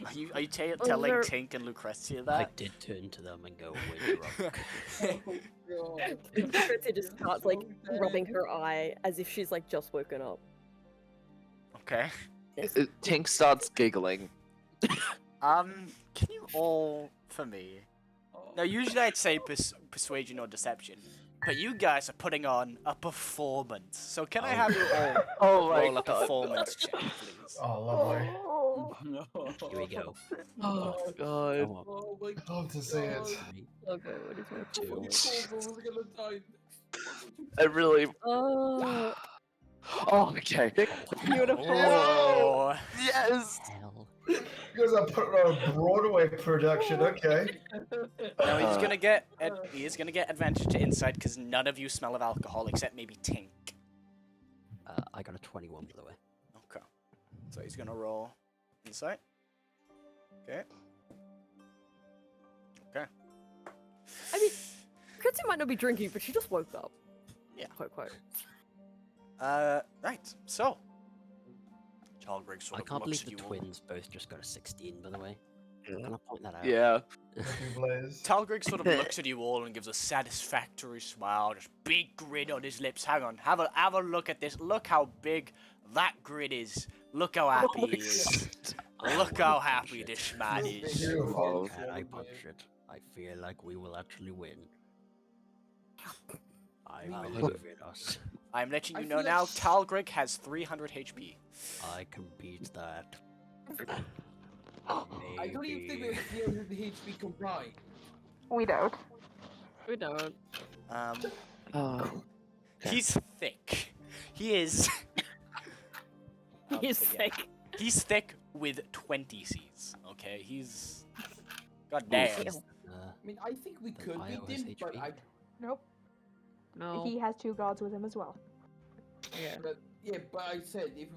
Are you Oh, telling they're- Tink and Lucrezia I that? did turn to them and go, we're drunk. Lucrezia just starts like rubbing her eye as if she's like just woken up. Okay. Tink starts giggling. Can you all, for me? Now, usually I'd say persuasion or deception, but you guys are putting on a performance. So can I have you all Oh my roll a god. performance check, please? Oh, lovely. No. Here we go. Oh god. Come on. Oh my Love to see it. 3, Okay, what is my Two. Corporal's gonna die. I really. Oh, Oh, okay. Beautiful. Oh, Yes. hell. You guys are putting on a Broadway production, okay? now he's Uh. gonna get advantage to insight because none of you smell of alcohol except maybe Tink. I got a 21, by the way. Okay. So he's gonna roll insight. Okay. Okay. I mean, Lucrezia might not be drinking, but she just woke up. Yeah. Quote quote. Right. So. Talgrig sort I of can't looks believe at the you all. twins both just got a 16, by the way. Yeah. Can I point that out? Yeah. Looking Blaze. Talgrig sort of looks at you all and gives a satisfactory smile, just big grin on his lips. Hang on, have a look at this. Look how big that grin is. Look how happy he is. I Look wanna how punch happy it. this man is. Beautiful. Can I punch it? I feel like we will actually win. I Wow. believe in us. I'm letting I you know feel like now, sh- Talgrig has 300 HP. I can beat that. I don't even think we have 300 HP combined. We don't. We don't. Oh. He's thick. He is. He's Yeah. sick. He's thick with 20 Cs. Okay, he's. God damn. Uh, I mean, I think we Then could I beat always him, but HP. Nope. No. He has 2 guards with him as well. Yeah. but I said if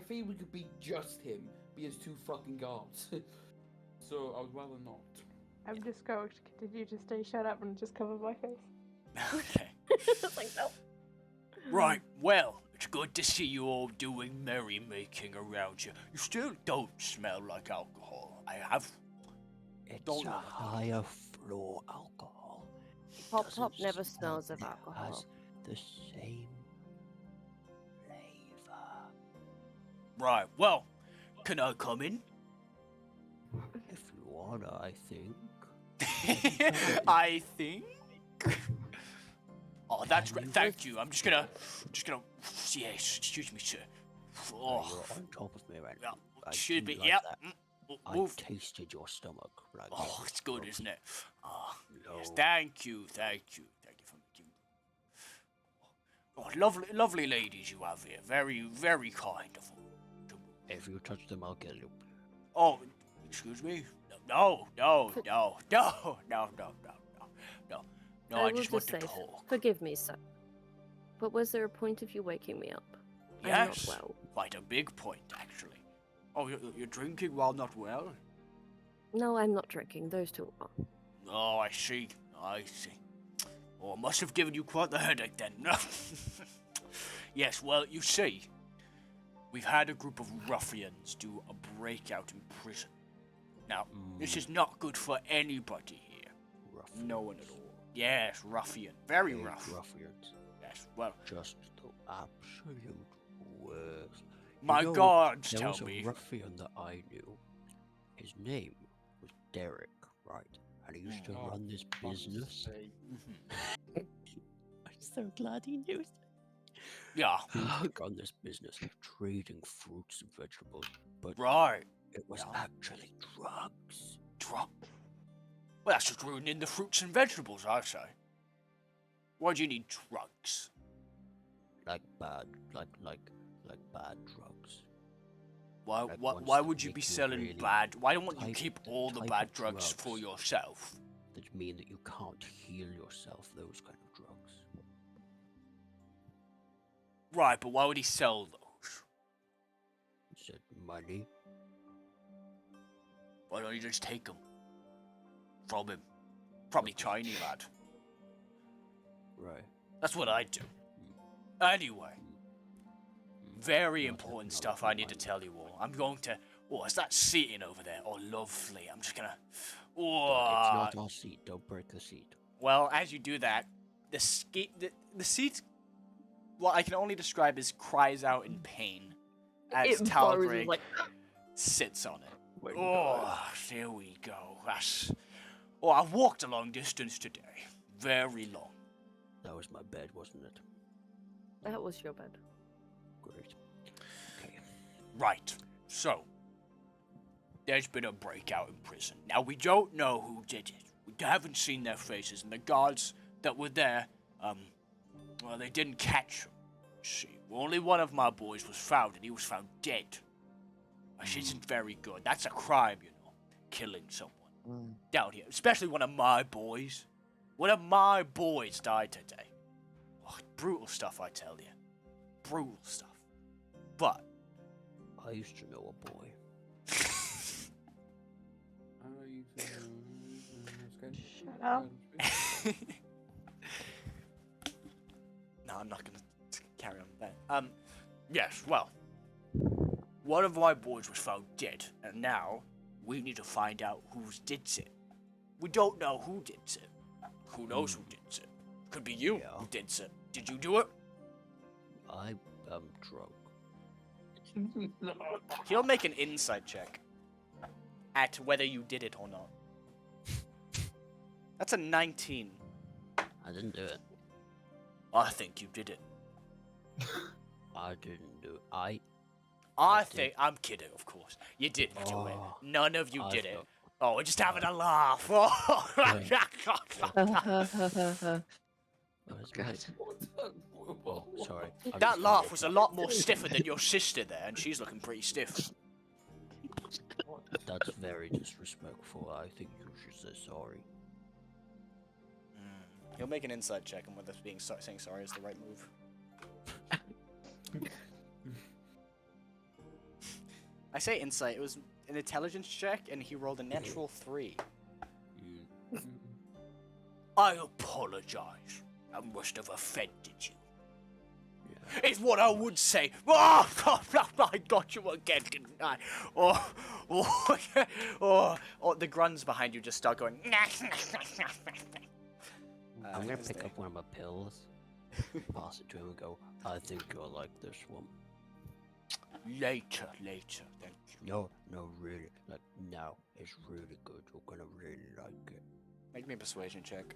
we could beat just him, he has 2 fucking guards. So I would rather not. I'm just going to continue to stay shut up and just cover my face. Okay. It's like, no. Right, well, it's good to see you all doing merrymaking around you. You still don't smell like alcohol. I have. it's Don't- a higher floor alcohol. It Pop Top doesn't never smell, smells of it alcohol. has the same flavor. Right, well, can I come in? If you wanna, I think. I think. Oh, that's great. Thank you. I'm just gonna. Yes, excuse me, sir. Oh, You're on top of me right yeah, now. I should do be. like Yep. that. I Move. tasted your stomach. Like Oh, it's good, isn't it? Oh, yes, No. thank you for making. Oh, lovely ladies you have here. Very, very kind of them. If you touch them, I'll kill you. Oh, excuse me. No. I will just want just to say, talk. forgive me, sir. But was there a point of you waking me up? Yes, I'm not well. quite a big point, actually. Oh, you're drinking while not well? No, I'm not drinking. Those two are. Oh, I see. Oh, I must have given you quite the headache then. Yes, well, you see, we've had a group of ruffians do a breakout in prison. Now, this is not good for anybody here. Ruffians. No one at all. Yes, ruffian. Very Big rough. Ruffians. Yes, well, Just the absolute worst. my You know, guards there tell was a me. ruffian that I knew. His name was Derek, right? And he used to run this business. I'm so glad he knew. Yeah, He used to run this business trading fruits and vegetables, but right. it was Yeah. actually drugs. Drop. Well, that's just ruining the fruits and vegetables, I say. Why do you need drugs? Like bad, like bad drugs. Why, Like why, ones why that would you make be you selling really bad? Why don't you type- keep the all the type bad of drugs for drugs. yourself? That mean that you can't heal yourself. Those kind of drugs. Right, but why would he sell those? He said money. Why don't you just take them from him? Probably tiny lad. Right. That's what I'd do. Anyway, very Not important another stuff I need to one. tell you all. I'm going to. Oh, is that seating over there? Oh, lovely. I'm just gonna. It's Oh, not our seat. Don't break the seat. well, as you do that, the seat, what I can only describe as cries out in pain as It Talbrig blows, like, sits on it. my Oh, there we go. That's. Oh, I've walked a long distance today. Very long. That was my bed, wasn't it? that was your bed. Great. Okay. Right. So, there's been a breakout in prison. Now, we don't know who did it. We haven't seen their faces, and the guards that were there, well, they didn't catch them. See, only one of my boys was found, and he was found dead. Which isn't very good. That's a crime, you know, killing someone down here, especially one of my boys. One of my boys died today. Oh, brutal stuff, I tell you. Brutal stuff. But I used to know a boy. How are you feeling? That's good. Shut up. no, I'm not gonna carry on with that. Yes, well, one of my boys was found dead, and now we need to find out who did it. We don't know who did it. Who knows who did it? Could be you Yeah. who did it. Did you do it? I am drunk. He'll make an insight check at whether you did it or not. That's a 19. I didn't do it. I think you did it. I didn't do it. I think I'm kidding, of course. You didn't do it. Oh, None of you I did it. thought- Oh, we're just having a laugh. That was God. Oh, sorry. I'm That just laugh gonna- was a lot more stiffer than your sister there, and she's looking pretty stiff. That's very disrespectful. I think you should say sorry. He'll make an insight check on whether saying sorry is the right move. I say insight. It was an intelligence check, and he rolled a natural 3. I apologize. I must have offended you. Yeah. It's what I would say. Oh, I got you again, didn't I? Oh, the grunts behind you just start going. I'm gonna as pick they- up one of my pills, pass it to him, and go. I think you'll like this one. Later, thank you. No, really. Like now, it's really good. You're gonna really like it. Make me a persuasion check.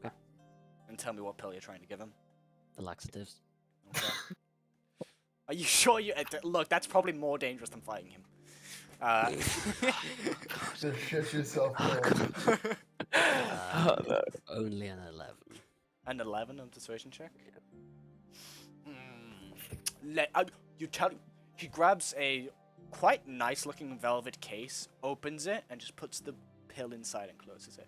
Okay. And tell me what pill you're trying to give him. The laxatives. Okay. Are you sure you... Look, that's probably more dangerous than fighting him. Just shit yourself. Oh, no. Only an 11. An 11 on persuasion check? You tell... He grabs a quite nice-looking velvet case, opens it, and just puts the pill inside and closes it.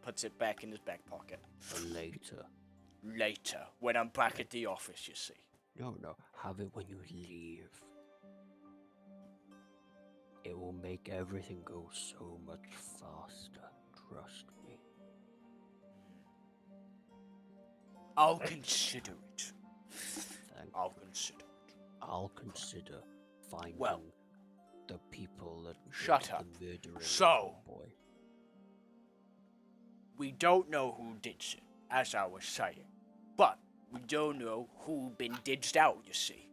Puts it back in his back pocket. For later. Later, when I'm back at the office, you see. No, have it when you leave. It will make everything go so much faster. Trust me. I'll consider it. Thank I'll you. consider it. I'll consider finding Well, the people that shut did up. the murdering of So- your boy. We don't know who did it, as I was saying. But we don't know who been ditched out, you see.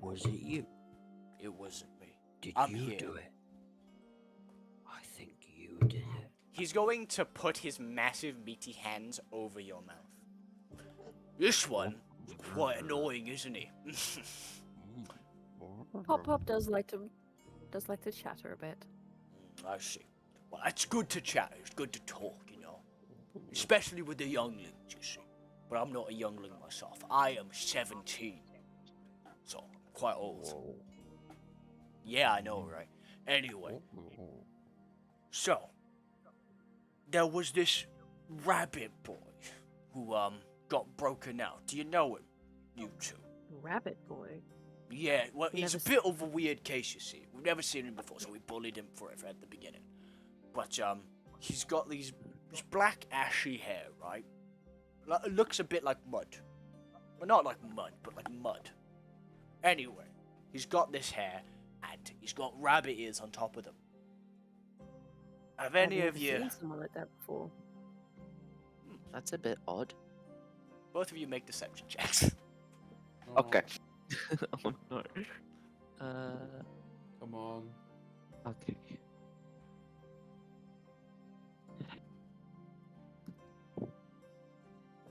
Was it you? It wasn't me. Did I'm you here. do it? I think you did it. He's going to put his massive meaty hands over your mouth. This one is quite annoying, isn't he? Pop Pop does like to chatter a bit. I see. Well, it's good to chat. It's good to talk, you know. Especially with the younglings, you see. But I'm not a youngling myself. I am 17. So, I'm quite old. Whoa. Yeah, I know, right? Anyway, so, there was this rabbit boy who, got broken out. Do you know him? You two. Rabbit boy. Yeah, well, he's Never a bit of a weird case, you see. We've never seen him before, so we bullied him for it at the beginning. But, he's got this black ashy hair, right? It looks a bit like mud. Well, not like mud, but like mud. Anyway, he's got this hair, and he's got rabbit ears on top of them. Have any I've of never you... seen someone like that before. That's a bit odd. Both of you make deception checks. Oh, Okay. Oh no. Come on. Okay.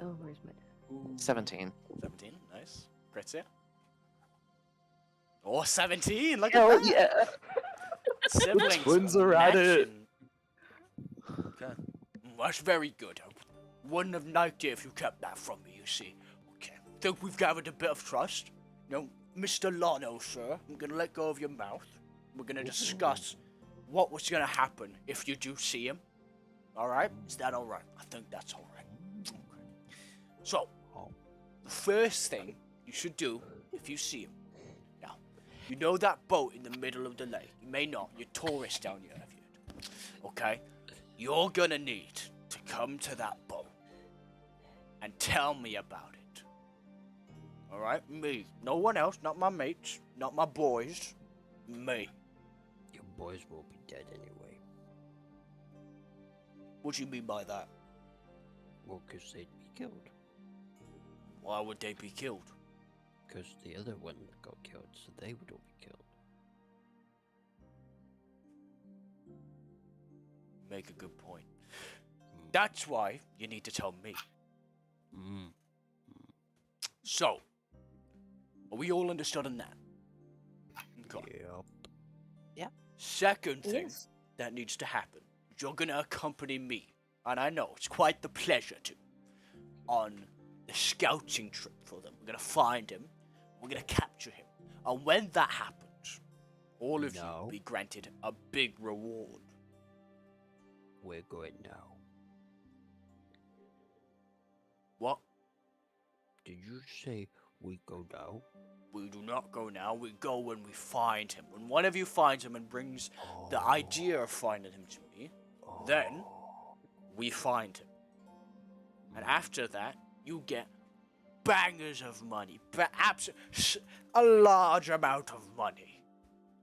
Oh, where's my... Ooh. 17. 17, nice. Gritsia. Oh, 17! Look Hell at that! yeah! Siblings twins are at it. matching. Okay. That's very good. I wouldn't have liked it if you kept that from me, you see. Okay. Think we've gathered a bit of trust? You know, Mr. Lano, sir, I'm gonna let go of your mouth. We're gonna discuss what was gonna happen if you do see him. Alright? Is that alright? I think that's alright. Okay. So, the first thing you should do if you see him. Now, you know that boat in the middle of the lake? You may not. You're tourists down here, have you? Okay? You're gonna need to come to that boat and tell me about it. Alright? Me. No one else. Not my mates. Not my boys. Me. Your boys will be dead anyway. What do you mean by that? Well, 'cause they'd be killed. Why would they be killed? 'Cause the other one got killed, so they would all be killed. Make a good point. That's why you need to tell me. Mm. So, are we all understood on that? Okay. Yep. Second thing Yes. that needs to happen, you're gonna accompany me, and I know it's quite the pleasure to, on the scouting trip for them. We're gonna find him, we're gonna capture him, and when that happens, all of you No. will be granted a big reward. We're going now. What? Did you say we go now? We do not go now, we go when we find him. When one of you finds him and brings the idea of finding him to me, then we find him. And after that, you get bangers of money. A large amount of money.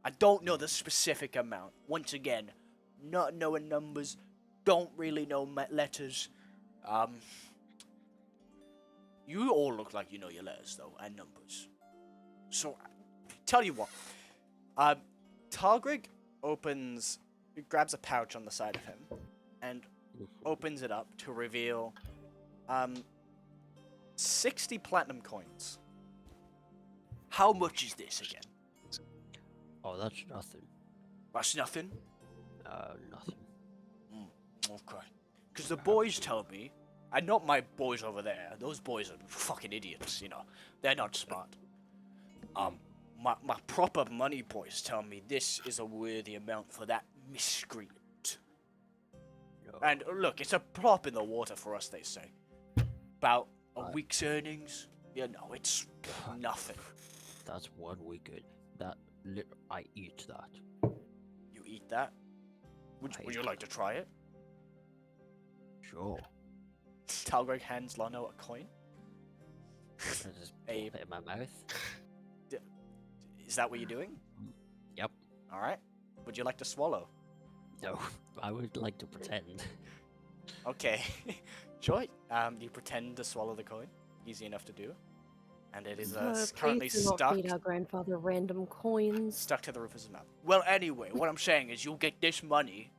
I don't know the specific amount. Once again, not knowing numbers, don't really know letters. You all look like you know your letters, though, and numbers. So, tell you what. Targrig grabs a pouch on the side of him, and opens it up to reveal 60 platinum coins. How much is this again? Oh, that's nothing. That's nothing? Nothing. Okay. Because the boys tell me, and not my boys over there, those boys are fucking idiots, you know. They're not smart. My proper money boys tell me this is a worthy amount for that miscreant. No. And look, it's a prop in the water for us, they say. About a week's earnings? You know, it's nothing. That's 1 weekend. I eat that. You eat that? Would you like to try it? Sure. Talgreg hands Lono a coin. I just A- pop it in my mouth. Is that what you're doing? Yep. All right. Would you like to swallow? No, I would like to pretend. Okay. Sure. You pretend to swallow the coin. Easy enough to do. And it is currently please do not stuck. feed our grandfather random coins. Stuck to the roof of his mouth. Well, anyway, what I'm saying is you'll get this money.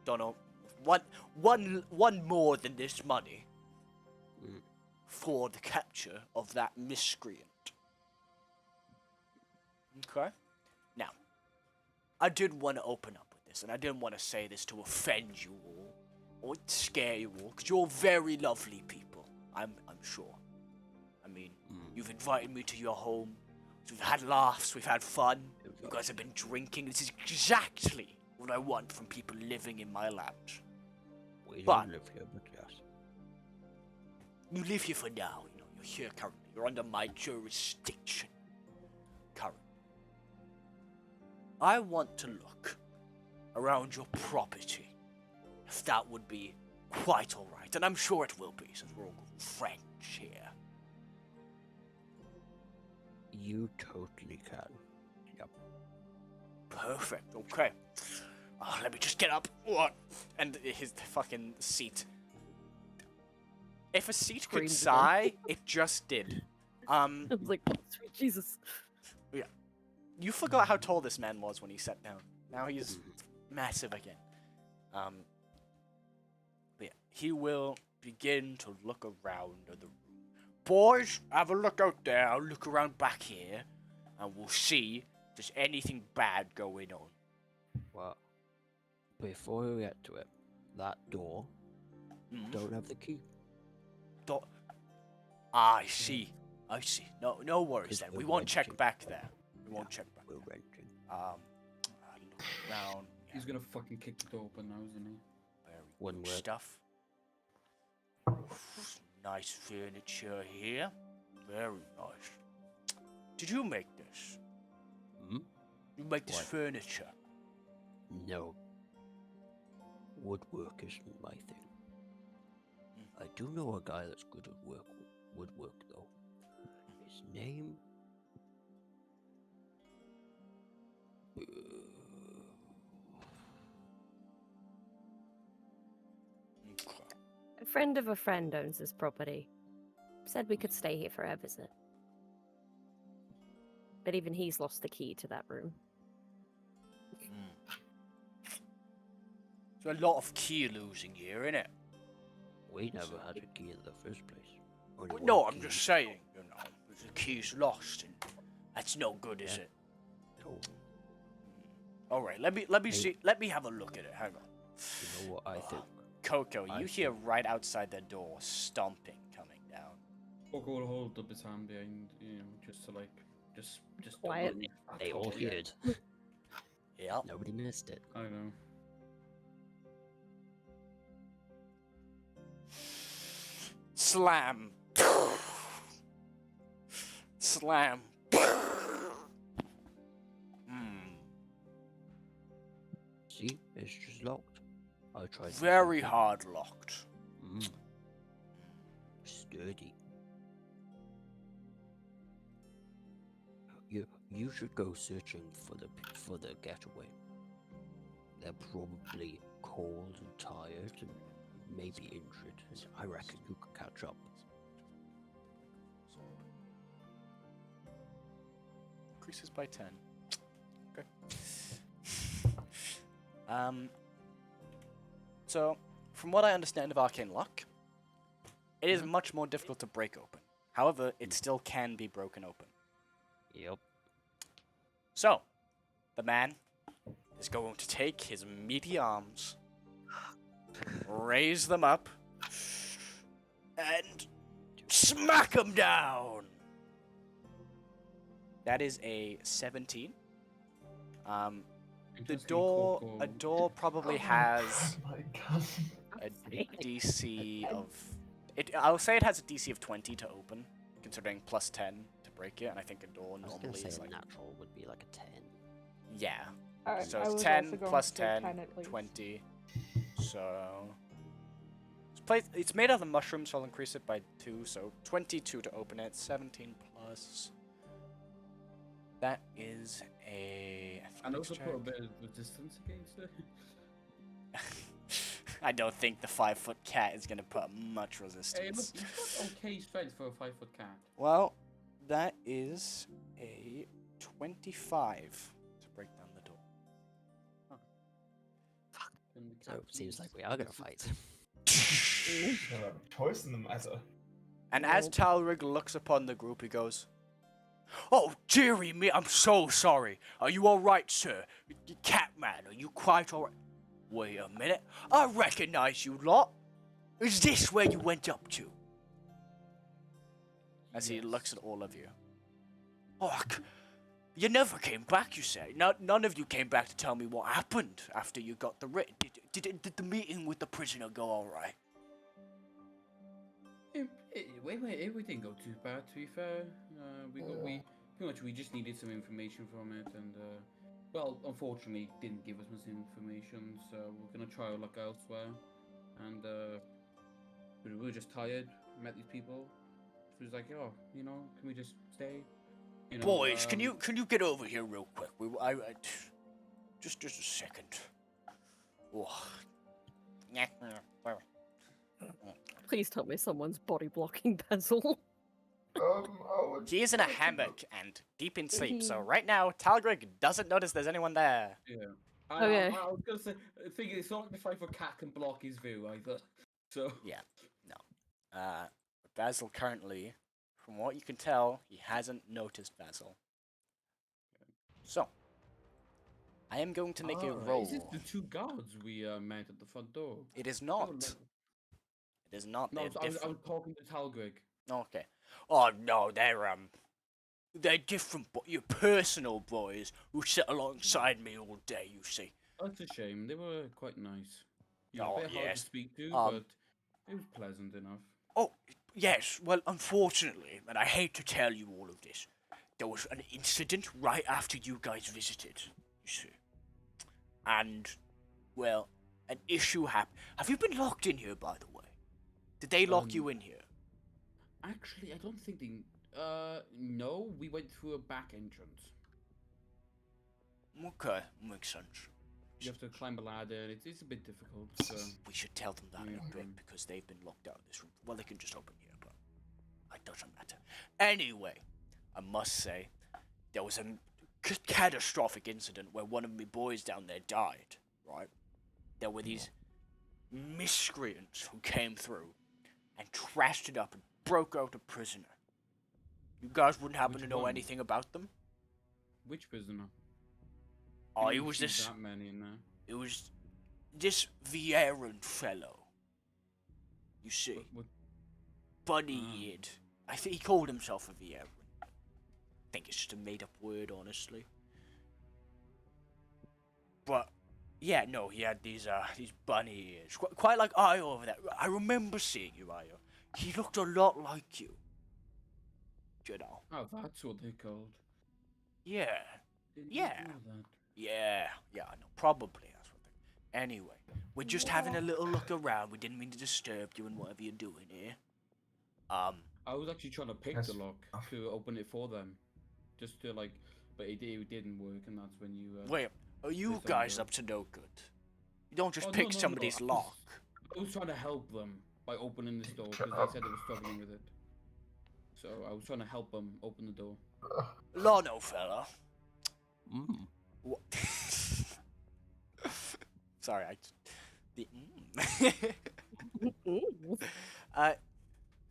Don't know. One more than this money. Mm. For the capture of that miscreant. Okay? Now, I did want to open up with this, and I didn't want to say this to offend you all, or scare you all, because you're very lovely people, I'm sure. I mean, you've invited me to your home, we've had laughs, we've had fun, you guys have been drinking, this is exactly what I want from people living in my land. We But- don't live here, but yes. You live here for now, you know, you're here currently, you're under my jurisdiction. Currently. I want to look around your property, if that would be quite alright, and I'm sure it will be, since we're all friends here. You totally can. Yep. Perfect, okay. Let me just get up. What? And his fucking seat. If a seat could Screams again. sigh, it just did. I was like, sweet Jesus. You forgot how tall this man was when he sat down. Now he's massive again. But yeah, he will begin to look around the room. Boys, have a look out there. I'll look around back here, and we'll see if there's anything bad going on. Well, before we get to it, that door don't have the key. I see. No worries Because then. we're We won't check renting. back there. We won't check back We're there. renting. Look around. He's gonna fucking kick the door open now, isn't he? Very One good word. stuff. Nice furniture here. Very nice. Did you make this? Hmm? You make this What? furniture? No. Woodwork isn't my thing. I do know a guy that's good at woodwork though. His name? A friend of a friend owns this property. Said we could stay here for a visit. But even he's lost the key to that room. There's a lot of key losing here, innit? We never had a key in the first place. Only No, one I'm key. just saying, you know, if the key's lost, and that's no good, is Yeah. it? No. All right, let me see. Let me have a look at it. Hang on. You know what I think? Coco, I you hear think- right outside the door stomping coming down. Coco will hold up his hand behind, just to just Quiet. don't- They all Yeah. heard. Yep. Nobody missed it. I know. Slam. Slam. See, it's just locked. I tried. to Very lock it. hard locked. Sturdy. You should go searching for the getaway. They're probably cold and tired and maybe injured. And I reckon you could catch up. Increases by 10. Okay. So, from what I understand of arcane luck, it is much more difficult to break open. However, it still can be broken open. Yep. So, the man is going to take his meaty arms, raise them up, and smack them down. That is a 17. The Interesting, door, Coco. a door probably has Oh my god. a DC of. I'll say it has a DC of 20 to open, considering plus 10 to break it, and I think a door I was gonna normally say is a like. natural would be like a 10. Yeah. Alright, So I it's was 10 also going plus to say 10, 10 at least. 20. So It's made out of mushrooms, so I'll increase it by 2, so 22 to open it. 17 plus. That is a. And athletics also put a check. bit of resistance against it. I don't think the 5-foot cat is gonna put much Hey, look, resistance. he's got okay strength for a 5-foot cat. Well, that is a 25 to break down the door. Can the So cat it seems please like we are gonna resist? fight. Don't have a choice in the matter. And as Talrig looks upon the group, he goes, "Oh, dearie me, I'm so sorry. Are you alright, sir? Catman, are you quite alright? Wait a minute, I recognize you lot. Is this where you went up to?" As he Yes. looks at all of you. "Oh, you never came back, you say? None of you came back to tell me what happened after you got the writ. Did the meeting with the prisoner go alright?" It didn't go too bad, to be fair. We pretty much we just needed some information from it, and well, unfortunately, it didn't give us much information, so we're gonna try our luck elsewhere. And we were just tired. Met these people. So it was like, oh, can we just stay? Boys, can you get over here real quick? Just a second. Oh. Please tell me someone's body blocking Basil. He is in a hammock and deep in sleep, so right now Talgrig doesn't notice there's anyone there. Yeah. Okay. I was gonna say, I think it's not like the 5-foot cat can block his view either. So. Yeah, no. Basil currently, from what you can tell, he hasn't noticed Basil. So, I am going to make a Alright, roll. Is it the 2 guards we met at the front door? It is Oh, not. no. It is not. No, They're I was different. talking to Talgrig. Okay. Oh no, they're different. Your personal boys who sit alongside me all day. You see. That's a shame. They were quite nice. Oh, a bit hard yes. to speak to, Um, but it was pleasant enough. Oh, yes. Well, unfortunately, and I hate to tell you all of this, there was an incident right after you guys visited, you see. And, well, an issue happened. Have you been locked in here, by the way? Did they lock you in here? Actually, I don't think they. No, we went through a back entrance. Okay, makes sense. You have to climb a ladder. It's a bit difficult. So. We should tell them that in a bit Mhm. because they've been locked out of this room. Well, they can just open here, but it doesn't matter. Anyway, I must say, there was a catastrophic incident where one of my boys down there died, right? There were these miscreants who came through and trashed it up and broke out a prisoner. You guys wouldn't happen Which to know one? anything about them? Which prisoner? Oh, Didn't it was see this. That many in there. It was this Vieran fellow. You see, What? bunny-eared. I think he called himself a Vieran. I think it's just a made-up word, honestly. But yeah, no, he had these bunny ears, quite like Io over there. I remember seeing you, Io. He looked a lot like you. You know. Oh, that's what they're called. Yeah. Didn't Yeah. know that. Yeah, I know. Probably that's what they. Anyway, we're just having a little look around. We didn't mean to disturb you and whatever you're doing here. I was actually trying to pick Yes. the lock to open it for them, just to but it didn't work, and that's when you. Wait, are you Yes, I guys know. up to no good? You don't just Oh, pick no, somebody's I was- lock. I was trying to help them by opening this door Shut because up. they said they were struggling with it. So I was trying to help them open the door. Lono, fella. Mm. What? Sorry, the.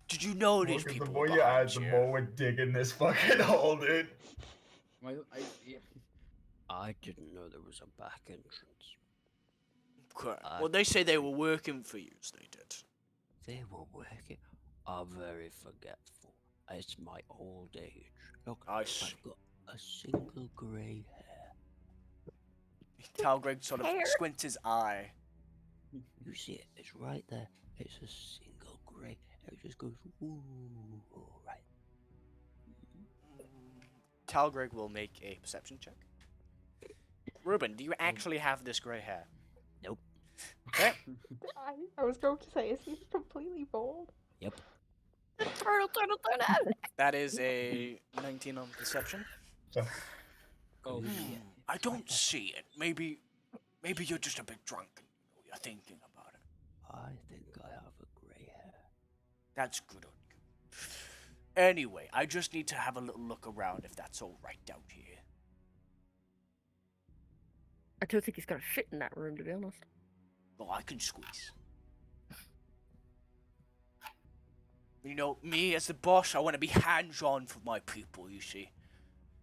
Did you know these Look, people? the more you behind add, the you? more we're digging this fucking hole, dude. Yeah. I didn't know there was a back entrance. Okay. Well, they say they were working for you, so they did. They were working. I'm very forgetful. It's my old age. Look, I see. I've got a single grey hair. Talgreg sort of Hair? squints his eye. You see it? It's right there. It's a single grey. It just goes ooh, right. Talgreg will make a perception check. Ruben, do you actually have this grey hair? Nope. Okay. I was going to say, is he completely bald? Yep. Turtle. That is a 19 on perception. Oh, I don't see it. Maybe you're just a bit drunk and you're thinking about it. I think I have a grey hair. That's good on you. Anyway, I just need to have a little look around if that's all right out here. I don't think he's gonna fit in that room, to be honest. Well, I can squeeze. You know, me as the boss, I want to be hands-on for my people, you see.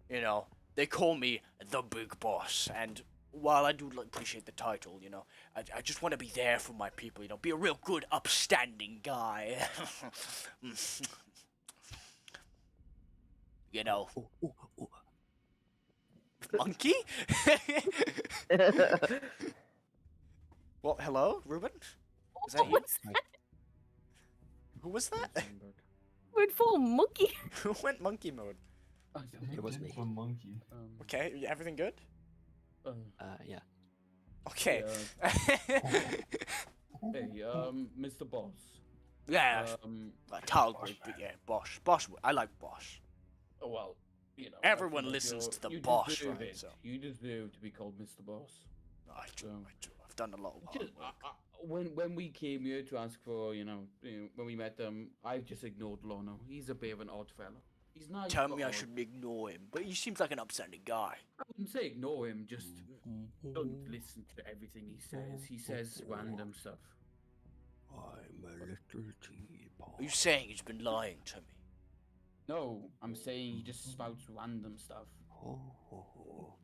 You know, they call me the big boss, and while I do appreciate the title, you know, I just want to be there for my people, you know, be a real good, upstanding guy. You know. Monkey? Well, hello, Ruben? Is that you? What's that? Who was that? Went full monkey. Who went monkey mode? It was me. A monkey. Okay, everything good? Yeah. Okay. Hey, Mr. Boss. Yeah, Talgrid, but yeah, Bosch. Bosch, I like Bosch. Well, you know. Everyone I feel like listens to the you boss, deserve right, it. so. You deserve to be called Mr. Boss. I do. I've done a lot of hard Just, work. when we came here to ask for, when we met them, I just ignored Lono. He's a bit of an odd fellow. He's nice. Tell but me I odd. shouldn't ignore him, but he seems like an upstanding guy. I wouldn't say ignore him, just don't listen to everything he says. He says random stuff. I'm a little teapot. Are you saying he's been lying to me? No, I'm saying he just spouts random stuff.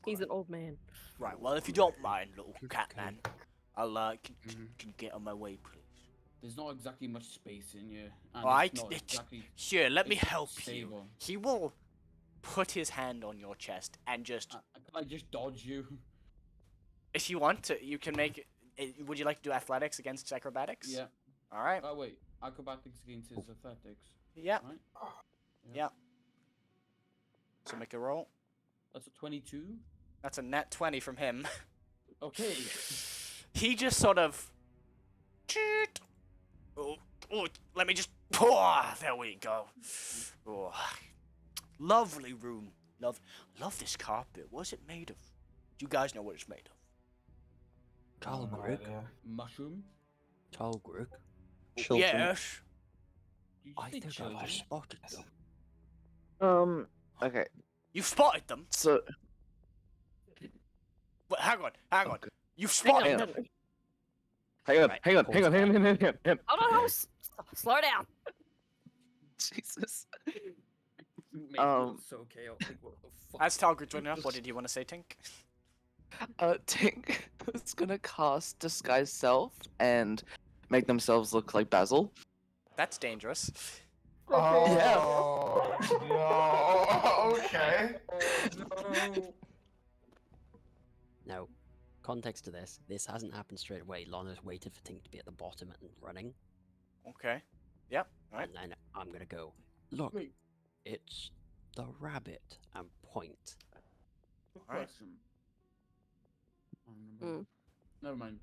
He's an old man. Right, well, if you don't mind, little cat man, I'll, can get on my way, please. There's not exactly much space in here. And Alright, it's not exactly here, let me it's not help you. stable. He will put his hand on your chest and just... Can I just dodge you? If you want to, you can make... Would you like to do athletics against acrobatics? Yeah. Alright. Oh wait, acrobatics against his athletics. Yeah. Right? Yeah. So make a roll. That's a 22. That's a net 20 from him. Okay. He just sort of... Oh, let me just... Oh, there we go. Oh, lovely room. Love this carpet. What's it made of? Do you guys know what it's made of? Talgrig. Mushroom? Talgrig. Children. Yes. Did you I say think children? I've spotted them. Okay, You've spotted them? so Wait, hang on. Okay. You've Hang on, spotted hang them? on. hang on. Hold on. Slow down. Jesus. Make it so chaotic. What the fuck? As Talgrid's running up, what did you want to say, Tink? Tink is gonna cast Disguise Self and make themselves look like Basil. That's dangerous. Oh, no. Okay. No. Now, context to this. This hasn't happened straight away. Lana's waited for Tink to be at the bottom and running. Okay. Yep. Alright. And then I'm gonna go, look, Wait. it's the rabbit, and point. Quick Alright. question. Oh, never mind. Never mind.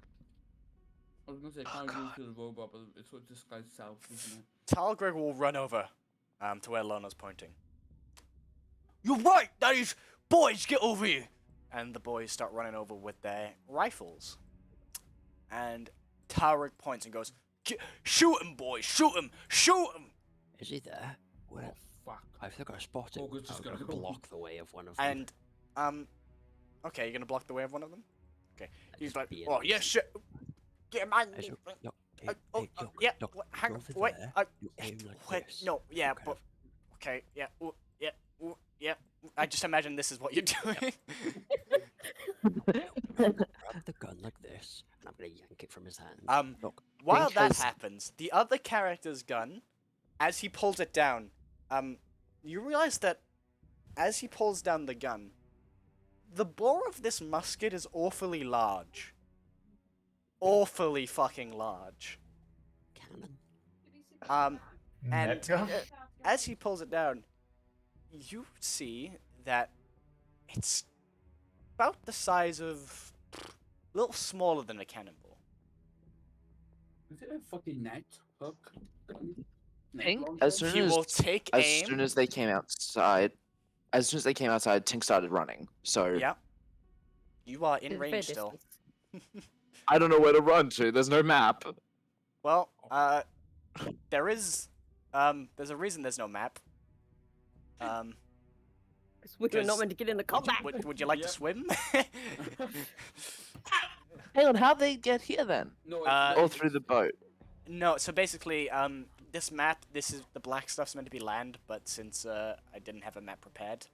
I was gonna say, can't go to the robot, but it's what disguise self, isn't it? Talgrig will run over to where Lona's pointing. You're right! That is... Boys, get over here! And the boys start running over with their rifles. And Talgrig points and goes, shoot him, boys! Shoot him! Shoot him! Is he there? Where? Oh, fuck. I think I spotted. August is I was gonna gonna go. block the way of one of them. And, okay, you're gonna block the way of one of them? Okay. He's Just like, being oh, yeah, nice. shit! Get him on! As you- look, hey, Oh, hey, look, yeah, look, hang you're on, over wait, there, you aim like wait, this. no, yeah, Okay. but, okay, yeah, ooh, yeah, ooh, yeah, I just imagine this is what you're doing. Grab the gun like this, and I'm gonna yank it from his hand. Look, While that Because- happens, the other character's gun, as he pulls it down, you realize that as he pulls down the gun, the bore of this musket is awfully large. Awfully fucking large. cannon. And Netgun? as he pulls it down, you see that it's about the size of... a little smaller than a cannonball. Is it a fucking net? Hook? Gun? Net Tink, launcher? as soon He as will take as aim. soon as they came outside, Tink started running. So Yeah. You are in It's a fair range still. distance. I don't know where to run to. There's no map. Well, there's a reason there's no map. Because we were not Does- meant to get into combat. Would you like to Yep. swim? Hang on, how'd they get here then? No, Or through the boat? No, so basically, this map, the black stuff's meant to be land, but since I didn't have a map prepared,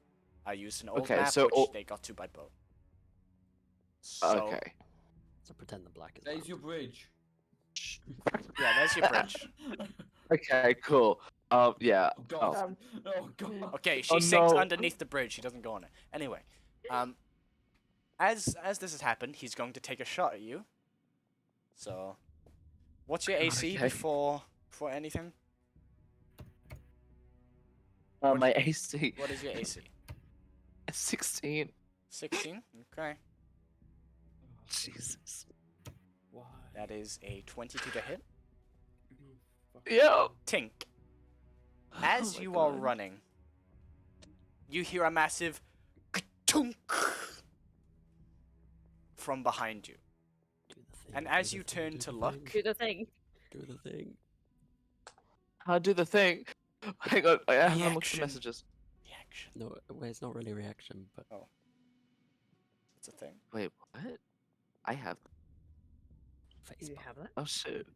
I used an old Okay, map, so which they got to by boat. So, Okay. So pretend the black is. There's land. your bridge. yeah, there's your bridge. Okay, cool. Yeah. Oh god. Um, Oh god. Okay, she Oh, sinks no. underneath the bridge. She doesn't go on it. Anyway, as this has happened, he's going to take a shot at you. So, what's your AC Okay. before anything? My AC What is your AC? is 16. 16. Okay, Jesus. Why? that is a 22 to hit. Yeah. Tink, Oh as my you are God. running, you hear a massive ka-tunk from behind you. Do the thing, And do as the you thing, turn do to the look- thing, Do the thing. do the thing. I'll do the thing. Hang on, I haven't looked at Reaction. the messages. Reaction. No, well, it's not really a reaction, but It's a thing. Wait, what? I have. Do face you palm. have that? Oh shoot.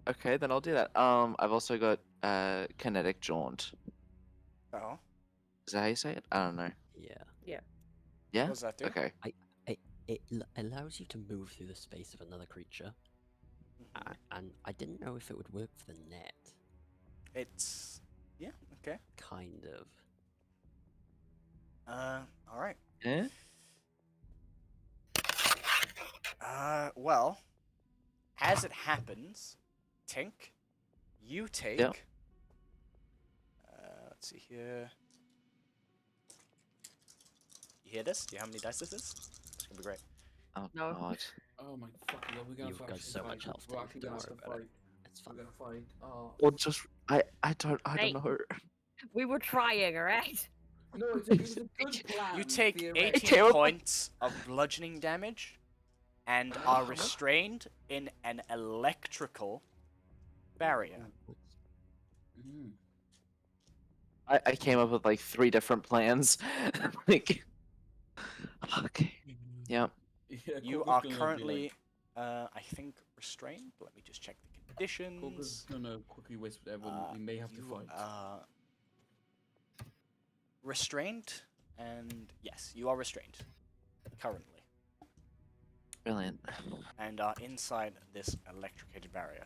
Okay, then I'll do that. I've also got kinetic jaunt. Oh, Is that how you say it? I don't know. Yeah. Yeah. what does that do? Okay. It allows you to move through the space of another creature, Mhm. and I didn't know if it would work for the net. It's okay. Kind of. All right. Yeah. Well, as it happens, Tink, you take. Let's see here. You hear this? Do you know how many dice this is? It's gonna be great. Oh No. God. Oh my fucking god, we're gonna You've got actually so fight. much health, We're Dave, actually don't gonna have worry to about it. fight. It's We're fun. gonna fight. Oh. Or just I don't Hey. know. We were trying, alright? No, it's a good plan. You take theoretically. 18 points of bludgeoning damage, and are restrained in an electrical barrier. Mm. I came up with like 3 different plans. Like. Okay. Yeah. Yeah, You Coco's are gonna be currently, like, I think, restrained. Let me just check the Coco's conditions. gonna quickly whisper to everyone, we may have to You fight. are restrained, and yes, you are restrained currently, Brilliant. and are inside this electrocuted barrier.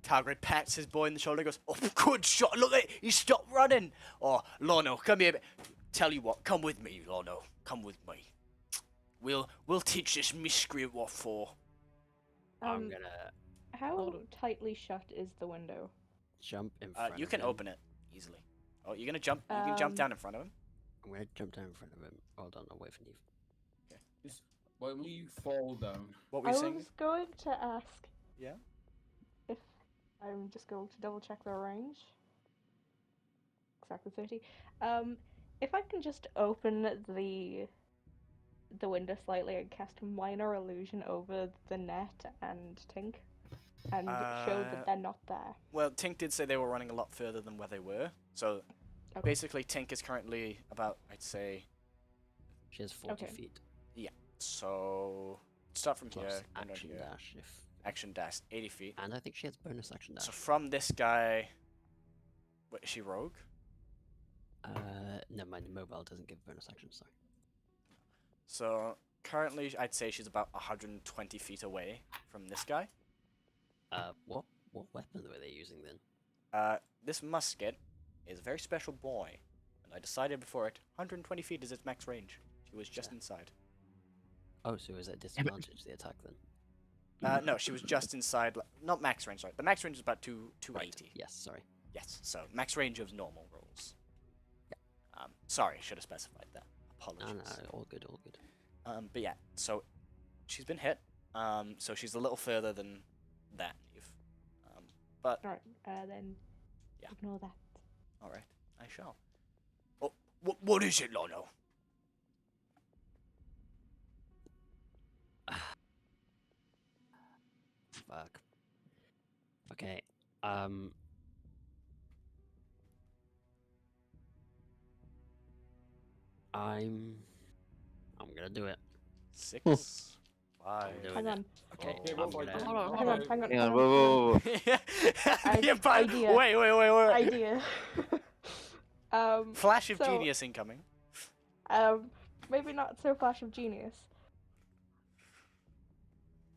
Targrid pats his boy in the shoulder and goes, "Oh, good shot! Look at it! He stopped running!" Oh, Lono, come here. Tell you what, come with me, Lono. Come with me. We'll teach this miscreant what for. I'm Um, gonna How Hold on. tightly shut is the window? jump in front You of can him. open it easily. Oh, you're gonna jump. You can jump Um, down in front of him. I'm gonna jump down in front of him. Hold on, I'll wait for Neve. Just, why don't you fall down? What were I you saying? was going to ask Yeah. if I'm just going to double check the range. Exactly 30. If I can just open the window slightly and cast minor illusion over the net and Tink, and show that they're not there. Well, Tink did say they were running a lot further than where they were. So Okay. basically, Tink is currently about, I'd say, She has 40 Okay. feet so start from plus here. go down action here. dash if, Action dash, 80 feet. and I think she has bonus action dash. So from this guy, what, is she rogue? Never mind. Mobile doesn't give bonus action. Sorry. So currently, I'd say she's about 120 feet away from this guy. What weapon were they using then? This musket is a very special boy, and I decided before it, 120 feet is its max range. She was just Yeah. inside. Oh, so is at disadvantage the attack then? No, she was just inside. Not max range. Sorry, the max range is about 280. Right. Yes. Sorry. Yes, so max range of normal rolls. Sorry, I should have specified that. No, Apologies. no, all good, all good. But yeah, so she's been hit. So she's a little further than that, Neve. But Alright, then Yeah. ignore that. all right, I shall. Oh, what is it, Lono? Fuck. Okay. I'm gonna do it. 6, 5. I'm doing Hang it. on. Okay. Okay, I'm roll for it. gonna. Hold on, Hang on, hang on, Hang hang on, on, whoa, hang on. whoa, whoa. Yeah, but idea. wait. Idea. Flash of so, genius incoming. Maybe not so flash of genius.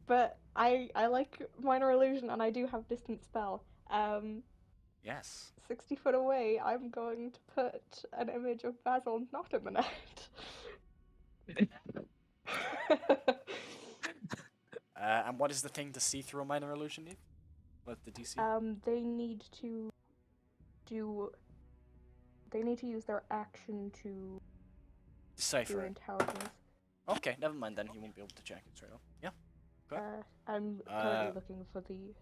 But I like minor illusion and I do have distant spell. Yes. 60 foot away, I'm going to put an image of Basil not in the net. And what is the thing to see through a minor illusion, Neve? What's the DC? They need to do. They need to use their action to do Decipher it. intelligence. Okay, never mind then. He won't be able to check it straight up. Yeah. Okay. I'm currently Uh, looking for the.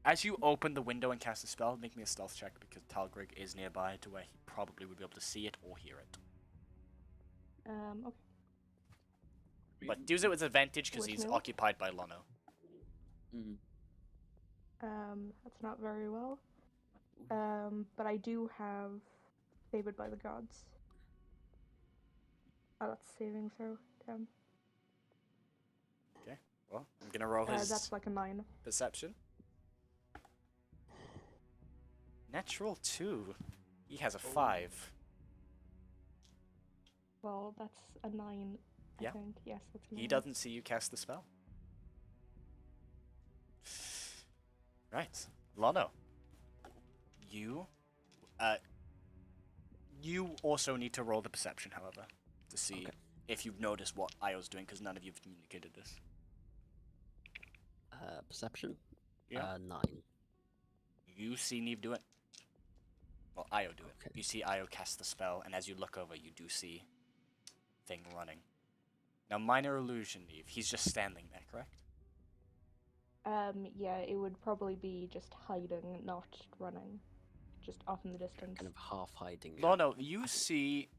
As you open the window and cast a spell, make me a stealth check because Talgrig is nearby to where he probably would be able to see it or hear it. Okay. But use it with advantage because Which he's move? occupied by Lono. Mm. That's not very well. But I do have favored by the gods. Oh, that's saving throw. Damn. Well, I'm gonna roll his That's like a 9. perception. Natural 2. He has a 5. Well, that's a 9. Yeah. I think. Yes, that's a 9. He doesn't see you cast the spell. Right. Lono. You also need to roll the perception, however, to see Okay. if you've noticed what Io's doing, because none of you have communicated this. Perception. Yeah. 9. You see Neve do it. Well, Io do it. Okay. You see Io cast the spell, and as you look over, you do see thing running. Now, minor illusion, Neve. He's just standing there, correct? Yeah, it would probably be just hiding, not running. Just off in the distance. Kind of half hiding. Lono, you see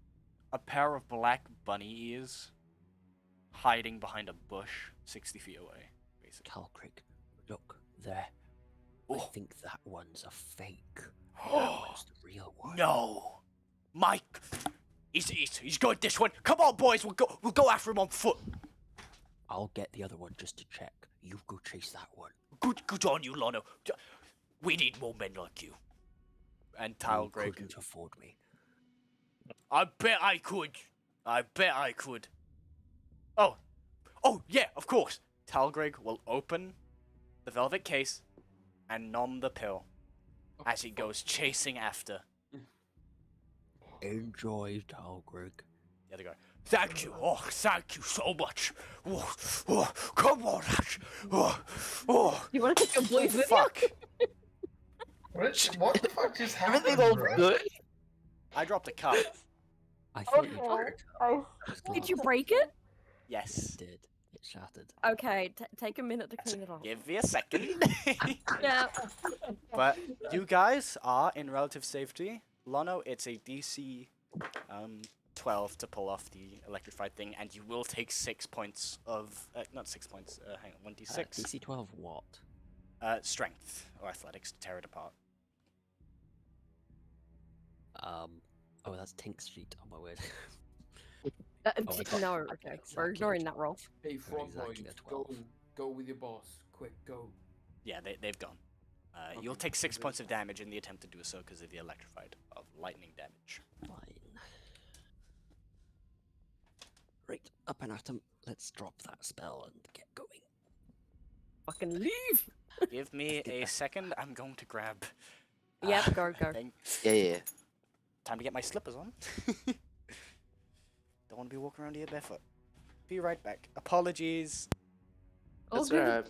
a pair of black bunny ears hiding behind a bush 60 feet away, basically. Talcrig, look there. I Oh. think that one's a fake. That one's the real one. No! Mike! He's going this one! Come on, boys! We'll go after him on foot! I'll get the other one just to check. You go chase that one. Good on you, Lono. We need more men like you. And You Talgrig. couldn't afford me. I bet I could. Oh, yeah, of course. Talgrig will open the velvet case and nom the pill as he goes chasing after Enjoy, Talgrig. the other guy. Thank you. Oh, thank you so much. Oh, come on, Ash. Oh, You want to take your boys with fuck. What the fuck just happened? Everything all bro? good? I dropped a cup. I thought you Oh, Did you break it? Yes. did. It shattered. Okay, take a minute to clean it off. Give me a second. Yeah. But you guys are in relative safety. Lono, it's a DC 12 to pull off the electrified thing, and you will take 6 points of not 6 points. Hang on, 1d6 DC 12 what? strength or athletics to tear it apart. Oh, that's Tink's sheet. Oh my word. Uh, Oh, I got- no, I okay. got We're exactly ignoring a that roll. Hey, Got front exactly boys, a 12. go with your boss. Quick, go. Yeah, they've gone. You'll Okay, take 6 good. points of damage in the attempt to do so because of the electrified of lightning damage. Fine. Right, up and at 'em. Let's drop that spell and get going. Fucking leave. Give me Let's get a back. second. I'm going to grab. Yep, go. thing. Yeah. Time to get my slippers on. Don't want to be walking around here barefoot. Be right back. Apologies. All That's good. alright.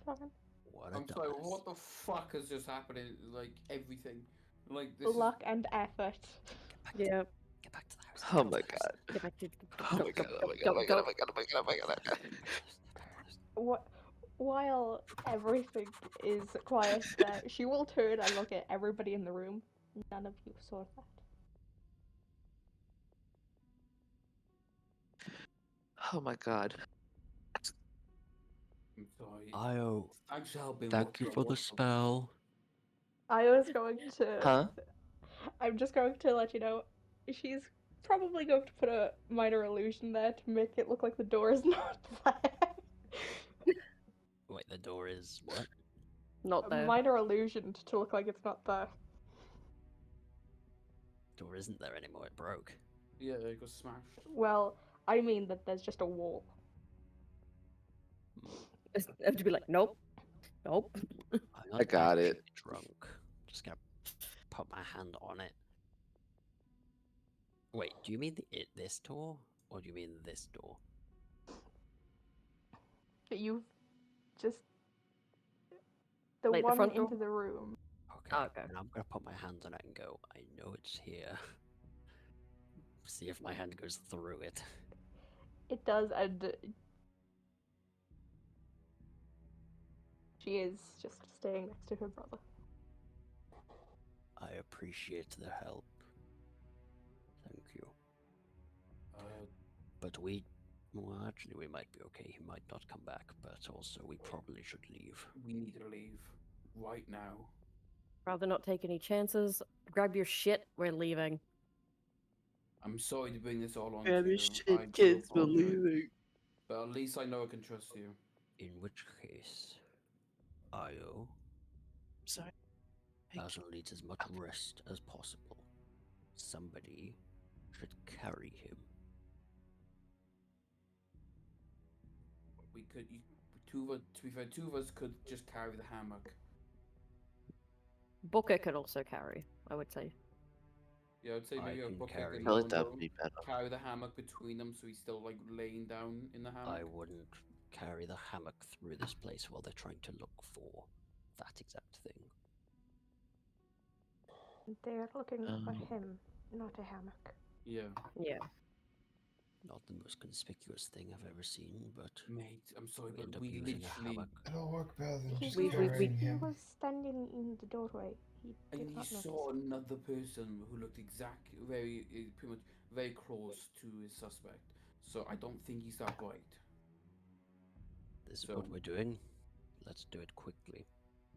fucking What a I'm sorry, dumbass. what the fuck has just happened? Like, everything. Like, this luck and effort. Get back to, Yeah. get back to the house. Oh get my back to the house. god. Get back to Oh my god, oh my god, oh my god, oh my god, oh my god, oh my god. while everything is quiet there, she will turn and look at everybody in the room. None of you saw that. Oh my god. I'm sorry. Io, Thanks for helping. thank you for the spell. I was going to. Huh? I'm just going to let you know. She's probably going to put a minor illusion there to make it look like the door is not there. Wait, the door is what? Not A there. minor illusion to look like it's not there. Door isn't there anymore. It broke. Yeah, it got smashed. Well, I mean that there's just a wall. I have to be like, nope, nope. I'm I not got actually it. drunk. Just gonna put my hand on it. Wait, do you mean this door, or do you mean this door? You've just the Like the one front door? into the room. Okay. Oh, okay. And I'm gonna put my hand on it and go. I know it's here. See if my hand goes through it. It does, and she is just staying next to her brother. I appreciate the help. Thank you. But well, actually, we might be okay. He might not come back, but also we probably should leave. We need to leave right now. Rather not take any chances. Grab your shit. We're leaving. I'm sorry to bring this all on Grab to your you. shit, I do kids, we're apologize. leaving. But at least I know I can trust you. In which case, Io, Sorry. Basil needs as much rest as possible. Somebody should carry him. We could, to be fair, two of us could just carry the hammock. Booker could also carry, I would say. Yeah, I'd say I maybe a can bucket carry in him. Feel like one that room, would be better. carry the hammock between them so he's still like laying down in the hammock. I wouldn't carry the hammock through this place while they're trying to look for that exact thing. They're looking for Um, him, not a hammock. Yeah. Yeah. Not the most conspicuous thing I've ever seen, but Mate, I'm sorry, we end but up we using a literally... hammock. It'll work better than just we- carrying He him. was standing in the doorway. He And did he not notice. saw another person who looked pretty much very close to his suspect. So I don't think he's that bright. This is So- what we're doing. Let's do it quickly.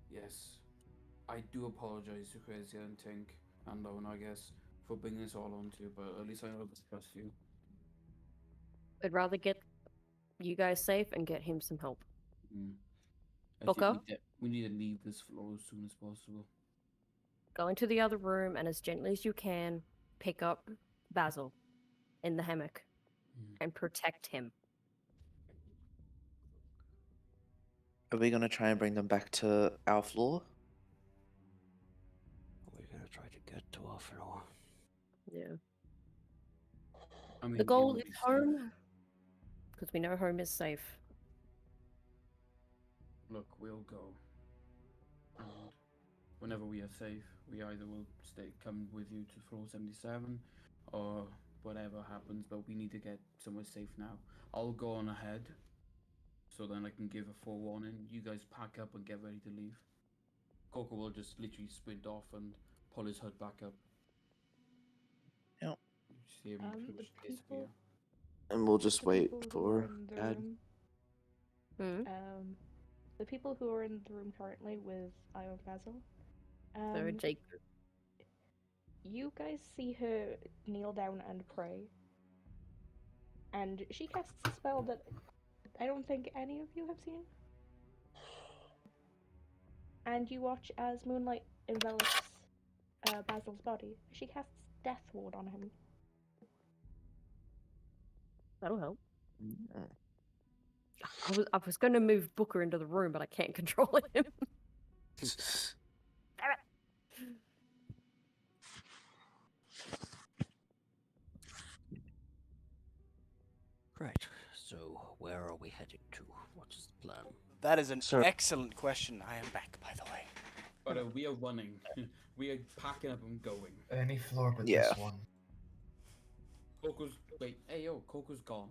Yes. I do apologize to Crazy and Tink and Lone, I guess, for bringing this all onto you, but at least I know to trust you. I'd rather get you guys safe and get him some help. I Booker? think we need to leave this floor as soon as possible. Go into the other room and as gently as you can, pick up Basil in the hammock and protect him. Are we gonna try and bring them back to our floor? We're gonna try to get to our floor. Yeah. I mean, The it goal would is be safe. home, because we know home is safe. Look, we'll go. And whenever we are safe, we either will come with you to floor 77 or whatever happens, but we need to get somewhere safe now. I'll go on ahead so then I can give a forewarning. You guys pack up and get ready to leave. Coco will just literally sprint off and pull his hood back up. Yep. You see him The just people- disappear. And we'll just The wait people who are for in the Dad. room, the people who are in the room currently with Io and Basil, So Jake, you guys see her kneel down and pray. And she casts a spell that I don't think any of you have seen. And you watch as moonlight envelops Basil's body. She casts Death Ward on him. that'll help. Mm. I was going to move Booker into the room, but I can't control him. Damn it. Right, so where are we heading to? What is the plan? That is an Sir. excellent question. I am back, by the way. But we are running. We are packing up and going. Any floor but Yeah. this one. Coco's... Wait, hey yo, Coco's gone.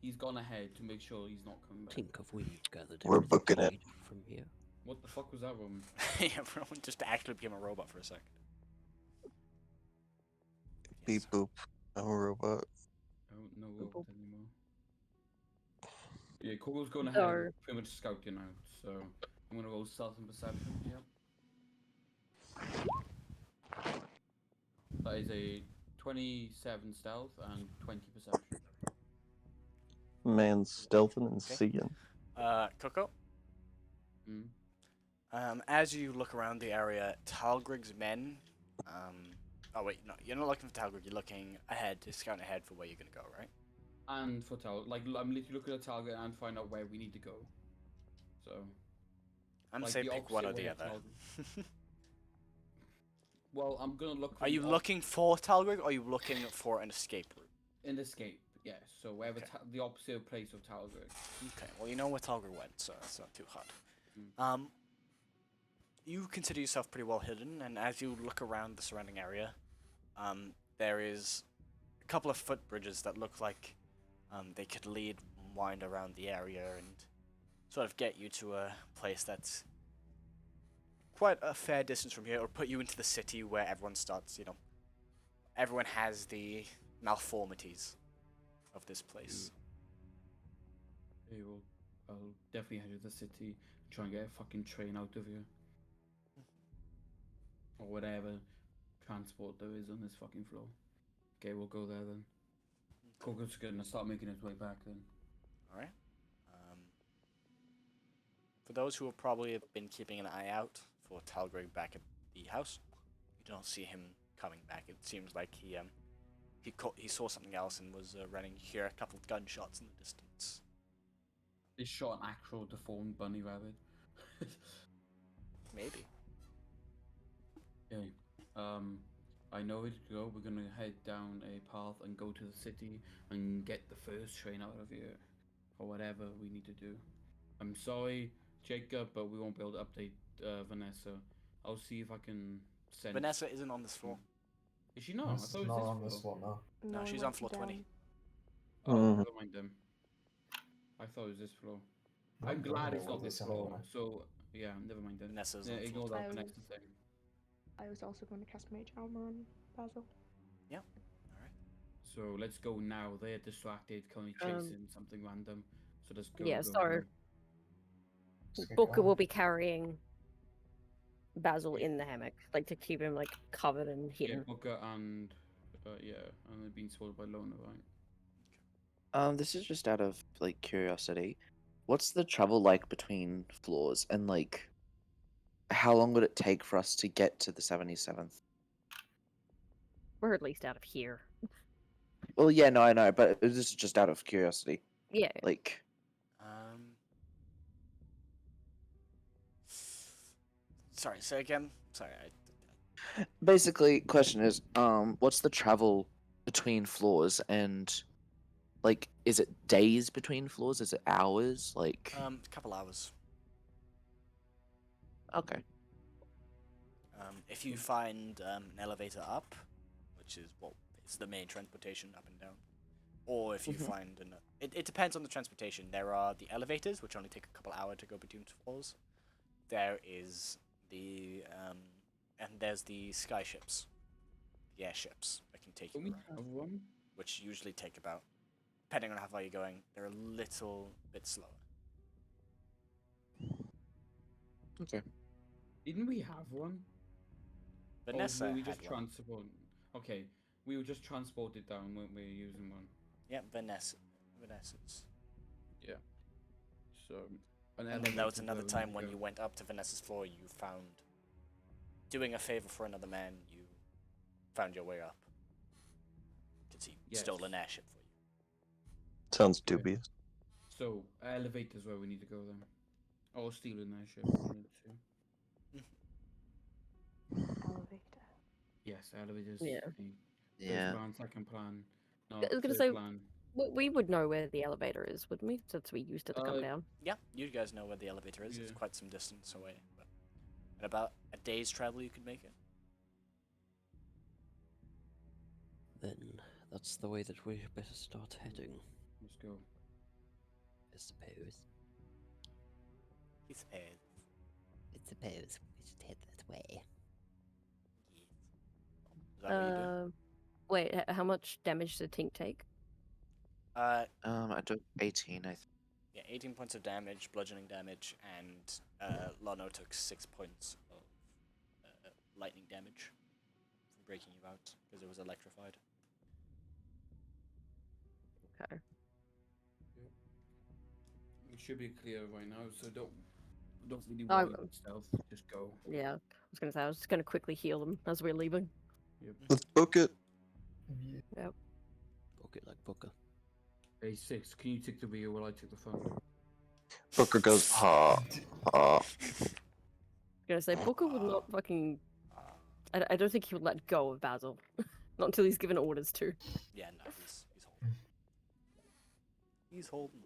he's gone ahead to make sure he's not coming back. Think of weed gathered We're everything booking we it. need from here. What the fuck was that, Roman? Everyone just actually became a robot for a second. Beep boop. I'm a robot. I don't know robot anymore. Yeah, Kogo's going ahead So- and pretty much scouting out, so I'm gonna roll stealth and perception. Yep. That is a 27 stealth and 20 perception. Man, stealthing and Okay. seeing. Coco, Mm. as you look around the area, Talgrig's men. Oh wait, no, you're not looking for Talgrig. You're looking ahead, scouting ahead for where you're gonna go, right? And for like I'm literally looking at a target and find out where we need to go. So I'm like saying the pick one or opposite the way of other. Talgrig. Well, I'm gonna look. For Are the you looking for Talgrig or are you looking for an escape route? in the escape? Yes. So wherever Okay. the opposite place of Talgrig. Okay, well you know where Talgrig went, so it's not too hard. Mm. You consider yourself pretty well hidden, and as you look around the surrounding area, there is a couple of footbridges that look like they could lead and wind around the area and sort of get you to a place that's quite a fair distance from here, or put you into the city where everyone starts, everyone has the malformities of this place. Okay, well, I'll definitely head to the city and try and get a fucking train out of here. Or whatever transport there is on this fucking floor. Okay, we'll go there then. Kogo's gonna start making his way back then. Alright. For those who have probably been keeping an eye out for Talgrig back at the house, you don't see him coming back. It seems like he saw something else and was running. You hear a couple of gunshots in the distance. They shot an actual deformed bunny rabbit. Maybe. Okay. I know where to go. We're gonna head down a path and go to the city and get the first train out of here, or whatever we need to do. I'm sorry, Jacob, but we won't be able to update Vanessa. I'll see if I can send. Vanessa isn't on this floor. Is she not? I It's thought it not was on this this floor. one now. No, we she's went on floor 20. down. Oh, Mhm. never mind then. I thought it was this floor. I'm glad it's not this floor. So yeah, never mind then. Vanessa's Yeah, on ignore floor that I Vanessa was- thing. I was also going to cast Mage Armor on Basil. So let's go now. They're distracted, currently chasing something random. So let's go. Yeah, go, so- go. Let's get Booker going. will be carrying Basil in the hammock, like to keep him like covered and Yeah, hidden. Booker and and they're being swallowed by Lona, right? This is just out of like curiosity. What's the travel like between floors, and like how long would it take for us to get to the 77th? We're at least out of here. Well, yeah, no, I know, but this is just out of curiosity. Yeah. Like, Sorry, say again. Sorry, basically, question is, what's the travel between floors, and like, is it days between floors? Is it hours? Like, a couple hours. okay. If you find an elevator up, which is it's the main transportation up and down, or if you Mhm. find it depends on the transportation. There are the elevators, which only take a couple hours to go between floors. There is and there's the sky ships, the airships that can take you Can we around, have one? which usually take about, depending on how far you're going, they're a little bit slower. Okay. Didn't we have one? Vanessa Or were we had just one. transport? Okay, we were just transported down when we were using one. Yeah, Vanessa's. So, an And then there was elevator's another where we time need when to you go. went up to Vanessa's floor, you found, doing a favor for another man, you found your way up. Because he stole an Yes. airship for you. Sounds Okay. dubious. So, elevator's where we need to go then. Or steal an airship. One of the two. Elevator. Yes, elevators. Yeah. The Yeah. First plan, second plan. No, I was gonna third say- plan. We would know where the elevator is, wouldn't we? Since we used it to come down. Yeah, you guys know where the elevator is. It's Yeah. quite some distance away. But in about a day's travel, you could make it. Then that's the way that we better start heading. Let's go. I suppose. He says. I suppose we should head that way. Yes. Is that what you do? Wait, how much damage did Tink take? I took 18, I think. Yeah, 18 points of damage, bludgeoning damage, and Lono took 6 points of lightning damage from breaking you out because it was electrified. Okay. It should be clear right now, so don't really I worry will. about stealth. Just go. Yeah, I was just gonna quickly heal them as we're leaving. Yep. Let's book it. Yeah. Book it like Booker. Hey, 6, can you take the wheel while I take the phone? Booker goes, ha, ha. Gonna say Booker would not fucking. I don't think he would let go of Basil, not until he's given orders to. Yeah, no, he's holding. He's holding.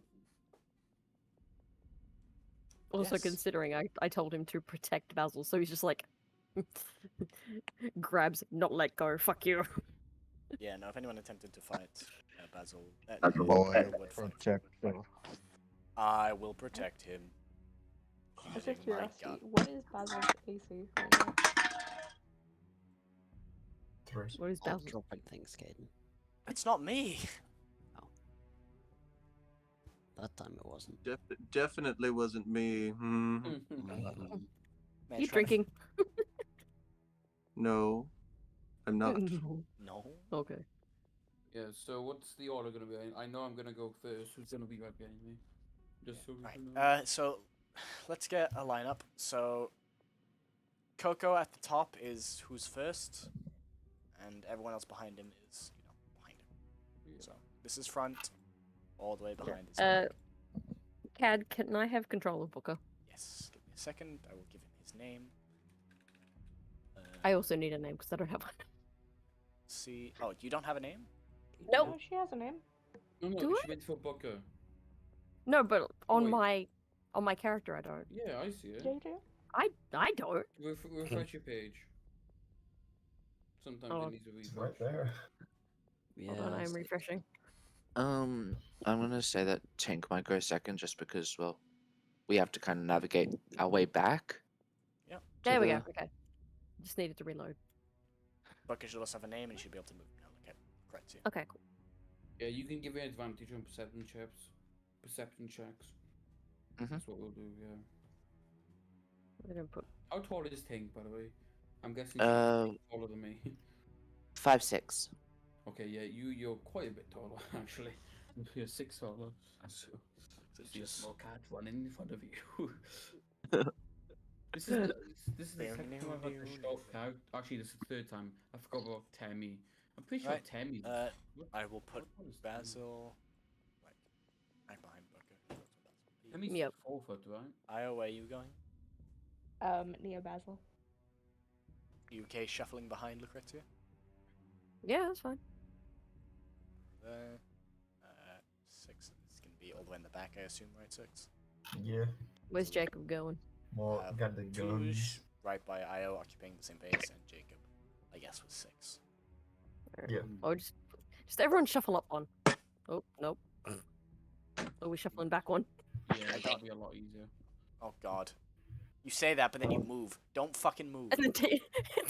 Also, Yes. considering I told him to protect Basil, so he's just like grabs, not let go. Fuck you. Yeah, no, if anyone attempted to fight Basil, Boy, would fight. protect him. I will protect him. Just Using out of my curiosity, gun. what is Basil's AC right now? 3. What is Stop Basil? dropping things, Caden. It's not me. That time it wasn't. Definitely wasn't me. Mhm. Man, You trying to drinking? No, I'm not. No. Okay. Yeah, so what's the order gonna be? I know I'm gonna go first. Who's gonna be right behind me? Just so we Right. can know. So let's get a lineup. So Coco at the top is who's first, and everyone else behind him is, behind him. Yeah. So this is front, all the way behind is Uh, back. Cad, can I have control of Booker? Yes. Give me a second. I will give him his name. I also need a name because I don't have one. See. Oh, you don't have a name? Nope. No, she has a name. No, Do she went for Booker. No, but on Wait. my character, I don't. Yeah, I see it. Yeah, you do. I don't. Refresh your page. Sometimes Oh. it needs a It's refresh. right there. Hold on, I am Yes. refreshing. I'm gonna say that Tink might go second just because, well, we have to kind of navigate our way back. Yep. There we go. Okay. Just needed to reload. Booker should also have a name, and he should be able to move now. Okay. Correct. Yeah. Okay, cool. Yeah, you can give an advantage on perception checks. Mhm. That's what we'll do. Yeah. We're gonna put. How tall is Tink, by the way? I'm guessing she's taller than me. 5'6". Okay, yeah, you're quite a bit taller actually. You're 6 taller. So see a small cat running in front of you. This is the second time I've had a short cat. Actually, this is the third time. I forgot about Tammy. I'm pretty sure Right, Tammy. I will put what is Basil right behind Booker. Tammy's Yep. 4 foot, right? Io, where are you going? Neo Basil. UK shuffling behind Lucrezia. Yeah, that's fine. There. 6. It's gonna be all the way in the back, I assume, right? 6. Yeah. Where's Jacob going? More got the Touche guns. right by Io, occupying the same base, and Jacob, I guess, was 6. Yeah. Oh, just everyone shuffle up one. Oh nope. Are we shuffling back one? Yeah, that'd be a lot easier. Oh God. You say that, but then you move. Don't fucking move. And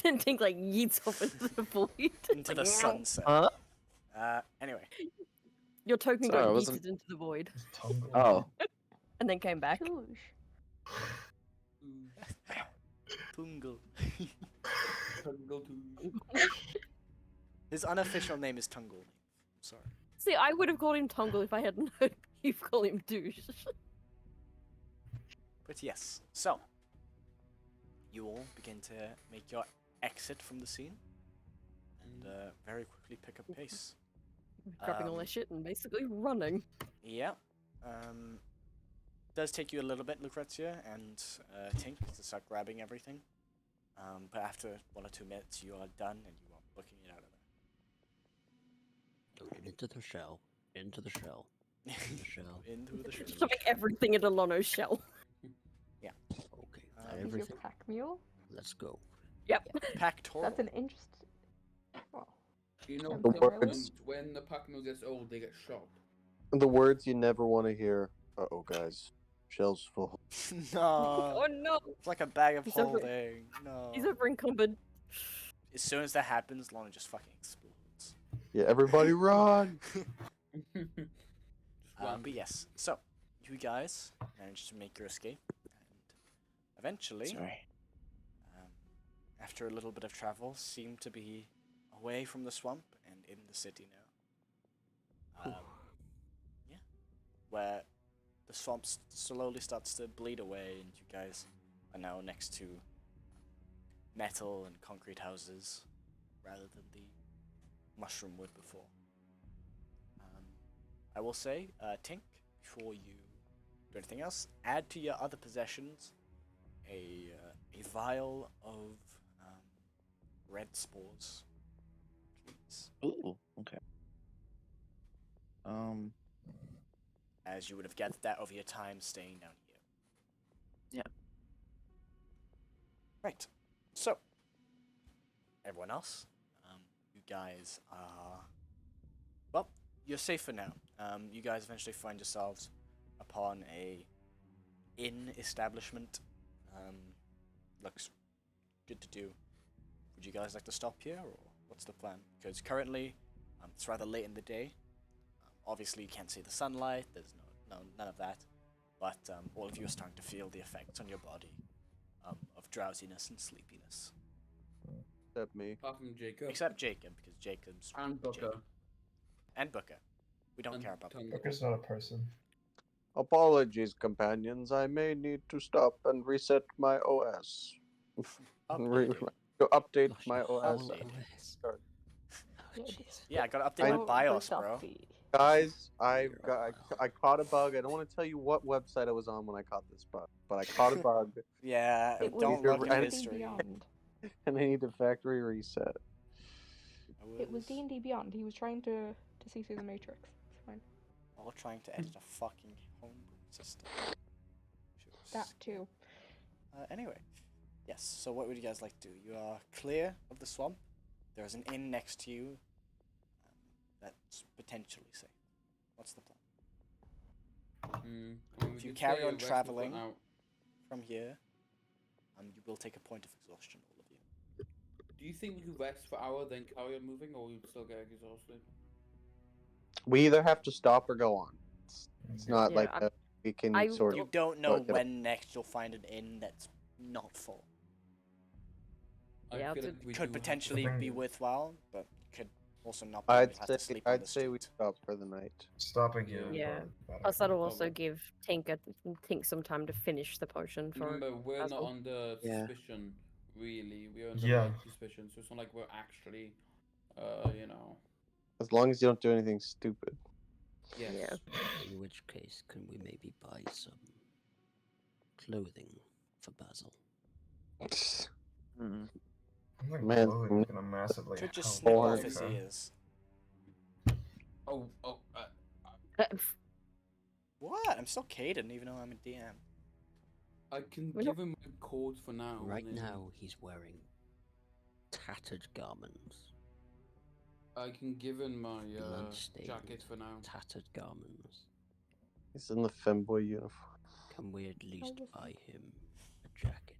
then Tink like yeets off into the void. Into the sunset. Huh? Anyway. Your token Sorry, I got wasn't- yeeted into the void Just tongue. Oh, and then came back. Touche. Tungle. Go to. His unofficial name is Tungle. Sorry. See, I would have called him Tungle if I hadn't heard you call him douche. But yes, so you all begin to make your exit from the scene and very quickly pick up pace. Grabbing all their shit and basically running. Yeah. Does take you a little bit, Lucrezia and Tink, to start grabbing everything. But after 1 or 2 minutes, you are done and you are booking it out of Into the shell. Into the shell. there. In the shell. Into the shell. Shoving everything into Lono's shell. Okay. Uh, He's your Everything. pack mule. Let's go. Yep. Pactoral. That's an interest. Well, You know, The when, words. when the pack mule gets old, they get shot. The words you never want to hear. Uh-oh, guys. Shells full. No. Oh no! It's like a bag of He's over- holding. No. He's over encumbered. As soon as that happens, Lana just fucking explodes. Yeah, everybody run! Just run. But yes, so you guys managed to make your escape, and eventually, Sorry. after a little bit of travel, seem to be away from the swamp and in the city now. Yeah, where the swamp slowly starts to bleed away, and you guys are now next to metal and concrete houses rather than the mushroom wood before. I will say, Tink, before you do anything else, add to your other possessions a vial of red spores, please. Ooh, okay. As you would have gathered that over your time staying down here. Yeah. Right. So, everyone else, you guys are... Well, you're safe for now. You guys eventually find yourselves upon a inn establishment. Looks good to do. Would you guys like to stop here, or what's the plan? Because currently, it's rather late in the day. Obviously, you can't see the sunlight. There's none of that. But all of you are starting to feel the effects on your body of drowsiness and sleepiness. Except me. Apart from Jacob. Except Jacob, because Jacob's... And Booker. Jacob. And Booker. We don't And care about Tony. Booker. Booker's not a person. Apologies, companions. I may need to stop and reset my OS. Updating. To update Gosh, my the OS. whole Updated. OS. Sorry. Oh, jeez. Yeah, I gotta update I- my BIOS, First bro. off, the- Guys, You're I caught a bug. I don't want to tell you what website I was on when I caught this bug, but I caught a bug Yeah, It was don't You're look at right. D&D history. Beyond. and I need a factory reset. It was D&D Beyond. He was trying to see through the Matrix. It's fine. All trying to edit a fucking homebrew system. That too. Anyway, yes, so what would you guys like to do? You are clear of the swamp. There's an inn next to you that's potentially safe. What's the plan? I mean, we If you could carry stay on rest traveling- out. From here, you will take a point of exhaustion, all of you. Do you think we could rest for an hour, then carry on moving, or we'd still get exhausted? We either have to stop or go on. It's not Yeah, like we can I sort You of. don't know Okay. when next you'll find an inn that's not full. I Yeah, feel to- like we Could do have to potentially think- be worthwhile, but could also not be. I'd You'd have to say sleep on the we street. stop for the night. Stopping here. Yeah. would be better. Plus, that'll also Problem. give Tink some time to finish the potion for. Remember, we're not Basil? under Yeah. suspicion, really. We're under Yeah. light suspicion, so it's not like we're actually, you know. As long as you don't do anything stupid. Yes. Yeah. In which case, can we maybe buy some clothing for Basil? Hmm. I think Man, clothing is gonna massively Could just help snip Or- off like, his ears. Oh, What? I'm still Caden, even though I'm a DM. I can We're give him my coat for now. Right and then now, he's wearing tattered garments. I can give him my Blood-stained, jacket for now. tattered garments. He's in the femboy uniform. Can we at least was buy him a jacket?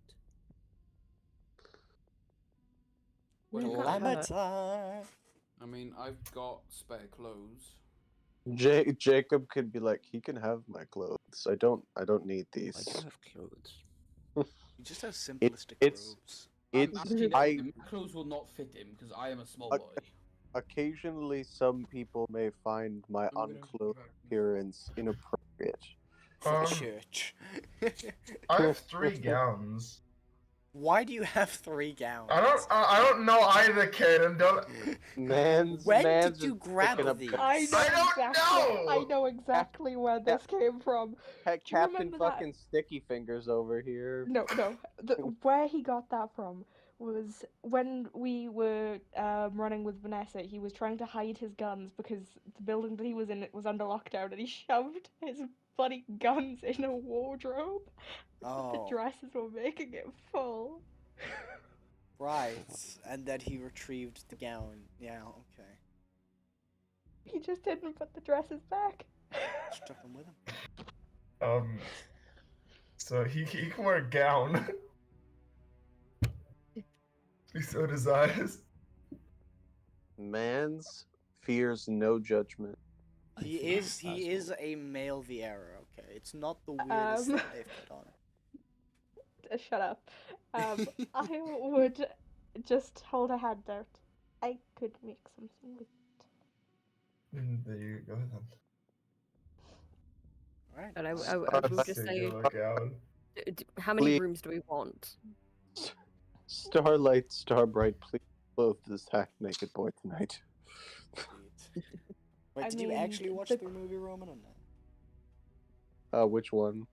We Well, can't Llama have it. time! I mean, I've got spare clothes. Jacob could be like, he can have my clothes. I don't need I these. do have clothes. You just have simplistic it's- robes. It's Actually, I. my clothes will not fit him because I am a small I- boy. Occasionally, some people may find my unclothed appearance inappropriate. For Um, church. I have 3 gowns. Why do you have 3 gowns? I don't know either, Kaden. Don't. Man's When man's did you just grab picking up these? I know I don't exactly. know! I know exactly where this came from. Captain remember that? fucking Sticky Fingers over here. No. Where he got that from was when we were running with Vanessa. He was trying to hide his guns because the building that he was in was under lockdown, and he shoved his bloody guns in a wardrobe. The Oh, dresses were making it full. right. And then he retrieved the gown. Yeah, okay. He just didn't put the dresses back. Struck him with him. So he can wear a gown. He so desires. Man's fears no judgment. I He think is Basil- a male Vieira, okay? It's not the weirdest thing they've put on. Shut up. I would just hold a hand out. I could make something with There you go then. Alright. But I will Starlight, just say, Singular gown. how many Please. rooms do we want? Starlight, Starbright, please clothe this half-naked boy tonight. Sweet. Wait, I did you mean, actually watch the- the movie, Roman, or no? Which one?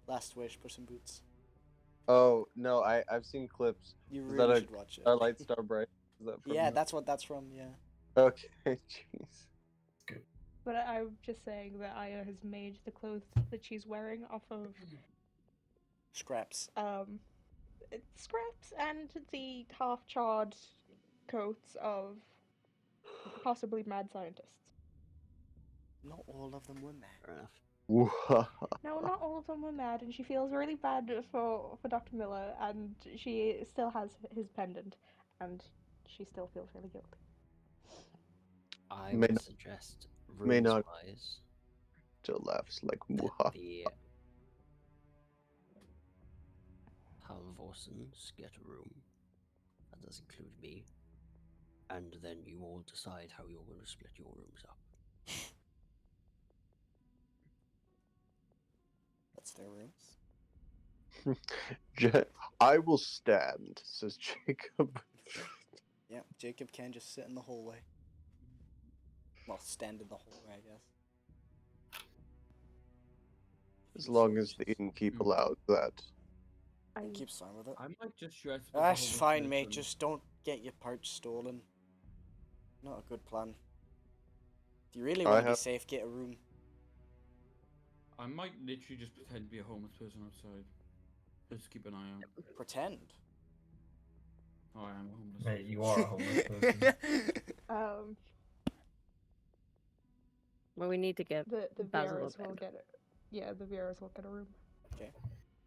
Last Wish, Puss in Boots. Oh no, I've seen clips. You Is really that a should watch it. Starlight, Starbright? Is that from Yeah, that? that's what that's from, yeah. Okay, jeez. But I'm just saying that Aya has made the clothes that she's wearing off of Scraps. scraps and the half-charred coats of possibly mad scientists. Not all of them were mad. Fair enough. No, not all of them were mad, and she feels really bad for Dr. Miller, and she still has his pendant, and she still feels really guilty. I May would not- suggest may not- rules-wise Still laughs like that muha. the Halvorsons get a room. That does include me. And then you all decide how you're going to split your rooms up. That's their rooms. I will stand, says Jacob. Yeah, Jacob can just sit in the hallway. Well, stand in the hallway, I guess. As long as the innkeep allows that. I Keeps fine with it. I might just dress. with the That's homeless fine, mate. person. Just don't get your pouch stolen. Not a good plan. If you really I want to be have- safe, get a room. I might literally just pretend to be a homeless person outside. Just keep an eye out. Pretend. Oh, I am a homeless. Mate, person. you are a homeless person. Well, we need to get the Basil Vieras a will bed. get it. Yeah, the Vieras will get a room.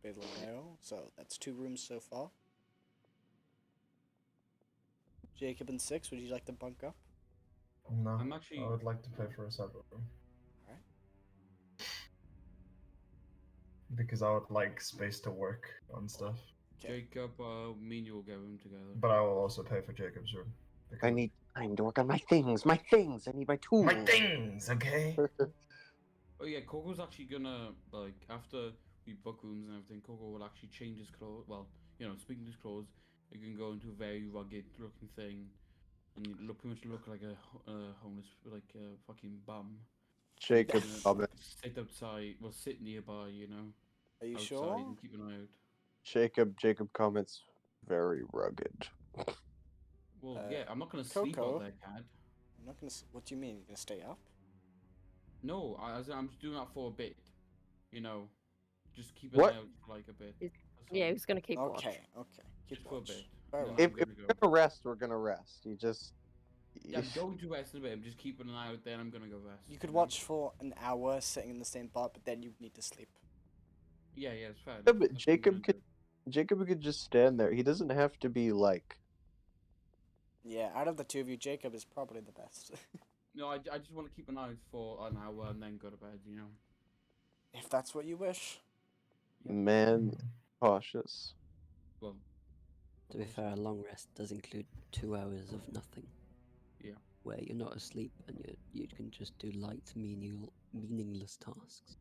Basil and Io. So that's 2 rooms so far. Jacob and 6, would you like to bunk up? No, I'm actually. I would like to pay for a separate room. Alright. Because I would like space to work on stuff. Okay. Jacob, me and you will get a room together. But I will also pay for Jacob's room. I because- need time to work on my things. My things. I need my tools. my things, okay? Oh yeah, Coco's actually gonna like after we book rooms and everything. Coco will actually change his clothes. Well, speaking of his clothes, you can go into a very rugged looking thing, and you pretty much look like a homeless, like a fucking bum. Jacob And, comments. sit outside, well, sit nearby, Are you outside sure? and keep an eye out. Jacob comments. Very rugged. Well, yeah, I'm not gonna sleep Coco? out there, Cad. I'm not gonna. What do you mean? You're gonna stay up? No, I'm just doing that for a bit. Just keep an What? eye out for like a bit. Is- That's Yeah, all. he's gonna keep watch. Okay. Okay. Keep Just for a watch. bit. Very No, well. If I'm gonna we're go. gonna rest, we're gonna rest. You just. Yeah, I'm going to rest in a bit. I'm just keeping an eye out there. And I'm gonna go rest. You could know? watch for an hour sitting in the same spot, but then you need to sleep. Yeah, it's fair. Yeah, that's- but that's what I'm Jacob gonna could. do. Jacob could just stand there. He doesn't have to be like. Yeah, out of the 2 of you, Jacob is probably the best. No, I just want to keep an eye out for an hour and then go to bed. If that's what you wish. Man, cautious. Well. To be fair, a long rest does include 2 hours of nothing. Yeah. Where you're not asleep and you can just do light, meaningless tasks.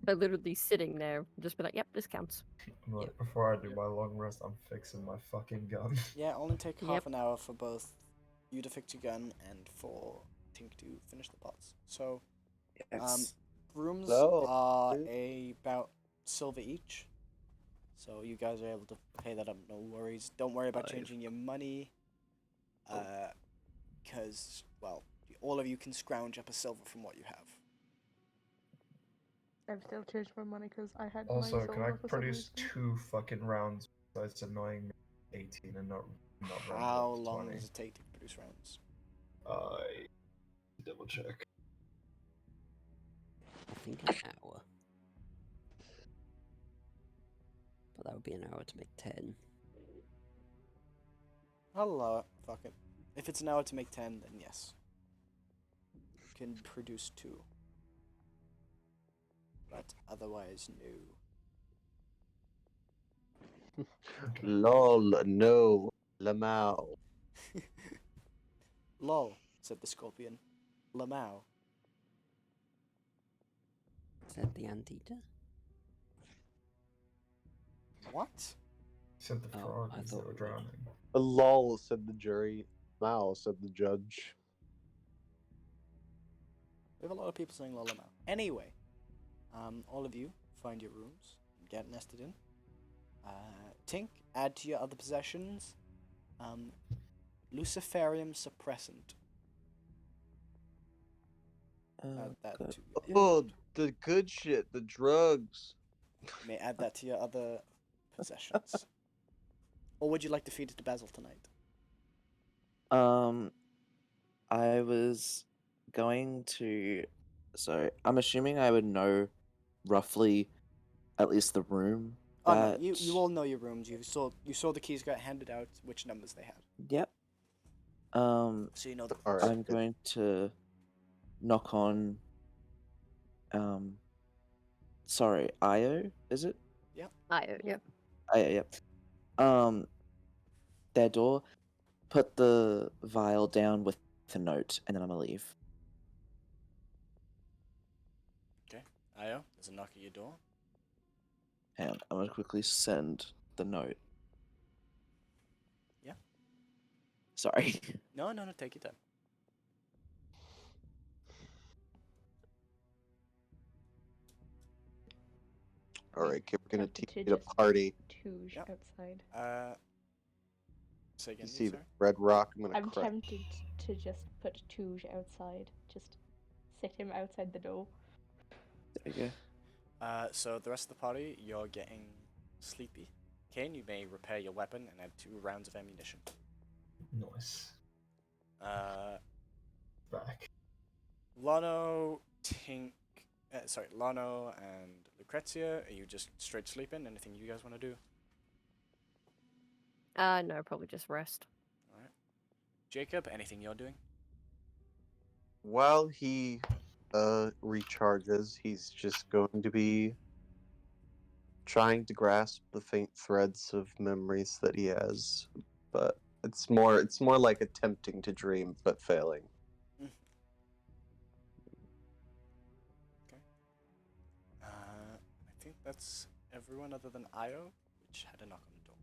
They're literally sitting there, just be like, "Yep, this counts." Like, before I do my long rest, I'm fixing my fucking gun. Yeah, only take Yep. half an hour for both you to fix your gun and for Tink to finish the pots. So, rooms So, are dude. about silver each. So you guys are able to pay that up, no worries. Don't worry about Five. changing your money. Because, well, all of you can scrounge up a silver from what you have. I've still changed my money because I had Also, my can silver I for some produce reason. 2 fucking rounds besides annoying 18 and not round How up to long 20? does it take to produce rounds? I double check. I think an hour. But that would be an hour to make 10. I'll allow it. Fuck it. If it's an hour to make 10, then yes. You can produce 2. But otherwise, no. Lol, no. Lamau. Lol, said the scorpion. Lamau. Said the anteater? What? Said the Oh, frog I as thought they were we were- drowning. Lol, said the jury. Mao, said the judge. We have a lot of people saying Lolamau. Anyway, all of you find your rooms and get nested in. Tink, add to your other possessions. Luciferium suppressant. Add that good. to your Oh, the good shit, the drugs. You may add that to your other possessions. Or would you like to feed it to Basil tonight? I was going to. So I'm assuming I would know roughly at least the room. Oh that... no, you all know your rooms. You saw the keys got handed out, which numbers they had. Yep. So you know the. All right. I'm going to knock on. Sorry, Io, is it? Io, yep. Io, yep. Their door. Put the vial down with a note, and then I'm gonna leave. Okay, Io, there's a knock at your door. Hang on, I'm gonna quickly send the note. Yeah. Sorry. No, take your time. All right, okay, we're gonna Tempted teach to you to just party. Touge Yep. outside. Say again, You see sorry? the red rock? I'm gonna I'm crush. tempted to just put Touge outside. Just sit him outside the door. There you go. So the rest of the party, you're getting sleepy. Kane, you may repair your weapon and add 2 rounds of ammunition. Nice. Back. Lano, Lano and Lucrezia, are you just straight sleeping? Anything you guys want to do? No, probably just rest. Alright. Jacob, anything you're doing? While he recharges, he's just going to be trying to grasp the faint threads of memories that he has, but it's more like attempting to dream but failing. Okay. I think that's everyone other than Io, which had a knock on the door.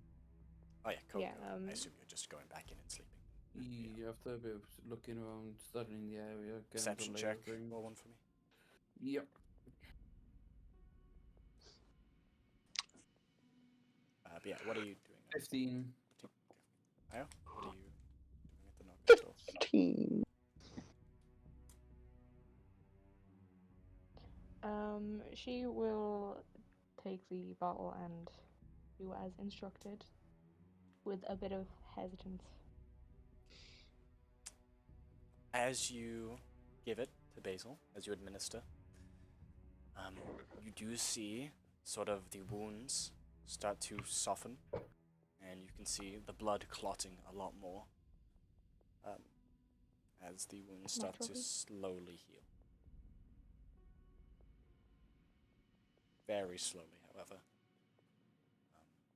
Oh yeah, Kobe. Yeah, I assume you're just going back in and sleeping. You have to be looking around, studying the area. Getting Perception the lay check. of things. Roll one for me. Yep. But yeah, what are you doing? 15. Io, what are you doing at the knock on the door? 15. She will take the bottle and do as instructed, with a bit of hesitance. As you give it to Basil, as you administer, you do see sort of the wounds start to soften, and you can see the blood clotting a lot more as the wounds start to Naturally. slowly heal. Very slowly, however.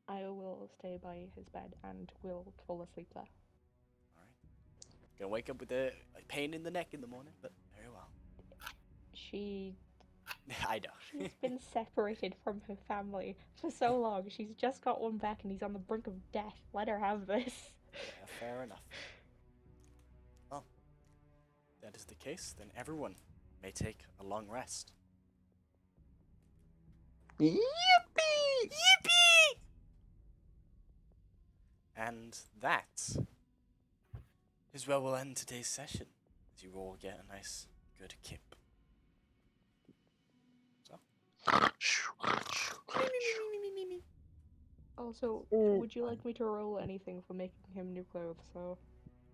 I will stay by his bed and will fall asleep there. Alright. Gonna wake up with a pain in the neck in the morning, but very well. I know. She's been separated from her family for so long. She's just got one back and he's on the brink of death. Let her have this. Yeah, fair enough. Well, if that is the case, then everyone may take a long rest. Yippee! Yippee! And that is where we'll end today's session, as you all get a nice, good kip. Also, would you like me to roll anything for making him new clothes? So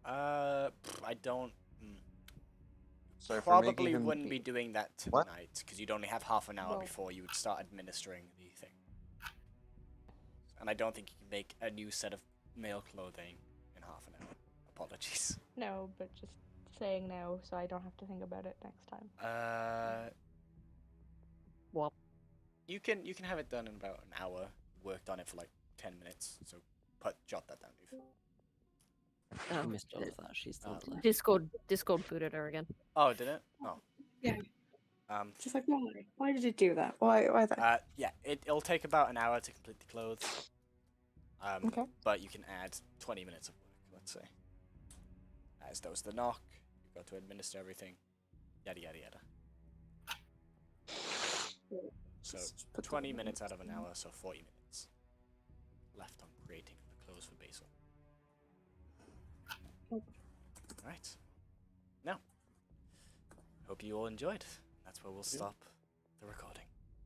I don't. Sorry for making probably him. wouldn't be doing that What? tonight, because you'd only have half an hour Well- before you would start administering the thing. And I don't think you can make a new set of male clothing in half an hour. Apologies. No, but just saying now so I don't have to think about it next time. Well, You can have it done in about an hour. Worked on it for like 10 minutes, so jot that down, Eve. I oh, missed all of that. She's still Oh. left. Discord booted her again. Oh, did it? Oh. Yeah. Just Just like, why? Why did you do that? Why that? yeah, it'll take about an hour to complete the clothes. Okay. But you can add 20 minutes of work, let's say. As there was the knock, you've got to administer everything, yada yada yada. So Just put 20 the minutes out of minutes an in. hour, so 40 minutes left on creating the clothes for Basil. Okay. Right. Now, hope you all enjoyed. That's where we'll stop the recording.